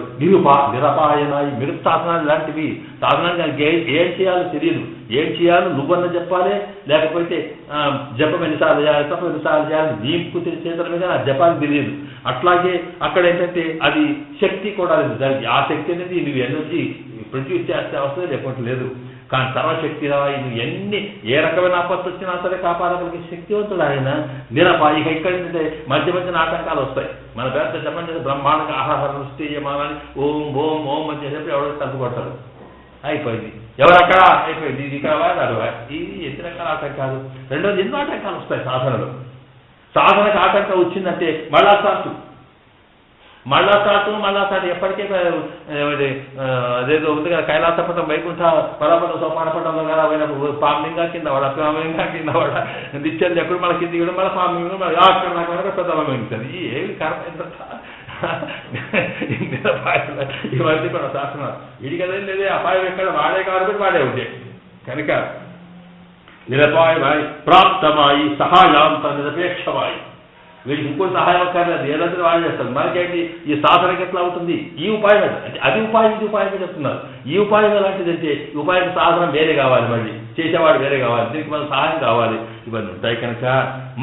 నిరపాయనాయి మిగతా సాధనాలు లాంటివి. సాధనానికి ఏం చేయాలో తెలియదు, ఏం చేయాలో నువ్వన్న చెప్పాలి, లేకపోతే జపం ఎన్నిసార్లు చేయాలి, తప్ప ఎన్నిసార్లు చేయాలి నీకు చేతుల మీద ఆ జపానికి తెలియదు. అట్లాగే అక్కడ ఏంటంటే అది శక్తి కూడా లేదు దానికి. ఆ శక్తి అనేది నువ్వు ఎనర్జీ ప్రొడ్యూస్ చేస్తే అవసరం లేకపోతే లేదు. కానీ సర్వశక్తి నువ్వు ఎన్ని ఏ రకమైన ఆపత్తు వచ్చినా సరే కాపాడగలిగే శక్తివంతుడు ఆయన. నిరపాయిక ఇక్కడ ఏంటంటే మధ్య మధ్య ఆటంకాలు వస్తాయి. మన పేద చెప్పండి బ్రహ్మాండంగా ఆహారం సృష్టి చేయమాలని ఓం ఓం ఓం అని చెప్పి ఎవరో తగ్గుపడతారు, అయిపోయింది. ఎవరక్కడ అయిపోయింది, ఇది ఇక్కడ వాడారు. ఇది ఎన్ని రకాల ఆటంకాలు. రెండోది ఎన్నో ఆటంకాలు వస్తాయి సాధనలో. సాధనకు ఆటంకం వచ్చిందంటే మళ్ళా స్టార్ట్ ఎప్పటికే అదేదో ఉంది కదా కైలాసపటం వైకుంఠ పరపటం సోపానపటంలో కదా పోయినప్పుడు పామింగా కింద వాడు అప్పామింగా కింద వాడ దిచ్చంది ఎప్పుడు మన కింద కూడా మన పామింగ్ అక్కడ నాకు పెద్ద మిగుతుంది. ఏమి కర్మ ఎంత ఇవన్నీ కూడా శాస్త్రం ఇది కదండి. లేదే అపాయం ఎక్కడ వాడే కాబట్టి వాడే ఉండే కనుక నిరపాయమాయి ప్రాప్తమాయి సహాయాంత నిరపేక్షమాయి. వీడికి ఇంకో సహాయం అక్కర్లేదు, ఏదంటే వాళ్ళు చేస్తారు. మనకేంటి ఈ సాధనకి ఎట్లా అవుతుంది, ఈ ఉపాయం అంటే అది ఉపాయం ఇది ఉపాయంగా చెప్తున్నారు. ఈ ఉపాయం ఎలాంటిదంటే ఈ ఉపాయం సాధన వేరే కావాలి, మళ్ళీ చేసేవాడు వేరే కావాలి, దీనికి మన సహాయం కావాలి. ఇవన్నీ ఉంటాయి కనుక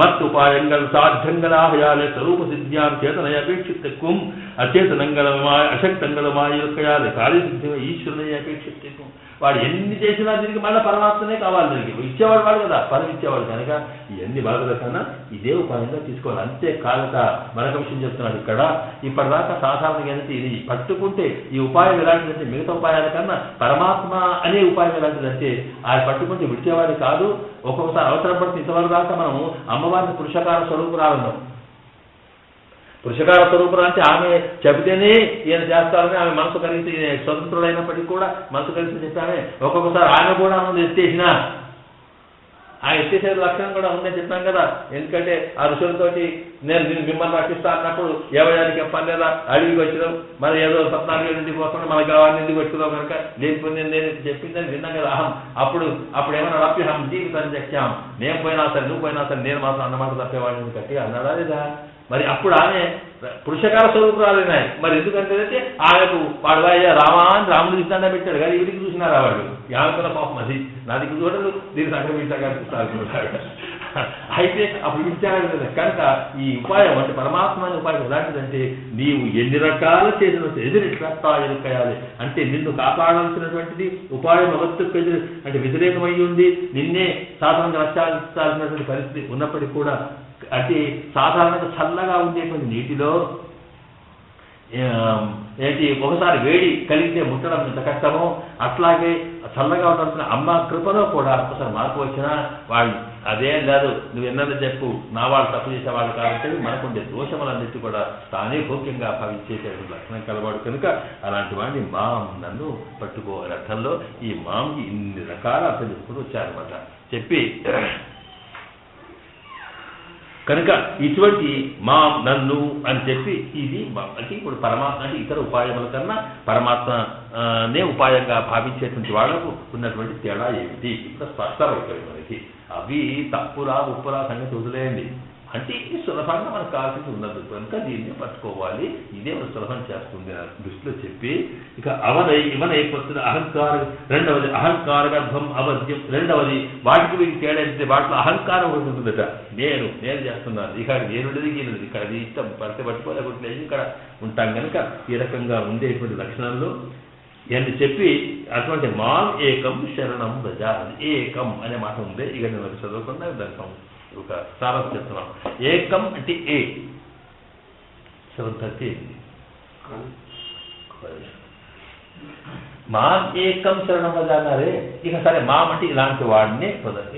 మత్ ఉపాయంగా సాధ్యంగలాహయాలే స్వరూప సిద్ధ్యాన్ని చేతనయ అపేక్షిత్వం అచేతనంగళమాయ అశక్తంగళమాయ యొక్కయాలి కార్యసిద్ధి ఈశ్వరునయ అపేక్షిత్వం. వాడు ఎన్ని చేసినా దీనికి మళ్ళీ పరమాత్మనే కావాలి, దీనికి ఇచ్చేవాడు వాడు కదా, ఫలం ఇచ్చేవాడు కనుక ఇవన్నీ బాధల కన్నా ఇదే ఉపాయంగా తీసుకోవాలి. అంతే కాదట మరొక విషయం చెప్తున్నాడు ఇక్కడ. ఇప్పటిదాకా సాధారణంగా ఏంటంటే ఇది పట్టుకుంటే ఈ ఉపాయం ఎలాంటిదంటే మిగతా ఉపాయాల కన్నా పరమాత్మ అనే ఉపాయం ఎలాంటిదంటే అది పట్టుకుంటే విడిచేవాడు కాదు. ఒక్కొక్కసారి అవసరం పొరపాటు ఇంతవరకు దాకా మనము అమ్మవారిని పురుషకార స్వరూపురాలన్నాం. పురుషకార స్వరూపురా అంటే ఆమె చెబితేనే ఈయన చేస్తారని ఆమె మనసు కలిసి స్వతంత్రులైనప్పటికీ కూడా మనసు కలిసి చెప్పామే. ఒక్కొక్కసారి ఆమె కూడా ముందు ఎత్తేసినా ఆ ఎత్తేసే లక్షణం కూడా ఉందని చెప్పాం కదా. ఎందుకంటే ఆ ఋషులతోటి నేను మిమ్మల్ని రక్షిస్తా అన్నప్పుడు ఎవరికి పర్లేదా అడవికి వచ్చినాం, మరి ఏదో 14 ఇంటికి వస్తున్నాం, మనకి వారిని ఇంటికి వచ్చున్నాం కనుక లేకపోతే నేను చెప్పిందని విన్నాం కదా. అప్పుడు ఏమన్నా రప్పిహం జీవితాన్ని చెక్కాం, నేను పోయినా సరే నువ్వు పోయినా సరే నేను మాత్రం అన్నమాట తప్పేవాడిని కట్టి అన్నాడా లేదా. మరి అప్పుడు ఆమె పురుషకార స్వరూపురాలినాయి. మరి ఎందుకంటే ఆమెకు వాడు రామా అని రాముడికి దండం పెట్టాడు కానీ వీడికి చూసినారా వాళ్ళు ఆమెకున్న పాపం అది నా దగ్గర చూడదు దీన్ని సంక్రమించాగా చూస్తారు. అయితే అప్పుడు విచారణ కనుక ఈ ఉపాయం అంటే పరమాత్మ ఉపాయం ఎలాంటిదంటే నీవు ఎన్ని రకాల చేసిన ఎదురెట్లయాలి అంటే నిన్ను కాపాడాల్సినటువంటిది ఉపాయం అవస్థకు ఎదురు అంటే వ్యతిరేకమై ఉంది, నిన్నే సాధారణంగా రక్షించాల్సినటువంటి పరిస్థితి ఉన్నప్పటికీ కూడా అంటే సాధారణంగా చల్లగా ఉండేటువంటి నీటిలో ఏంటి ఒకసారి వేడి కలిగితే ముట్టడం ఎంత కష్టమో అట్లాగే చల్లగా ఉండాల్సిన అమ్మ కృపలో కూడా ఒకసారి మార్పు వచ్చినా వాళ్ళు అదేం లేదు నువ్వు ఎన్నదో చెప్పు నా వాళ్ళు తప్పు చేసేవాళ్ళు కాబట్టి మనకుండే దోషములన్నిటి కూడా తానే భోగ్యంగా భావించేసేటువంటి లక్షణం కలవాడు కనుక అలాంటి వాడిని మాం నన్ను పట్టుకోవాలి అర్థంలో ఈ మాంకి ఇన్ని రకాల అర్థం చెప్పుకుంటూ వచ్చారన్నమాట. చెప్పి కనుక ఇటువంటి మా నన్ను అని చెప్పి ఇది అంటే ఇప్పుడు పరమాత్మ అంటే ఇతర ఉపాయముల కన్నా పరమాత్మనే ఉపాయంగా భావించేటువంటి వాళ్ళకు ఉన్నటువంటి తేడా ఏమిటి ఇప్పుడు స్పష్టమైపోయింది మనకి. అవి తప్పురా ఉప్పురా సంగతి వదిలేయండి అంటే ఇది సులభంగా మనకు కావాల్సింది ఉన్నది కనుక దీన్ని పట్టుకోవాలి, ఇదే మన సులభం చేస్తుంది దృష్టిలో చెప్పి ఇక ఇవనైపోతుంది అహంకారం. రెండవది అహంకార గర్భం అవధ్యం. రెండవది వాటికి వీటికి తేడా వాటిలో అహంకారం ఒకటి ఉంటుందట. నేను చేస్తున్నాను ఇక్కడ నేనుండేది గీనుండేది ఇక్కడ అది ఇష్టం పడితే పట్టుకోలేకపోతే ఇక్కడ ఉంటాం కనుక ఈ రకంగా ఉండేటువంటి లక్షణంలో అని చెప్పి అటువంటి మాం ఏకం శరణం భజ. ఏకం అనే మాట ఉంది. ఇక నేను చదవకుండా దానికి ఒక సారం చెప్తున్నాం. ఏకం అంటే ఏ 7:30 మాం ఏకం శరణం భజ అన్నారే. ఇక సరే మాం అంటే ఇలాంటి వాడిని పొందాలి.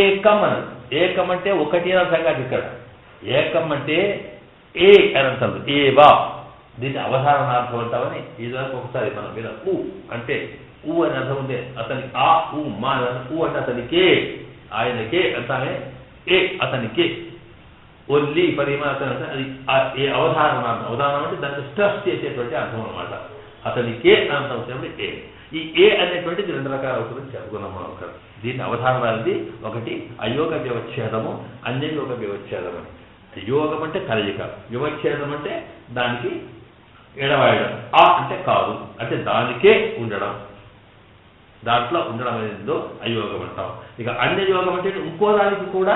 ఏకం అన్నాడు. ఏకం అంటే ఒకటి అని సంగతి. ఇక్కడ ఏకం అంటే ఏ అని అంటారు. ఏవా దీన్ని అవధారణార్థం అంటామని ఇదివరకు ఒకసారి మనం మీద ఊ అంటే ఊ అని అర్థం ఉంది. అతనికి ఆ ఊ మా ఊ అంటే అతనికే ఆయనకే అంటామే. ఏ అతనికి ఒల్లి పరిమాణ అది ఏ అవధారణార్థం. అవధానం అంటే దాన్ని స్ట్రెస్ చేసేటువంటి అర్థం అనమాట. అతనికే అర్థం వచ్చినప్పుడు ఏ. ఈ ఏ అనేటువంటిది 2 రకాల అవుతుందని చెప్పుకున్నాం మనం. ఒకటి దీన్ని అవధారణాలది ఒకటి అయోగ వ్యవచ్ఛేదము అన్యయోగ వ్యవచ్ఛేదం అని. యోగం అంటే కలయిక, వ్యవచ్ఛేదం అంటే దానికి ఎడవాయడం. ఆ అంటే కాదు అంటే దానికే ఉండడం, దాంట్లో ఉండడం అనేదో అయోగం అంటాం. ఇక అన్యయోగం అంటే ఇంకో దానికి కూడా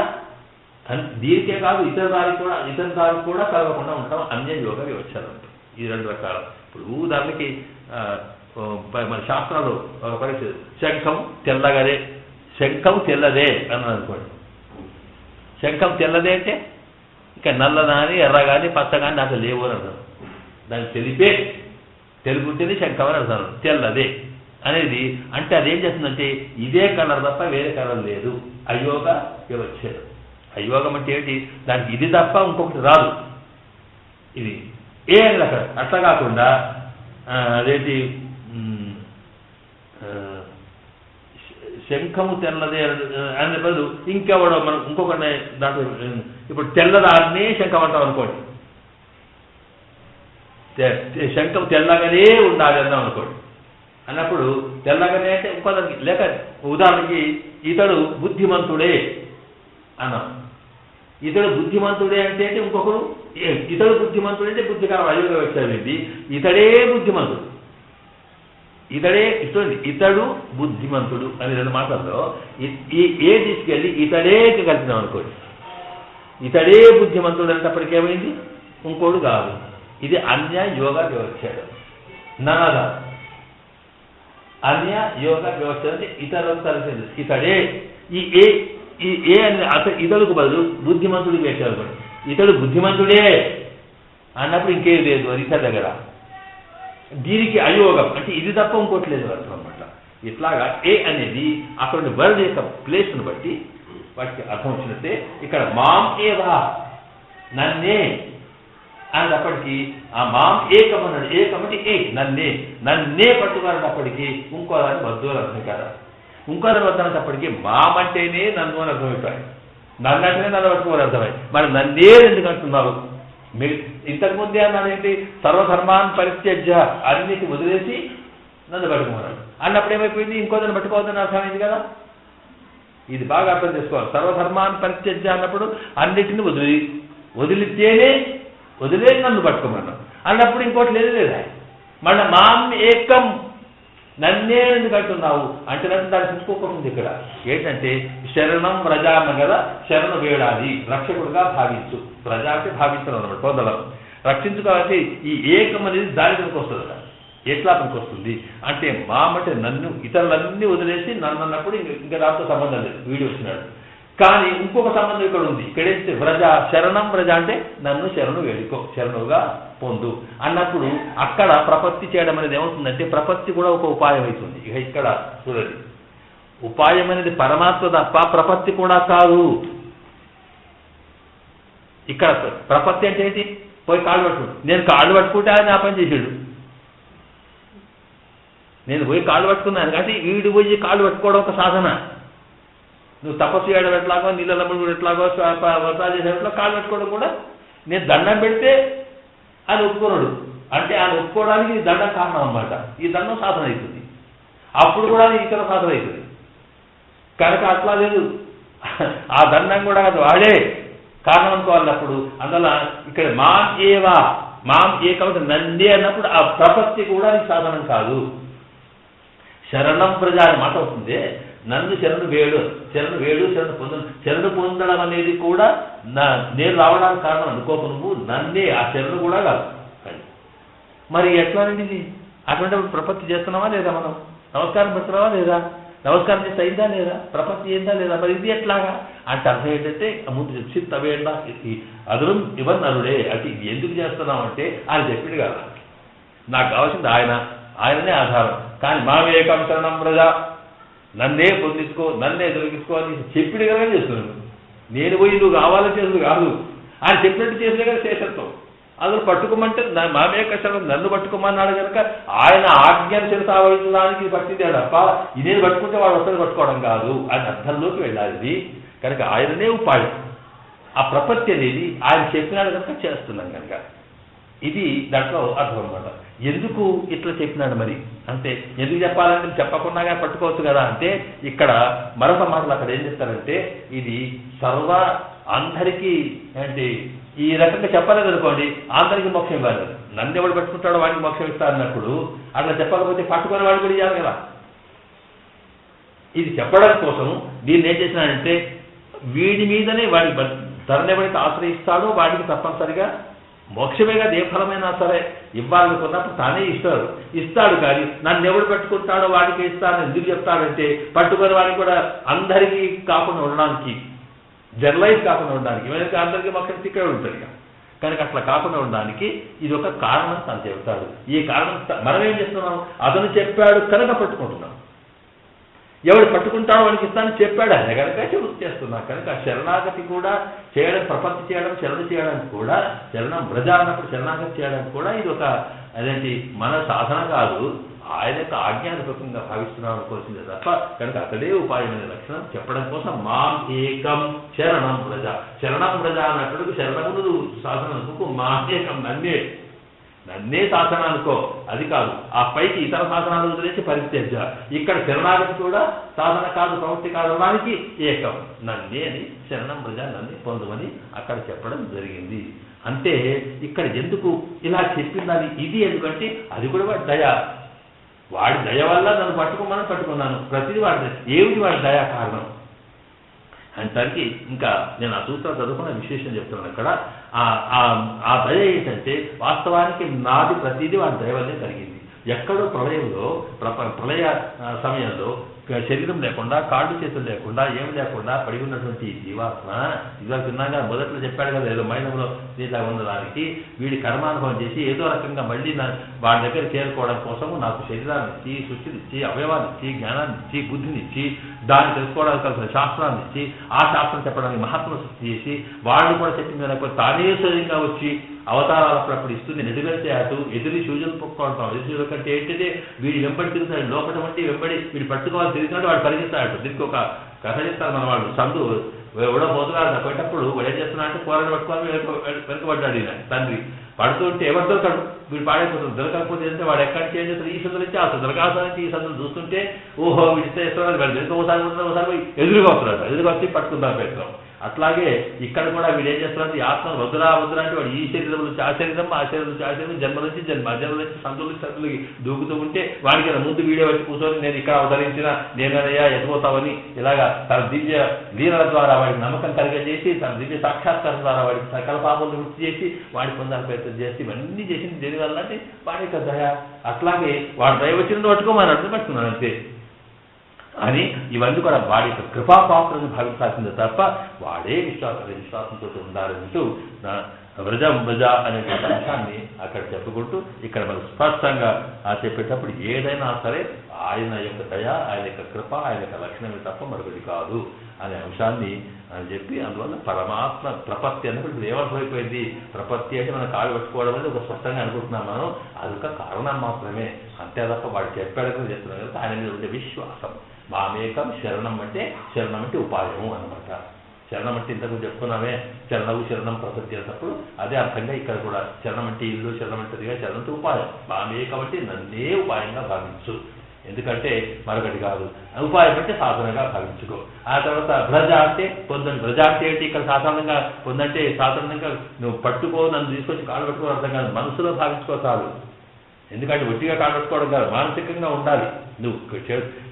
దీనికే కాదు ఇతర దానికి కూడా కలగకుండా ఉంటాం. అన్యయోగ వ్యవచ్ఛేదం అంటాం. ఈ 2 రకాలు. ఇప్పుడు దానికి మన శాస్త్రాలు పరిస్థితి శంఖం తెల్లగదే, శంఖం తెల్లదే అన్నది అనుకోండి. శంఖం తెల్లదే అంటే ఇక నల్ల కానీ ఎర్ర కానీ పచ్చ కానీ అసలు లేవు అని అంటారు. దాన్ని తెలుగుంటేనే శంఖం అని అంటారు. తెల్లదే అనేది అంటే అదేం చేస్తుందంటే ఇదే కలర్ తప్ప వేరే కలర్ లేదు. అయోగ వ్యవచ్ఛేదం. అయోగం అంటే ఏంటి, దానికి ఇది తప్ప ఇంకొకటి రాదు. ఇది ఏ అని అక్కడ అట్లా కాకుండా అదేంటి శంఖము తెల్లదే అనే బదులు ఇంకెవడో మనం ఇంకొకటి దాంట్లో ఇప్పుడు తెల్లదాన్ని శంఖం అంటాం అనుకోండి. శంఖం తెల్లగానే ఉండాలి అన్నాం అనుకోండి. అన్నప్పుడు తెల్లగానే అంటే ఇంకోదానికి లేక ఉదాహరణకి ఇతడు బుద్ధిమంతుడే అన్నాం. ఇతడు బుద్ధిమంతుడే అంటే ఇంకొకరు ఇతడు బుద్ధిమంతుడు అంటే బుద్ధికారం అయోగ వచ్చేది. ఇతడే బుద్ధిమంతుడు, ఇతడు బుద్ధిమంతుడు అని 2 మాటల్లో ఈ ఏ తీసుకెళ్ళి ఇతడేకి కలిపినాం అనుకోండి. ఇతడే బుద్ధిమంతుడు అనేటప్పటికేమైంది ఇంకోడు కాదు. ఇది అన్య యోగ వ్యవచ్ఛేదం. నాద అన్య యోగ వ్యవచ్ఛేదం అంటే ఇతరులకు కలిసింది. ఇతడే ఈ ఏ అని ఇతడుకు బదులు బుద్ధిమంతుడికి వేశారు. ఇతడు బుద్ధిమంతుడే అన్నప్పుడు ఇంకేం లేదు అది ఇతర దగ్గర. దీనికి అయోగం అంటే ఇది తప్ప ఇంకోటి లేదు అర్థం అనమాట. ఇట్లాగా ఏ అనేది అక్కడ వర్డ్ యొక్క ప్లేస్ను బట్టి వాటికి అర్థం వచ్చినట్టే ఇక్కడ మాం ఏవా నన్నే అన్నప్పటికీ ఆ మాం ఏకం అన్నాడు. ఏకం అంటే నన్నే పట్టుకున్నప్పటికీ ఇంకో దాన్ని వద్దు అని అర్థం కదా. ఇంకో దాన్ని వద్దనేటప్పటికీ మాం అంటేనే నన్ను అని అర్థమవుతాయి, నన్ను అంటేనే నన్ను పట్టుకోని అర్థమై. మరి నన్నే ఎందుకు అంటున్నారు? మీరు ఇంతకుముందే అన్నాడు ఏంటి? సర్వధర్మాన్ని పరిత్యజ్య, అన్నిటి వదిలేసి నన్ను పట్టుకున్నాడు అన్నప్పుడు ఏమైపోయింది? ఇంకో దాన్ని పట్టుకోవద్దని అర్థమైంది కదా. ఇది బాగా అర్థం చేసుకోవాలి. సర్వధర్మాన్ని పరిత్యజ్య అన్నప్పుడు అన్నిటిని వదిలే నన్ను పట్టుకోమన్నాడు అన్నప్పుడు ఇంకోటి లేదా. మళ్ళీ మాం ఏకం నన్నే ఎందుకు అంటున్నావు అంటే దాన్ని చూసుకోకుండా ఇక్కడ ఏంటంటే శరణం వ్రజ అన్న కదా, శరణు వేడాలి, రక్షకుడుగా భావించు. వ్రజ అంటే భావించడం అన్నమాట, పొందడం, రక్షించుకోవాలంటే ఈ ఏకం అనేది దాని పనికి వస్తుంది కదా. ఎట్లా పనికి వస్తుంది అంటే మాం అంటే నన్ను, ఇతరులన్నీ వదిలేసి నన్ను అన్నప్పుడు ఇంకా దాంతో సంబంధం లేదు, వీడి వచ్చినాడు. కానీ ఇంకొక సంబంధం ఇక్కడ ఉంది. ఇక్కడేస్తే వ్రజ, శరణం వ్రజ అంటే నన్ను శరణు వేడుకో, శరణుగా పొందు అన్నప్పుడు అక్కడ ప్రపత్తి చేయడం అనేది ఏమవుతుందంటే ప్రపత్తి కూడా ఒక ఉపాయం అవుతుంది. ఇక ఇక్కడ చూడండి, ఉపాయం అనేది పరమాత్మ తప్ప ప్రపత్తి కూడా కాదు. ఇక్కడ ప్రపత్తి అంటే ఏంటి? పోయి కాళ్ళు పట్టుకుంటు, నేను కాళ్ళు పట్టుకుంటే ఆయన ఆ పని చేసాడు, నేను పోయి కాళ్ళు పట్టుకున్నాను కాబట్టి వీడు పోయి కాళ్ళు పట్టుకోవడం ఒక సాధన. నువ్వు తపస్సు చేయడం ఎట్లాగో, నీళ్ళ ఎట్లాగో, వ్రతాలు చేసేట్లో కాళ్ళు పెట్టుకోవడం కూడా, నేను దండం పెడితే ఆయన ఒప్పుకోనడు అంటే ఆయన ఒప్పుకోవడానికి ఈ దండం కారణం అన్నమాట. ఈ దండం సాధన అవుతుంది, అప్పుడు కూడా ఇతర సాధన అవుతుంది. కనుక అట్లా లేదు, ఆ దండం కూడా కాదు, వాడే కారణం అనుకోవాలన్నప్పుడు. అందువల్ల ఇక్కడ మాం ఏకం నన్నే అన్నప్పుడు ఆ ప్రపత్తి కూడా నీకు సాధనం కాదు. శరణం ప్రజ అని మాట అవుతుంది. నన్ను శరణు వేడు, శరణు పొందడం అనేది కూడా నేను రావడానికి కారణం అనుకోకు నువ్వు, నన్నే ఆ శరణు కూడా కాదు. మరి ఎట్లా అండి? అటువంటి ప్రపత్తి చేస్తున్నావా లేదా? మనం నమస్కారం పెడుతున్నావా లేదా? నమస్కారం చేస్తే అయిందా లేదా? ప్రపత్తి అయిందా లేదా? మరి ఇది ఎట్లాగా అంటే అర్థం ఏంటంటే ముందు చిత్తవేండా అదురు ఇవన్నీ అరుడే అంటే ఎందుకు చేస్తున్నామంటే ఆయన చెప్పింది కదా, నాకు కావాల్సింది ఆయననే ఆధారం. కానీ మామేకం శరణం ప్రజ, నన్నే పొందించుకో, నన్నే దొరికించుకో అని చెప్పిడు కదా చేస్తున్నాను. నేను పోయి నువ్వు కావాలని చేసేది కాదు, ఆయన చెప్పినట్టు చేసే కదా శేషత్వం. అందులో పట్టుకోమంటే మామేక శరణం నన్ను పట్టుకోమన్నాడు కనుక ఆయన ఆజ్ఞను చెరుతావడానికి పట్టిందే తప్ప ఇదేది పట్టుకుంటే వాడు వస్తుంది పట్టుకోవడం కాదు అని అర్థంలోకి వెళ్ళాలి. కనుక ఆయననే ఉపాయం. ఆ ప్రపత్తి అనేది ఆయన చెప్పినాడు కనుక చేస్తున్నాం కనుక ఇది దాంట్లో అర్థం అనమాట. ఎందుకు ఇట్లా చెప్పినాడు మరి అంటే ఎందుకు చెప్పాలంటే చెప్పకుండా పట్టుకోవచ్చు కదా అంటే ఇక్కడ మరొక మాటలు అక్కడ ఏం చెప్తారంటే ఇది అందరికీ అంటే ఈ రకంగా చెప్పలేదు అనుకోండి, అందరికీ మోక్షం ఇవ్వాలి. నన్ను ఎవడు పట్టుకుంటాడో వాడికి మోక్షం ఇస్తా అన్నప్పుడు అట్లా చెప్పకపోతే పట్టుకునే వాడు కూడా ఇవ్వాలి కదా. ఇది చెప్పడం కోసం దీన్ని ఏం చేసినాడంటే వీడి మీదనే వాడి ధరని ఎవరైతే ఆశ్రయిస్తాడో వాడికి తప్పనిసరిగా మోక్షమేగా ఏ ఫలమైనా సరే ఇవ్వాలనుకున్నప్పుడు తానే ఇస్తాడు. కానీ నన్ను ఎవడు పెట్టుకుంటాడో వాడికి ఇస్తానని ఎందుకు చెప్తాడంటే పట్టుకుని వాడికి కూడా అందరికీ కాకుండా ఉండడానికి, జనరలైజ్ కాకుండా ఉండడానికి, ఎవరికి అందరికీ మోక్షం ఇక్కడ ఉంటుంది కనుక అట్లా కాకుండా ఉండడానికి ఇది ఒక కారణం తను చెప్తాడు. ఈ కారణం మనం ఏం చేస్తున్నాం? అతను చెప్పాడు కనుక పట్టుకుంటున్నాం. ఎవడు పట్టుకుంటాడో వాడికి ఇస్తానని చెప్పాడు ఆయన కనుక చేస్తున్నాం. కనుక శరణాగతి కూడా చేయడం, ప్రపత్తి చేయడం, శరణు చేయడానికి కూడా, శరణం వ్రజ అన్నప్పుడు శరణాగతి చేయడానికి కూడా ఇది ఒక అదేంటి మన సాధన కాదు, ఆయన యొక్క ఆజ్ఞానుకూలంగా భావిస్తున్నాం అనుకోవాల్సిందే తప్ప. కనుక అతడే ఉపాయమైన లక్షణం చెప్పడం కోసం మాం ఏకం శరణం వ్రజ, శరణం వ్రజ అన్నప్పుడు శరణమును సాధన అనుకో, మామేకం నన్నే సాధన అనుకో, అది కాదు. ఆ పైకి ఇతర సాధనాలు వదిలేసి పరిత్యజ. ఇక్కడ శరణాగతి కూడా సాధన కాదు, ప్రవృత్తి కాదు అనడానికి ఏకం నన్నే అని శరణం ప్రజ నన్నే పొందమని అక్కడ చెప్పడం జరిగింది. అంటే ఇక్కడ ఎందుకు ఇలా చెప్పిందని ఇది ఎందుకంటే అది కూడా వాడి దయ, వాడి దయ వల్ల నన్ను పట్టుకున్నాను. ప్రతిదీ వాడి ఏమిటి వాడి దయా కారణం అంటానికి ఇంకా నేను ఆ సూత్రాలు చదువుకున్న విశేషం చెప్తున్నాను. అక్కడ ఆ దయ ఏంటంటే వాస్తవానికి నాది ప్రతిదీ వాడి దయ వల్లే కలిగింది. ఎక్కడో ప్రళయంలో ప్రళయ సమయంలో శరీరం లేకుండా కాళ్ళు చేతులు లేకుండా ఏమి లేకుండా పడి ఉన్నటువంటి జీవాత్మ ఇవాళ తిన్నాగా మొదట్లో చెప్పాడు కదా ఏదో మైనంలో దీంట్లో ఉన్నదానికి వీడి కర్మానుభవం చేసి ఏదో రకంగా మళ్ళీ వాడి దగ్గర చేరుకోవడం కోసం నాకు శరీరాన్ని ఇచ్చి సృష్టిని ఇచ్చి అవయవాన్ని ఇచ్చి జ్ఞానాన్ని ఇచ్చి బుద్ధిని ఇచ్చి దాన్ని తెలుసుకోవడానికి కలిసిన శాస్త్రాన్ని ఇచ్చి ఆ శాస్త్రం చెప్పడానికి మహాత్మ సృష్టి చేసి వాళ్ళు కూడా చెప్పిన తానే స్వయంగా వచ్చి అవతారాలు అప్పుడప్పుడు ఇస్తుంది ఎదుగలితే అటు ఎదురు సూచనలు పొక్కుంటాం ఎదురు కంటే ఏంటంటే వీడి వెంబడి తిరుగుతాడు లోపల వంటి వెంబడి వీడు పట్టుకోవాలి తిరుగుతున్నాడు వాడు పరిగెత్తాడు దీనికి ఒక కథ చెప్తారు మన వాళ్ళు సందు ఎవడో పోతున్నారు పోయేటప్పుడు వాడు ఏం చేస్తున్నా అంటే కూరని పట్టుకోవాలి వెనుకబడ్డాడు ఈయన తండ్రి పడుతుంటే ఎవరు దొరకడు వీడు పాడైపోతుంది దొరకకపోతే అంటే వాడు ఎక్కడి నుంచి ఏం చేస్తారు ఈ సందులు నుంచి ఆ సందులు కాసానికి ఈ సందులు చూస్తుంటే ఓహో వీడితే ఇస్తున్నాడు వాడు వెనుక ఒకసారి ఎదురుగా వస్తున్నాడు ఎదురుగా వచ్చి పట్టుకుందాం ప్రయత్నం అట్లాగే ఇక్కడ కూడా వీడు ఏం చేస్తున్నాడు ఈ ఆత్మ వద్దురా అంటే వాడు ఈ శరీరం నుంచి ఆ శరీరం ఆ శరీరం నుంచి ఆ శరీరం జన్మ నుంచి జన్మ నుంచి సంతుల నుంచి సంతులకి దూకుతూ ఉంటే వాడికి ముందు వీడియో వచ్చి కూర్చొని నేను ఇక్కడ అవతరించిన నేనయ్యా ఎదిపోతావని ఇలాగా తన దివ్య లీలల ద్వారా వాడికి నమ్మకం కలిగజేసి తన దివ్య సాక్షాత్కారం ద్వారా వాడికి సకల పాపలను వృత్తి చేసి వాడి పొందాలని ప్రయత్నం చేసి ఇవన్నీ చేసింది దేనివల్ల అంటే వాడి యొక్క దయ అట్లాగే వాడు దయ వచ్చినట్టు పట్టుకోమని అర్థం పట్టుకున్నాడు అంతే అని ఇవన్నీ కూడా వాడి యొక్క కృపాపాత్రని భావించాల్సిందే తప్ప వాడే విశ్వాసంతో ఉండాలంటూ వ్రజ అనేటువంటి అంశాన్ని అక్కడ చెప్పుకుంటూ ఇక్కడ మనకు స్పష్టంగా చెప్పేటప్పుడు ఏదైనా సరే ఆయన యొక్క దయ ఆయన యొక్క కృప ఆయన యొక్క లక్షణమే తప్ప మరొకటి కాదు అనే అంశాన్ని అని చెప్పి అందువల్ల పరమాత్మ ప్రపత్తి అన్నప్పుడు ఏమర్థమైపోయింది ప్రపత్తి అంటే మనం కాలు పట్టుకోవడం అనేది ఒక స్పష్టంగా అనుకుంటున్నాం మనం అదొక కారణం మాత్రమే అంతే తప్ప వాడు చెప్పాడని చెప్తున్నాం కదా ఆయన మీద ఉండే విశ్వాసం మామేకం శరణం అంటే ఉపాయము అన్నమాట శరణం అంటే ఇంతకు చెప్పుకున్నామే శరణం ప్రపత్తి అన్నప్పుడు అదే అర్థంగా ఇక్కడ కూడా శరణం అంటే ఇల్లు శరణం అంటేదిగా శరణం అంటే ఉపాయం మామేకం అంటే నన్నే ఉపాయంగా భావించు ఎందుకంటే మరొకటి కాదు ఉపాయం అంటే సాధనగా భావించుకో ఆ తర్వాత బ్రజ అంటే పొందండి బ్రజ అంటే ఏంటి ఇక్కడ సాధారణంగా పొందంటే సాధారణంగా నువ్వు పట్టుకో నన్ను తీసుకొచ్చి కాళ్ళు పట్టుకో అర్థం కాదు మనసులో భావించుకో చాలు ఎందుకంటే ఒట్టిగా కాళ్ళు పట్టుకోవడం కాదు మానసికంగా ఉండాలి నువ్వు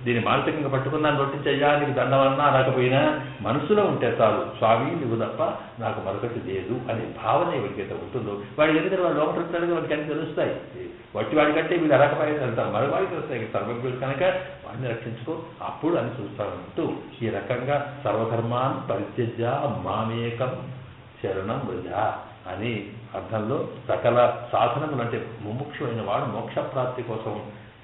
దీన్ని మానసికంగా పట్టుకున్నాను రొట్టించయ్యా నీకు దండవన్నా రాకపోయినా మనసులో ఉంటే చాలు స్వామి నువ్వు తప్ప నాకు మరొకటి లేదు అనే భావన ఎవరికైతే ఉంటుందో వాడికి ఎందుకంటే వాడు లోపల ఉంటాడు వాడికి అన్ని తెలుస్తాయి వట్టి వాడి కంటే వీళ్ళు అరకపోయి వెళ్తారు మరొకవాడికి తెలుస్తాయి సర్వజ్ఞుడు కనుక వాడిని రక్షించుకో అప్పుడు అని చూస్తానంటూ ఈ రకంగా సర్వధర్మాన్ పరిత్యజ్య మామేకం శరణం వ్రజ అని అర్థంలో సకల సాధనములు అంటే ముముక్షుడైన వాడు మోక్ష ప్రాప్తి కోసం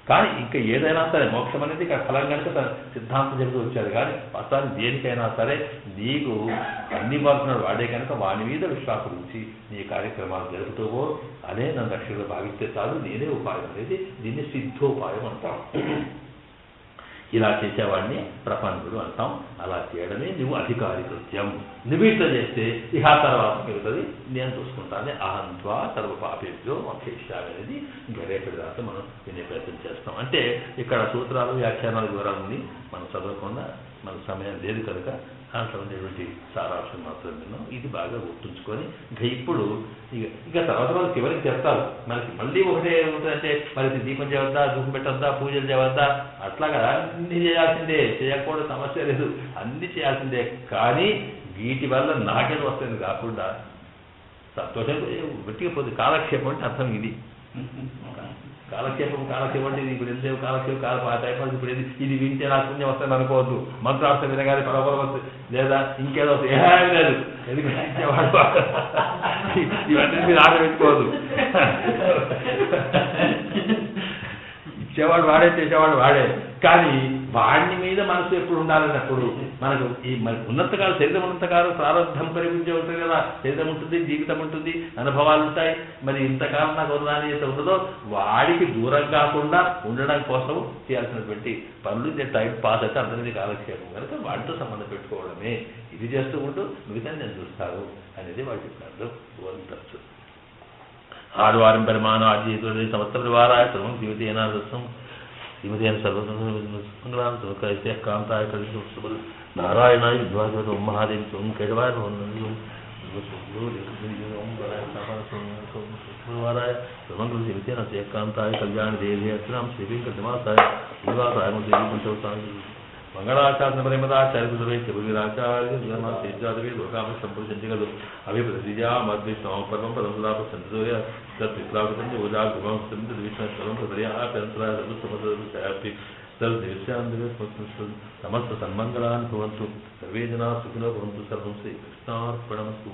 కానీ ఇంకా ఏదైనా సరే మోక్షం అనేది ఇక్కడ ఫలం కనుక తన సిద్ధాంతం చెబుతూ వచ్చారు కానీ వాస్తవానికి దేనికైనా సరే నీకు అన్ని మార్పున్నాడు వాడే కనుక వాడి మీద విశ్వాసం ఉంచి నీ కార్యక్రమాలు జరుపుతూవో అనే నన్ను రక్షణగా భావిస్తే చాలు నేనే ఉపాయం అనేది దీన్ని సిద్ధోపాయం అంటాం ఇలా చేసేవాడిని ప్రపంచుడు అంటాం అలా చేయడమే నువ్వు అధికారి కృత్యం నువ్వు ఇట్లా చేస్తే ఇహ తర్వాత మిగుతుంది నేను చూసుకుంటానే అహంత్వా సర్వ పాపేభ్యో మోక్షయిష్యామి అనేది ఇంకా రేపటి దాకా మనం వినే ప్రయత్నం చేస్తాం అంటే ఇక్కడ సూత్రాలు వ్యాఖ్యానాలు వివరాలని మనం చదవకుండా మన సమయం లేదు కనుక దాంట్లో ఉండేటువంటి సారాంశం మాత్రం విన్నాం ఇది బాగా గుర్తుంచుకొని ఇంకా ఇప్పుడు ఇక తర్వాత వాళ్ళు చివరికి చెప్తారు మనకి మళ్ళీ ఒకటే ఏముంటుందంటే మరి దీపం చేయవద్దా ధూపం పెట్టద్దా పూజలు చేయవద్దా అట్లాగా అన్ని చేయాల్సిందే చేయకపోవడం సమస్య లేదు అన్ని చేయాల్సిందే కానీ వీటి వల్ల నాకేది వస్తుంది కాకుండా సంతోషం గట్టిగా పోతుంది కాలక్షేపం అంటే అర్థం ఇది కాలక్షేపం అంటే ఇది ఇప్పుడు ఎంతసేపు కాలక్షేపం టైం ఇప్పుడు ఇది వింటే నాకు పుణ్యం వస్తుంది అనుకోవద్దు మంత్రార్థం వినగానే పరపరవచ్చు లేదా ఇంకేదో ఏమీ లేదు ఎందుకంటే ఇవన్నీ మీరు ఆట పెట్టుకోవద్దు ఇచ్చేవాడు వాడే చేసేవాడు వాడే కానీ వాడిని మీద మనసు ఎప్పుడు ఉండాలన్నప్పుడు మనకు ఈ మరి ఉన్నంతకాలం శరీరం ఉన్నంతకాలం ప్రారంభం పరిమించే ఉంటుంది కదా శరీరం ఉంటుంది జీవితం ఉంటుంది అనుభవాలు ఉంటాయి మరి ఇంతకాలం నాకు ఉన్నదాని అయితే ఉంటుందో వాడికి దూరం కాకుండా ఉండడం కోసం చేయాల్సినటువంటి పనులు టైం పాస్ అయితే అందరికీ కాలక్షేపం కనుక వాడితో సంబంధం పెట్టుకోవడమే ఇది చేస్తూ ఉంటూ మిగతా నేను చూస్తాను అనేది వాడు చెప్పినట్లు వంతచ్చు ఆదివారం పరిమాణం ఆజీవిత సంవత్సర వారాయ సర్వం జీవితేనాదస్సం శ్రీమతి సర్వసంగ్రాంతే కాంతాయ కలిసి నారాయణాయ విద్వాస మహాదేవి సోం కైడవాయ వారాయ సర్వంగులు జీవితేన కాంతాయ కళ్యాణ దేవి అర్చనాం శ్రీ వెంకటమాతాయ శ్రీవాసాయ దేవి పంచవసాయ మంగళాచార్య ప్రేమదాచార్య గురువైశ్య భూమిరాచార్య తేజాదవే లోకామ సంపురుషంతిగలు అభిప్రతిజా మద్విష్ణు పరమం పదం సుధాప సంతోయ తత్విప్లాకృతం ఓజా గుమం సింధు విష్ణు ప్రదయా పెంసరాయ సమస్త సమస్త సన్మంగళాన్ని భవంతు సర్వే జనా సుఖినో భవంతు సర్వం శ్రీకృష్ణార్పణమస్తు.